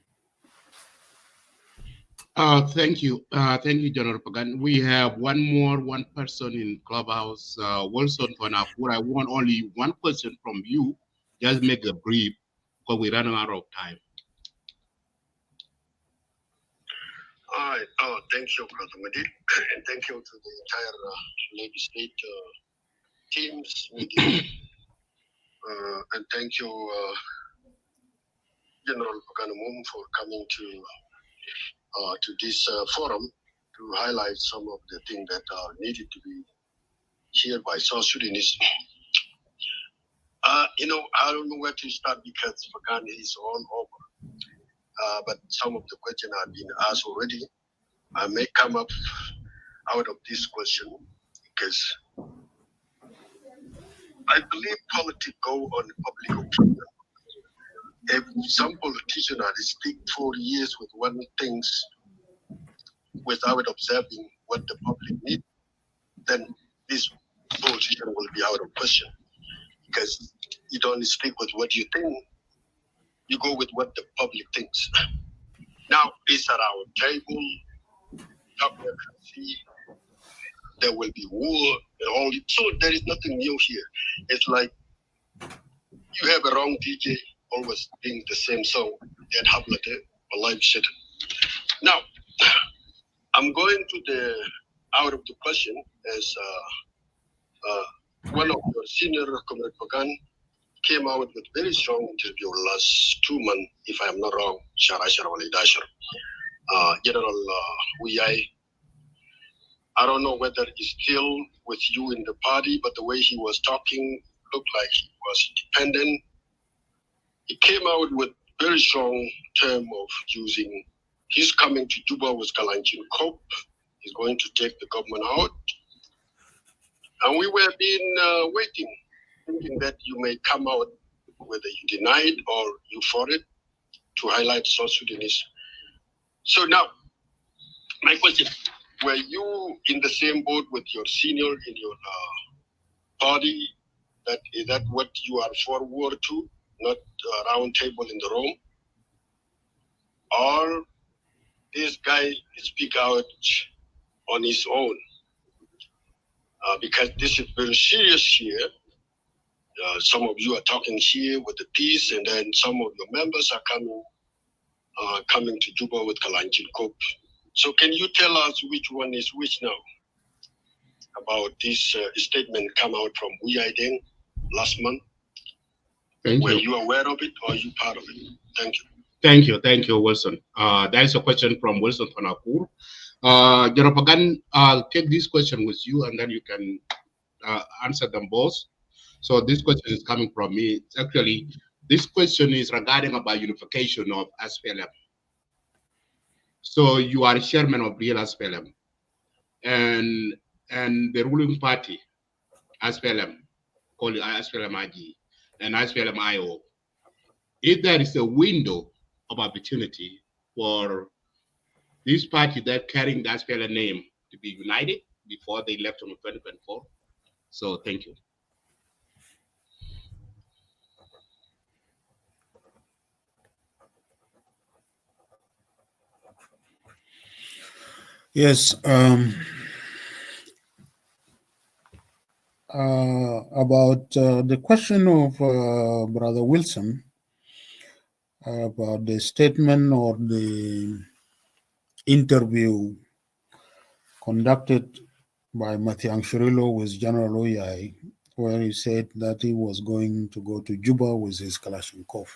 [SPEAKER 3] Thank you. Thank you, General Pagan. We have one person in Clubhouse, Wilson Fanakur. I want only one question from you. Just make a brief, because we're running out of time.
[SPEAKER 7] All right. Thank you, Brother Madid. And thank you to the entire Lagos State teams meeting. And thank you, General Pagan Amum for coming to this forum to highlight some of the things that are needed to be shared by South Sudanese. I don't know where to start because Pagan is all over. But some of the questions have been asked already. I may come up out of this question because I believe politics go on public opinion. If some politician are speak 4 years with one things without observing what the public need, then this politician will be out of question. Because you don't speak with what you think, you go with what the public thinks. Now, it's at our table, democracy, there will be war, and all. So there is nothing new here. It's like you have a wrong DJ always being the same song that happened or live shit. Now, I'm going to the out of the question as one of your senior Comrade Pagan came out with very strong interview last 2 months, if I'm not wrong, General Uyai. I don't know whether he's still with you in the party, but the way he was talking looked like he was independent. He came out with very strong term of using, he's coming to Juba with Kalanchin Cope. He's going to take the government out. And we were being waiting, thinking that you may come out, whether you denied or you for it, to highlight South Sudanese. So now, my question, were you in the same boat with your senior in your party? Is that what you are forward to, not a round table in the room? Or this guy speak out on his own? Because this is very serious here. Some of you are talking here with the peace, and then some of your members are coming to Juba with Kalanchin Cope. So can you tell us which one is which now about this statement come out from Uyai Deng last month? Were you aware of it or are you part of it? Thank you.
[SPEAKER 3] Thank you, Wilson. There is a question from Wilson Panakur. General Pagan, I'll take this question with you and then you can answer them both. So this question is coming from me. Actually, this question is regarding about unification of R-SPLM. So you are chairman of real R-SPLM and the ruling party, R-SPLM, called R-SPLM IG and R-SPLM IO. If there is a window of opportunity for this party that carrying the R-SPLM name to be united before they left on 2024. So thank you.
[SPEAKER 2] Yes. About the question of Brother Wilson about the statement or the interview conducted by Mathiang Shirilo with General Uyai, where he said that he was going to go to Juba with his Kalashnikov.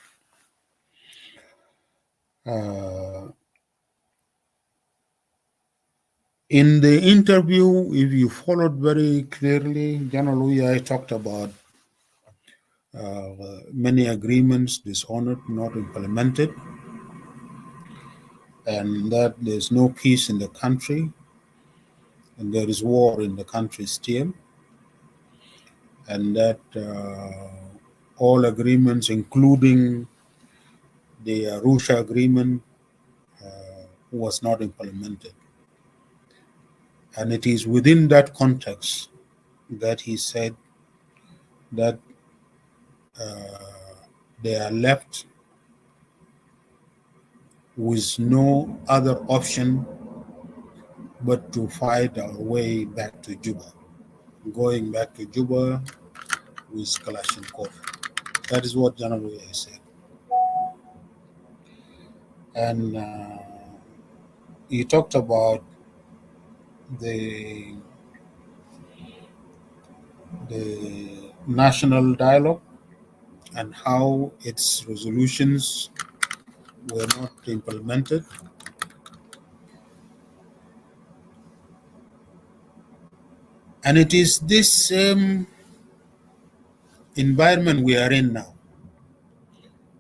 [SPEAKER 2] In the interview, if you followed very clearly, General Uyai talked about many agreements dishonored, not implemented, and that there's no peace in the country, and there is war in the country still, and that all agreements, including the Arusha agreement, was not implemented. And it is within that context that he said that they are left with no other option but to fight our way back to Juba, going back to Juba with Kalashnikov. That is what General Uyai said. And he talked about the national dialogue and how its resolutions were not implemented. And it is this same environment we are in now.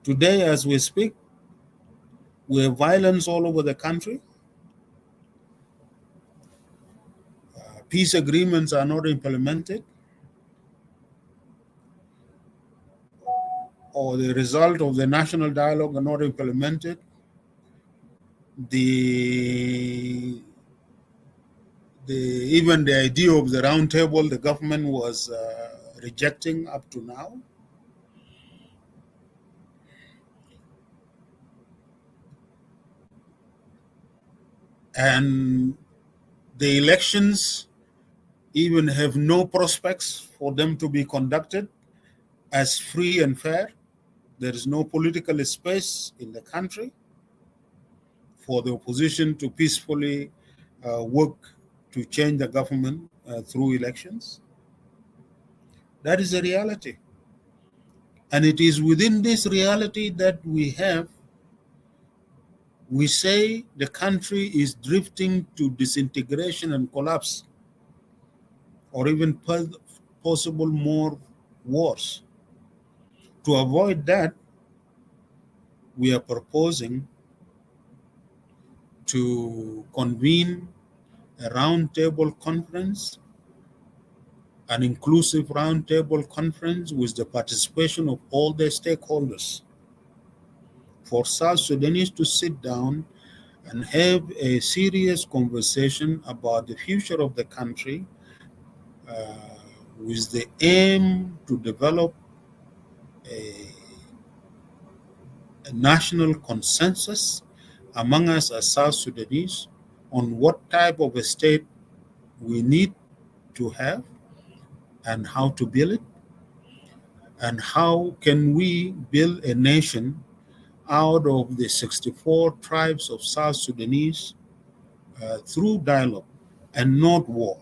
[SPEAKER 2] Today, as we speak, we have violence all over the country. Peace agreements are not implemented, or the result of the national dialogue are not implemented. Even the idea of the round table, the government was rejecting up to now. And the elections even have no prospects for them to be conducted as free and fair. There is no political space in the country for the opposition to peacefully work to change the government through elections. That is a reality. And it is within this reality that we say the country is drifting to disintegration and collapse, or even possible more wars. To avoid that, we are proposing to convene a roundtable conference, an inclusive roundtable conference with the participation of all the stakeholders, for South Sudanese to sit down and have a serious conversation about the future of the country, with the aim to develop a national consensus among us as South Sudanese on what type of a state we need to have and how to build it, and how can we build a nation out of the 64 tribes of South Sudanese through dialogue and not war,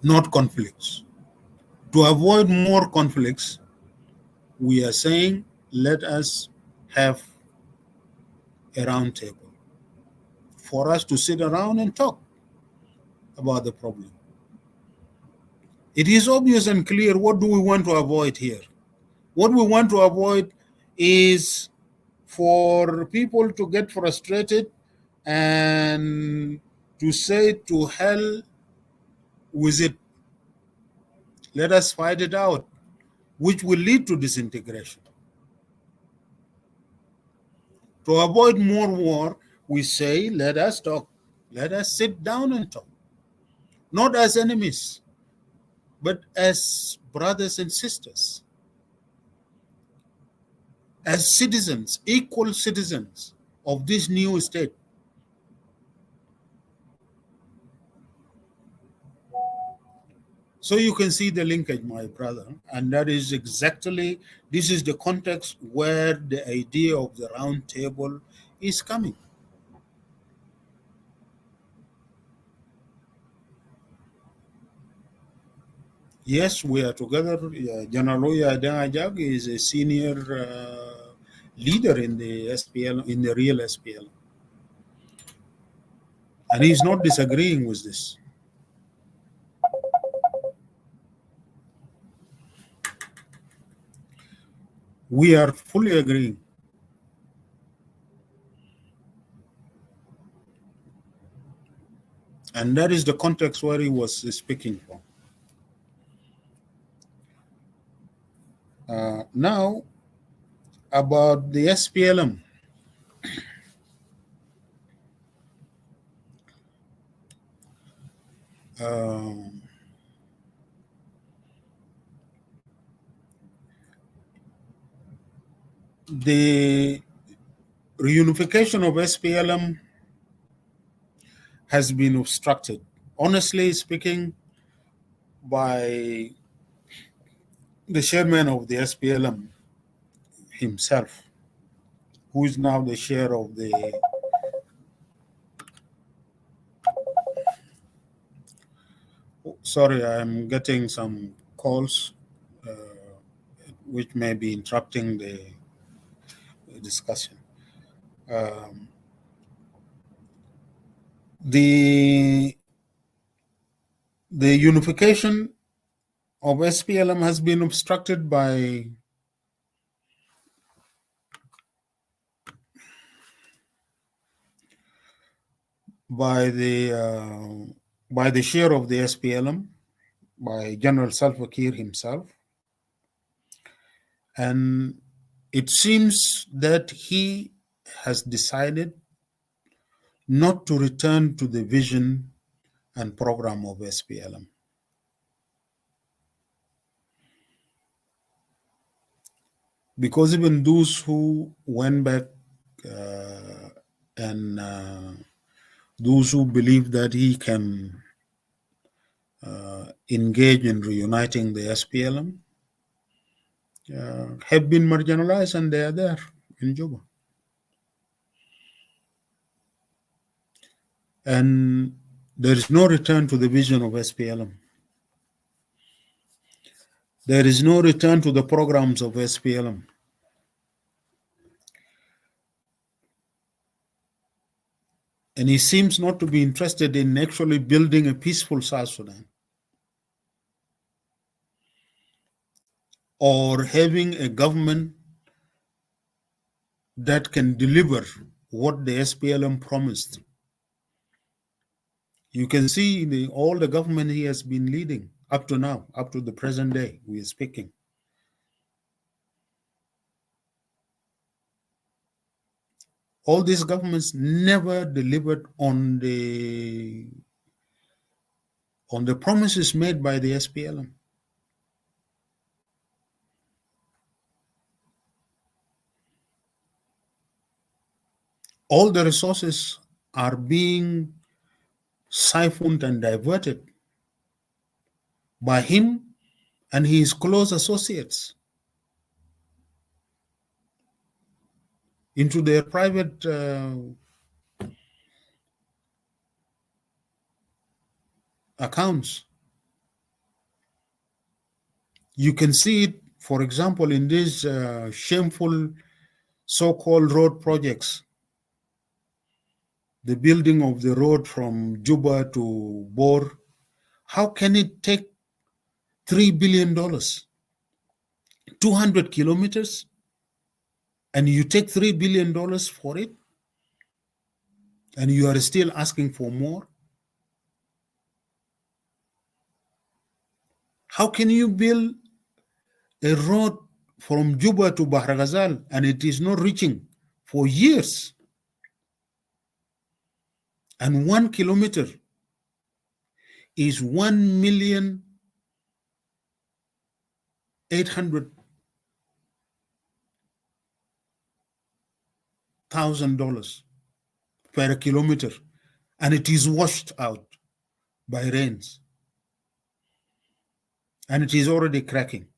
[SPEAKER 2] not conflicts. To avoid more conflicts, we are saying, let us have a round table for us to sit around and talk about the problem. It is obvious and clear what do we want to avoid here. What we want to avoid is for people to get frustrated and to say to hell with it. Let us fight it out, which will lead to disintegration. To avoid more war, we say, let us talk. Let us sit down and talk. Not as enemies, but as brothers and sisters, as citizens, equal citizens of this new state. So you can see the linkage, my brother, and that is exactly, this is the context where the idea of the round table is coming. Yes, we are together. General Oya Dengajag is a senior leader in the SPL, in the real SPL. And he's not disagreeing with this. We are fully agreeing. And that is the context where he was speaking from. Now, about the SPLM. The reunification of SPLM has been obstructed, honestly speaking, by the chairman of the SPLM himself, who is now the chair of the sorry, I'm getting some calls which may be interrupting the discussion. The unification of SPLM has been obstructed by the chair of the SPLM, by General Salva Kiir himself, and it seems that he has decided not to return to the vision and program of SPLM. Because even those who went back and those who believe that he can engage in reuniting the SPLM have been marginalized, and they are there in Juba. And there is no return to the vision of SPLM. There is no return to the programs of SPLM. And he seems not to be interested in actually building a peaceful South Sudan, or having a government that can deliver what the SPLM promised. You can see all the government he has been leading up to now, up to the present day we are speaking. All these governments never delivered on the promises made by the SPLM. All the resources are being siphoned and diverted by him and his close associates into their private accounts. You can see it, for example, in these shameful so-called road projects. The building of the road from Juba to Bor. How can it take $3 billion, 200 kilometers, and you take $3 billion for it, and you are still asking for more? How can you build a road from Juba to Bahr Ghazal and it is not reaching for years? And 1 kilometer is $1,800,000 per kilometer, and it is washed out by rains, and it is already cracking.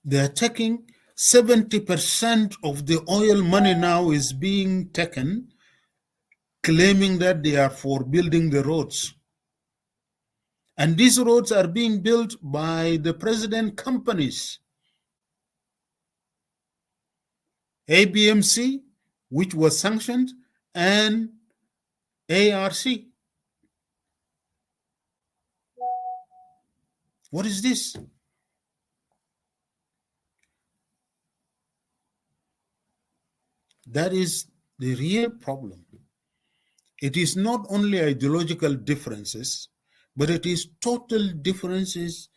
[SPEAKER 2] They are taking 70% of the oil money now is being taken, claiming that they are for building the roads. And these roads are being built by the president companies. ABMC, which was sanctioned, and ARC. What is this? That is the real problem. It is not only ideological differences, but it is total differences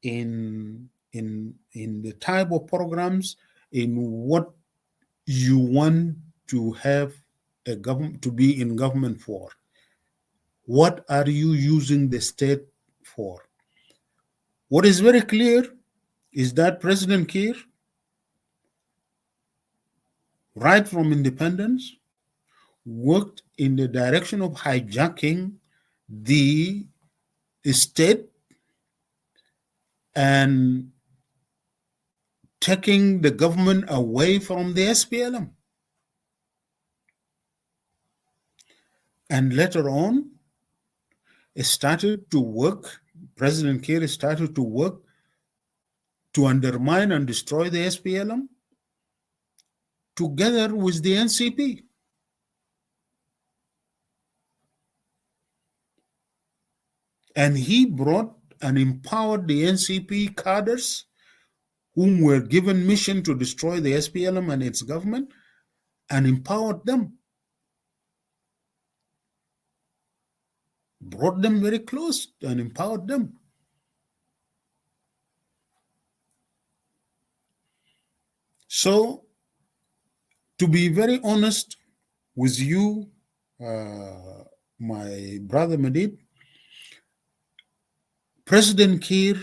[SPEAKER 2] in the type of programs, in what you want to have a government to be in government for. What are you using the state for? What is very clear is that President Kiir, right from independence, worked in the direction of hijacking the state and taking the government away from the SPLM. And later on, it started to work. President Kiir started to work to undermine and destroy the SPLM together with the NCP. And he brought and empowered the NCP cadres whom were given mission to destroy the SPLM and its government, and empowered them, brought them very close and empowered them. So, to be very honest with you, my brother Madid, President Kiir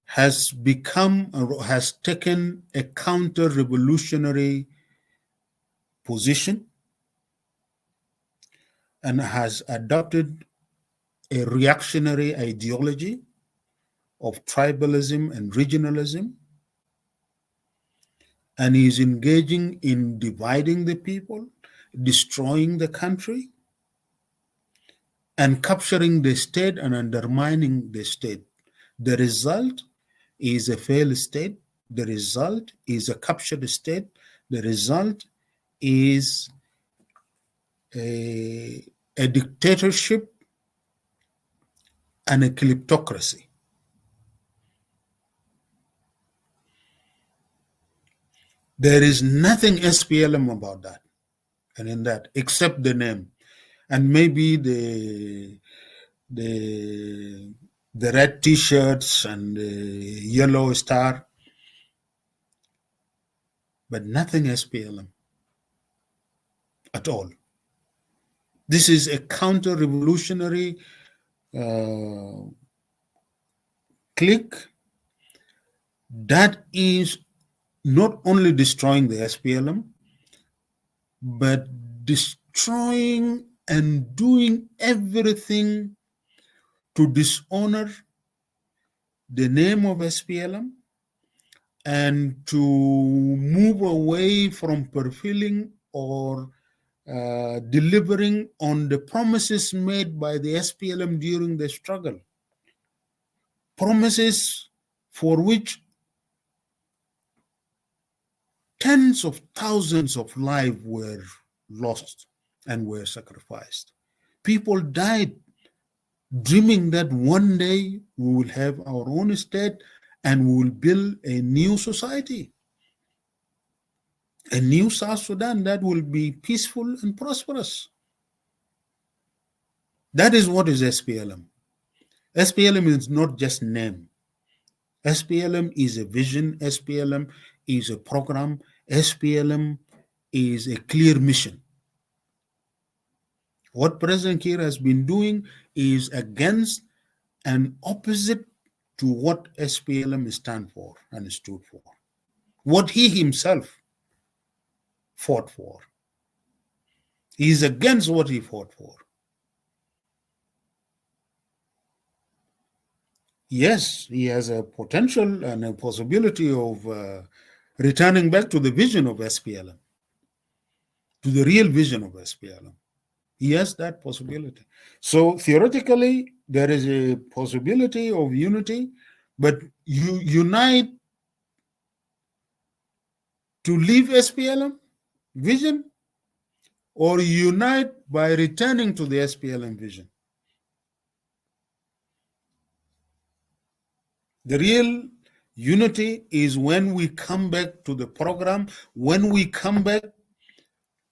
[SPEAKER 2] has become or has taken a counter-revolutionary position and has adopted a reactionary ideology of tribalism and regionalism, and is engaging in dividing the people, destroying the country, and capturing the state and undermining the state. The result is a failed state. The result is a captured state. The result is a dictatorship and a kleptocracy. There is nothing SPLM about that and in that, except the name, and maybe the red T-shirts and the yellow star, but nothing SPLM at all. This is a counter-revolutionary clique that is not only destroying the SPLM, but destroying and doing everything to dishonor the name of SPLM and to move away from fulfilling or delivering on the promises made by the SPLM during the struggle. Promises for which tens of thousands of lives were lost and were sacrificed. People died dreaming that one day we will have our own state and we will build a new society, a new South Sudan that will be peaceful and prosperous. That is what is SPLM. SPLM is not just name. SPLM is a vision. SPLM is a program. SPLM is a clear mission. What President Kiir has been doing is against and opposite to what SPLM stands for and stood for, what he himself fought for. He is against what he fought for. Yes, he has a potential and a possibility of returning back to the vision of SPLM, to the real vision of SPLM. He has that possibility. So theoretically, there is a possibility of unity, but you unite to leave SPLM vision, or unite by returning to the SPLM vision. The real unity is when we come back to the program, when we come back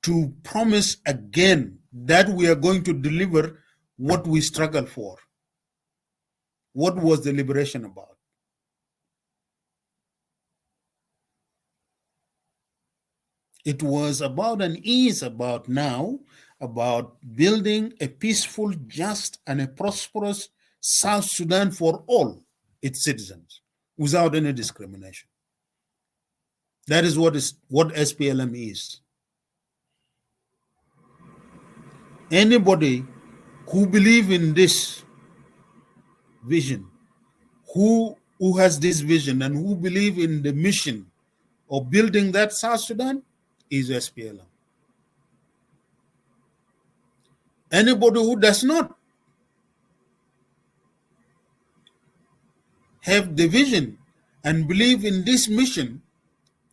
[SPEAKER 2] to promise again that we are going to deliver what we struggled for. What was the liberation about? It was about and is about now, about building a peaceful, just, and a prosperous South Sudan for all its citizens without any discrimination. That is what SPLM is. Anybody who believes in this vision, who has this vision and who believe in the mission of building that South Sudan is SPLM. Anybody who does not have the vision and believe in this mission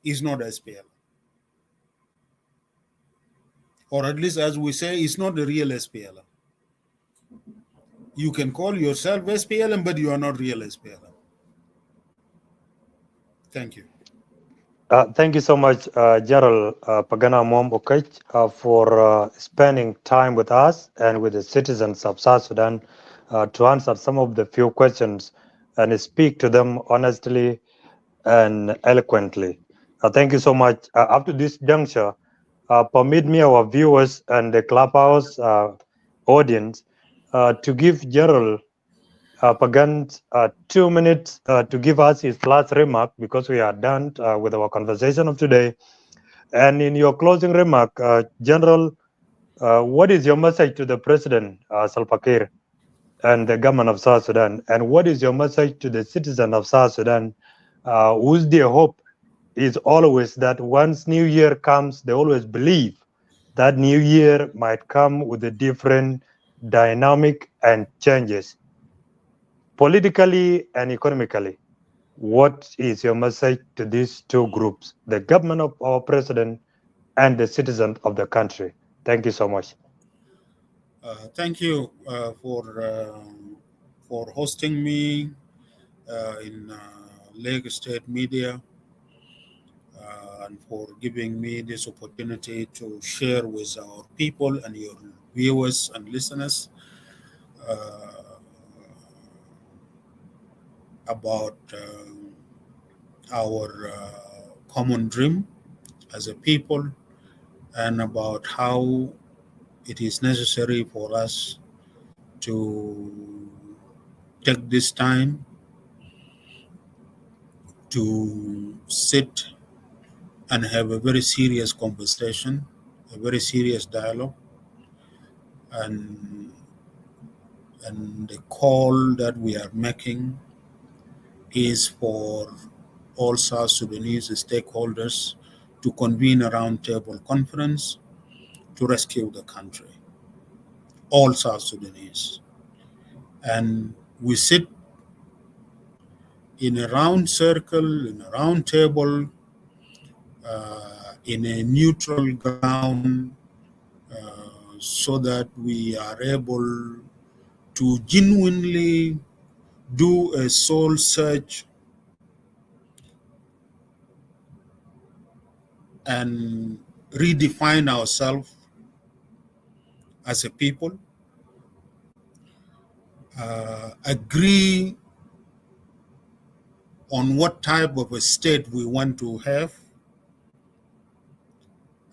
[SPEAKER 2] is not SPLM. Or at least, as we say, it's not the real SPLM. You can call yourself SPLM, but you are not real SPLM. Thank you.
[SPEAKER 1] Thank you so much, General Pagan Amum, for spending time with us and with the citizens of South Sudan to answer some of the few questions and speak to them honestly and eloquently. Thank you so much. Up to this juncture, permit me, our viewers and the Clubhouse audience, to give General Pagan 2 minutes to give us his last remark, because we are done with our conversation of today. And in your closing remark, General, what is your message to the President Salva Kiir and the government of South Sudan? And what is your message to the citizen of South Sudan, whose their hope is always that once New Year comes, they always believe that New Year might come with a different dynamic and changes politically and economically? What is your message to these two groups, the government of our president and the citizens of the country? Thank you so much.
[SPEAKER 2] Thank you for hosting me in Lagos State Media and for giving me this opportunity to share with our people and your viewers and listeners about our common dream as a people, and about how it is necessary for us to take this time to sit and have a very serious conversation, a very serious dialogue, and the call that we are making is for all South Sudanese stakeholders to convene a roundtable conference to rescue the country, all South Sudanese. And we sit in a round circle, in a round table, in a neutral ground, so that we are able to genuinely do a soul search and redefine ourselves as a people, agree on what type of a state we want to have,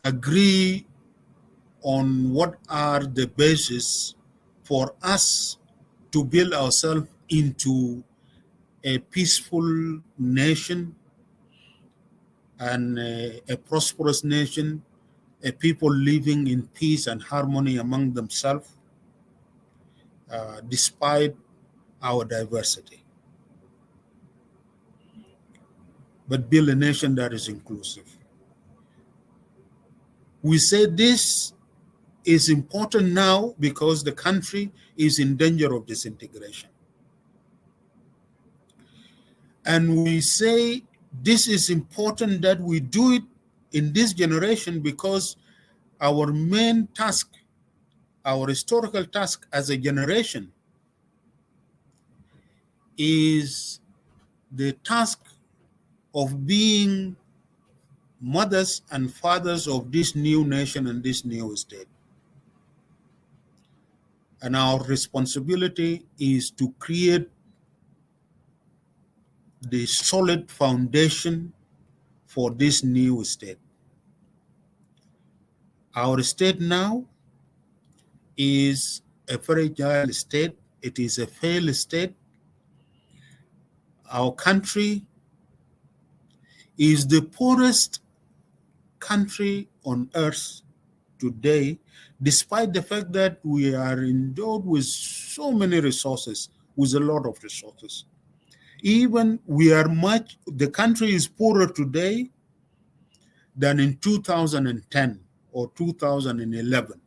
[SPEAKER 2] agree on what are the basis for us to build ourselves into a peaceful nation and a prosperous nation, a people living in peace and harmony among themselves, despite our diversity. But build a nation that is inclusive. We say this is important now because the country is in danger of disintegration. And we say this is important that we do it in this generation because our main task, our historical task as a generation, is the task of being mothers and fathers of this new nation and this new state. And our responsibility is to create the solid foundation for this new state. Our state now is a fragile state. It is a failed state. Our country is the poorest country on earth today, despite the fact that we are endowed with so many resources, with a lot of resources. Even the country is poorer today than in 2010 or 2011.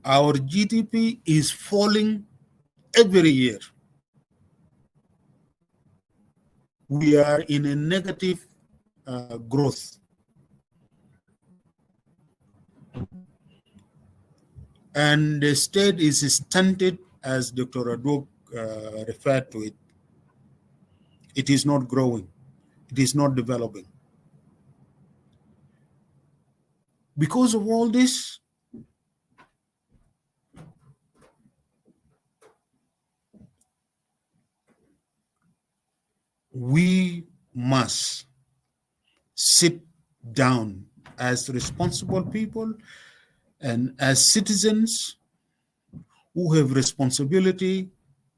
[SPEAKER 2] our GDP is falling every year. We are in a negative growth. And the state is stunted, as Dr. Adok referred to it. It is not growing. It is not developing. Because of all this, we must sit down as responsible people and as citizens who have responsibility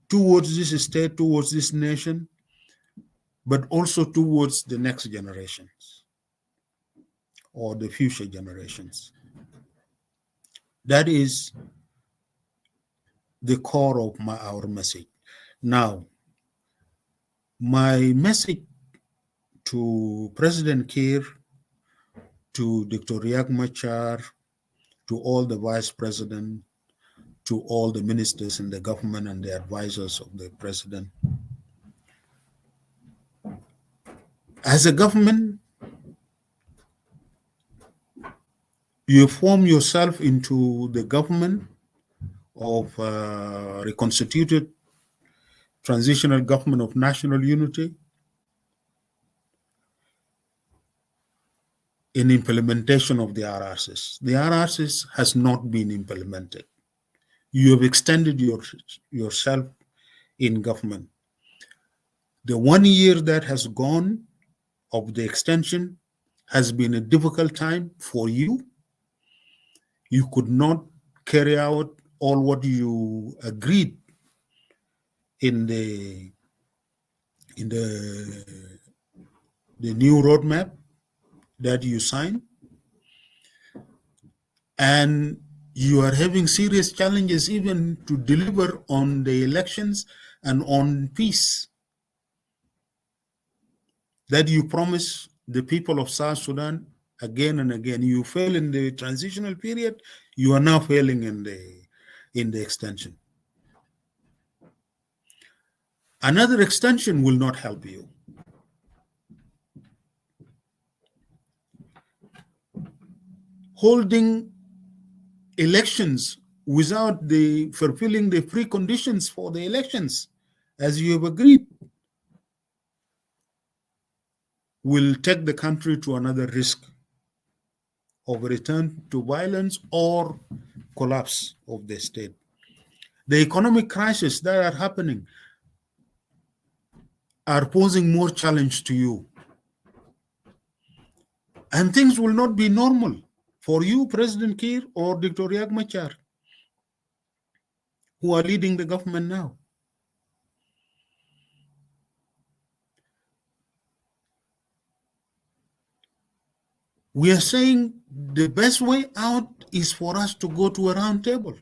[SPEAKER 2] towards this state, towards this nation, but also towards the next generations or the future generations. That is the core of our message. Now, my message to President Kiir, to Dr. Riek Machar, to all the vice president, to all the ministers in the government and the advisors of the president. As a government, you form yourself into the government of reconstituted transitional government of national unity in implementation of the RRCs. The RRCs has not been implemented. You have extended yourself in government. The 1 year that has gone of the extension has been a difficult time for you. You could not carry out all what you agreed in the new roadmap that you signed, and you are having serious challenges even to deliver on the elections and on peace that you promised the people of South Sudan again and again. You fail in the transitional period, you are now failing in the extension. Another extension will not help you. Holding elections without fulfilling the preconditions for the elections, as you have agreed, will take the country to another risk of return to violence or collapse of the state. The economic crises that are happening are posing more challenge to you. And things will not be normal for you, President Kiir or Dr. Riek Machar, who are leading the government now. We are saying the best way out is for us to go to a round table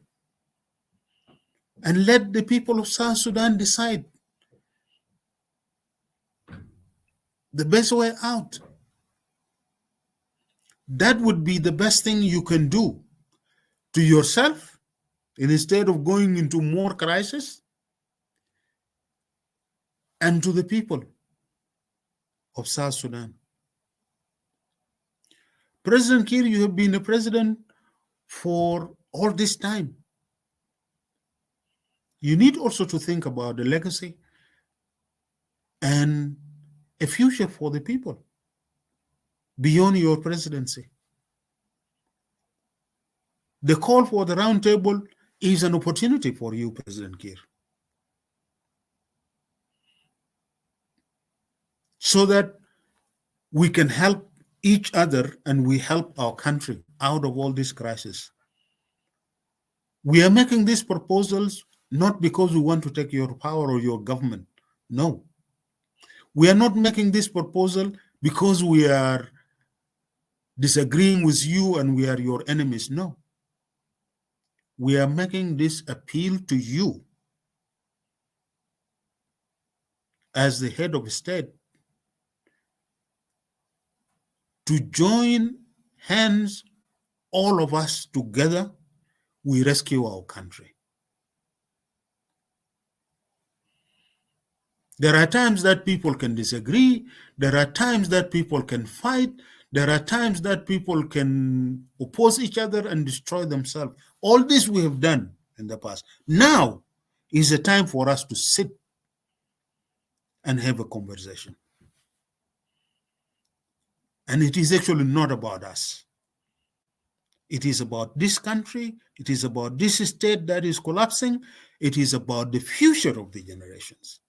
[SPEAKER 2] and let the people of South Sudan decide the best way out. That would be the best thing you can do to yourself, and instead of going into more crisis, and to the people of South Sudan. President Kiir, you have been a president for all this time. You need also to think about the legacy and a future for the people beyond your presidency. The call for the roundtable is an opportunity for you, President Kiir, so that we can help each other and we help our country out of all this crisis. We are making these proposals not because we want to take your power or your government. No. We are not making this proposal because we are disagreeing with you and we are your enemies. No. We are making this appeal to you as the head of state to join hands, all of us together, we rescue our country. There are times that people can disagree. There are times that people can fight. There are times that people can oppose each other and destroy themselves. All this we have done in the past. Now is the time for us to sit and have a conversation. And it is actually not about us. It is about this country. It is about this state that is collapsing. It is about the future of the generations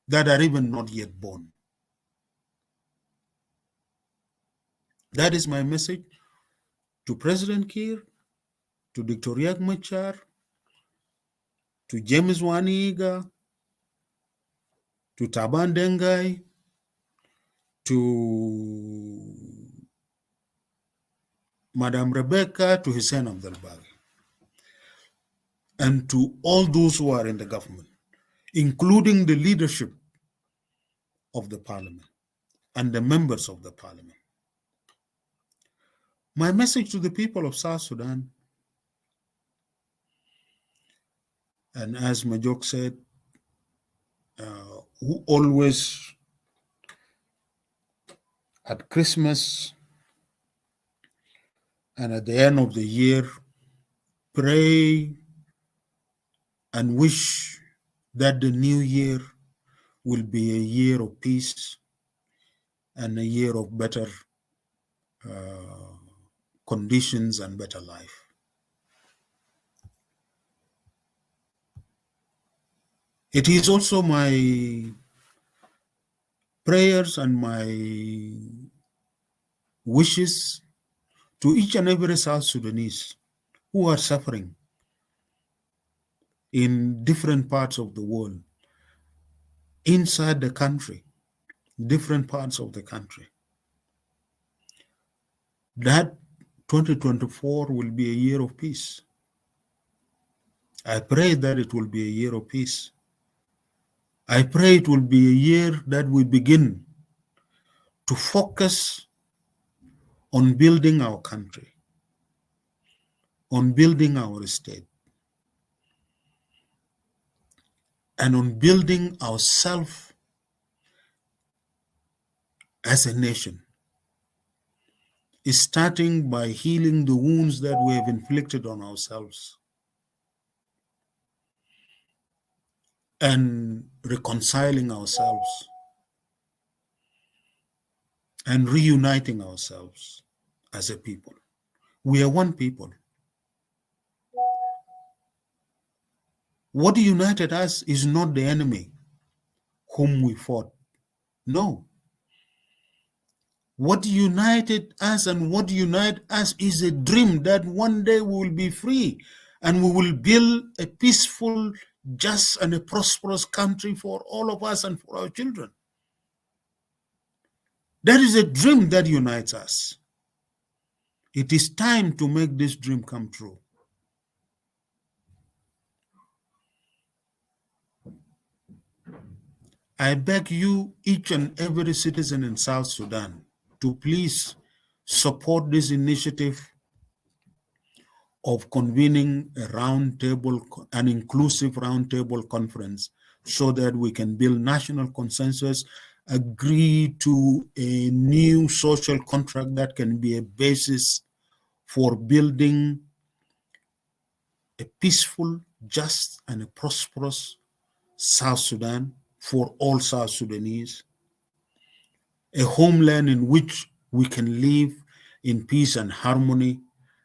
[SPEAKER 2] that are even not yet born. That is my message to President Kiir, to Dr. Riek Machar, to James Waniga, to Taban Dengai, to Madam Rebecca, to Hussein Abdel-Baghi, and to all those who are in the government, including the leadership of the parliament and the members of the parliament. My message to the people of South Sudan, and as Majok said, who always at Christmas and at the end of the year pray and wish that the new year will be a year of peace and a year of better conditions and better life. It is also my prayers and my wishes to each and every South Sudanese who are suffering in different parts of the world, inside the country, different parts of the country, that 2024 will be a year of peace. I pray that it will be a year of peace. I pray it will be a year that we begin to focus on building our country, on building our state, and on building ourselves as a nation, starting by healing the wounds that we have inflicted on ourselves and reconciling ourselves and reuniting ourselves as a people. We are one people. What united us is not the enemy whom we fought. No. What united us and what unites us is a dream that one day we will be free and we will build a peaceful, just, and a prosperous country for all of us and for our children. That is a dream that unites us. It is time to make this dream come true. I beg you, each and every citizen in South Sudan, to please support this initiative of convening a roundtable, an inclusive roundtable conference, so that we can build national consensus, agree to a new social contract that can be a basis for building a peaceful, just, and a prosperous South Sudan for all South Sudanese, a homeland in which we can live in peace and harmony,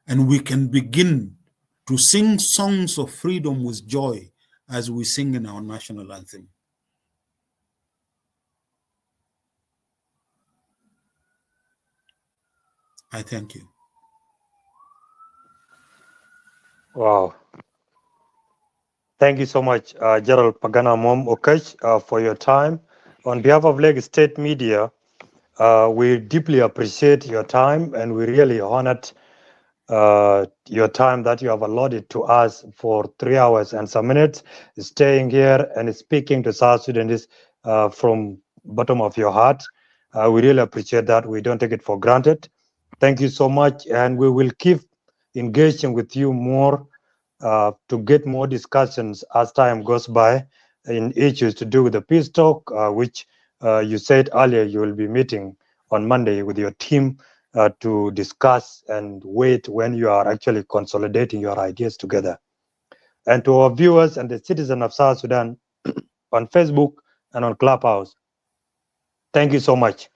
[SPEAKER 2] and we can begin to sing songs of freedom with joy as we sing in our national anthem. I thank you.
[SPEAKER 1] Wow. Thank you so much, Gerald Pagan Amum Okech, for your time. On behalf of Lagos State Media, we deeply appreciate your time, and we really honored your time that you have allotted to us for 3 hours and some minutes, staying here and speaking to South Sudanese from bottom of your heart. We really appreciate that. We don't take it for granted. Thank you so much, and we will keep engaging with you more to get more discussions as time goes by in issues to do with the peace talk, which you said earlier you will be meeting on Monday with your team to discuss and wait when you are actually consolidating your ideas together. And to our viewers and the citizens of South Sudan on Facebook and on Clubhouse, thank you so much.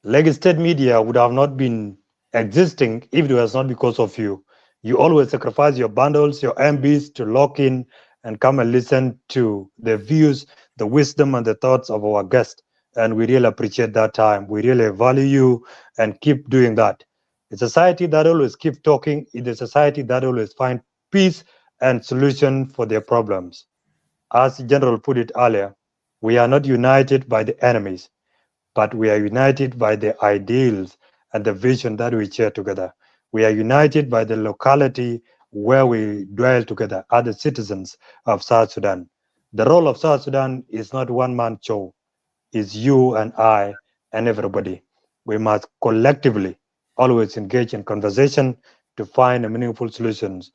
[SPEAKER 1] Lagos State Media would have not been existing if it was not because of you. You always sacrifice your bundles, your MBs to lock in and come and listen to the views, the wisdom, and the thoughts of our guests. And we really appreciate that time. We really value you and keep doing that. A society that always keeps talking is a society that always finds peace and solution for their problems. As General put it earlier, we are not united by the enemies, but we are united by the ideals and the vision that we share together. We are united by the locality where we dwell together as the citizens of South Sudan. The role of South Sudan is not one-man show. It's you and I and everybody. We must collectively always engage in conversation to find a meaningful solutions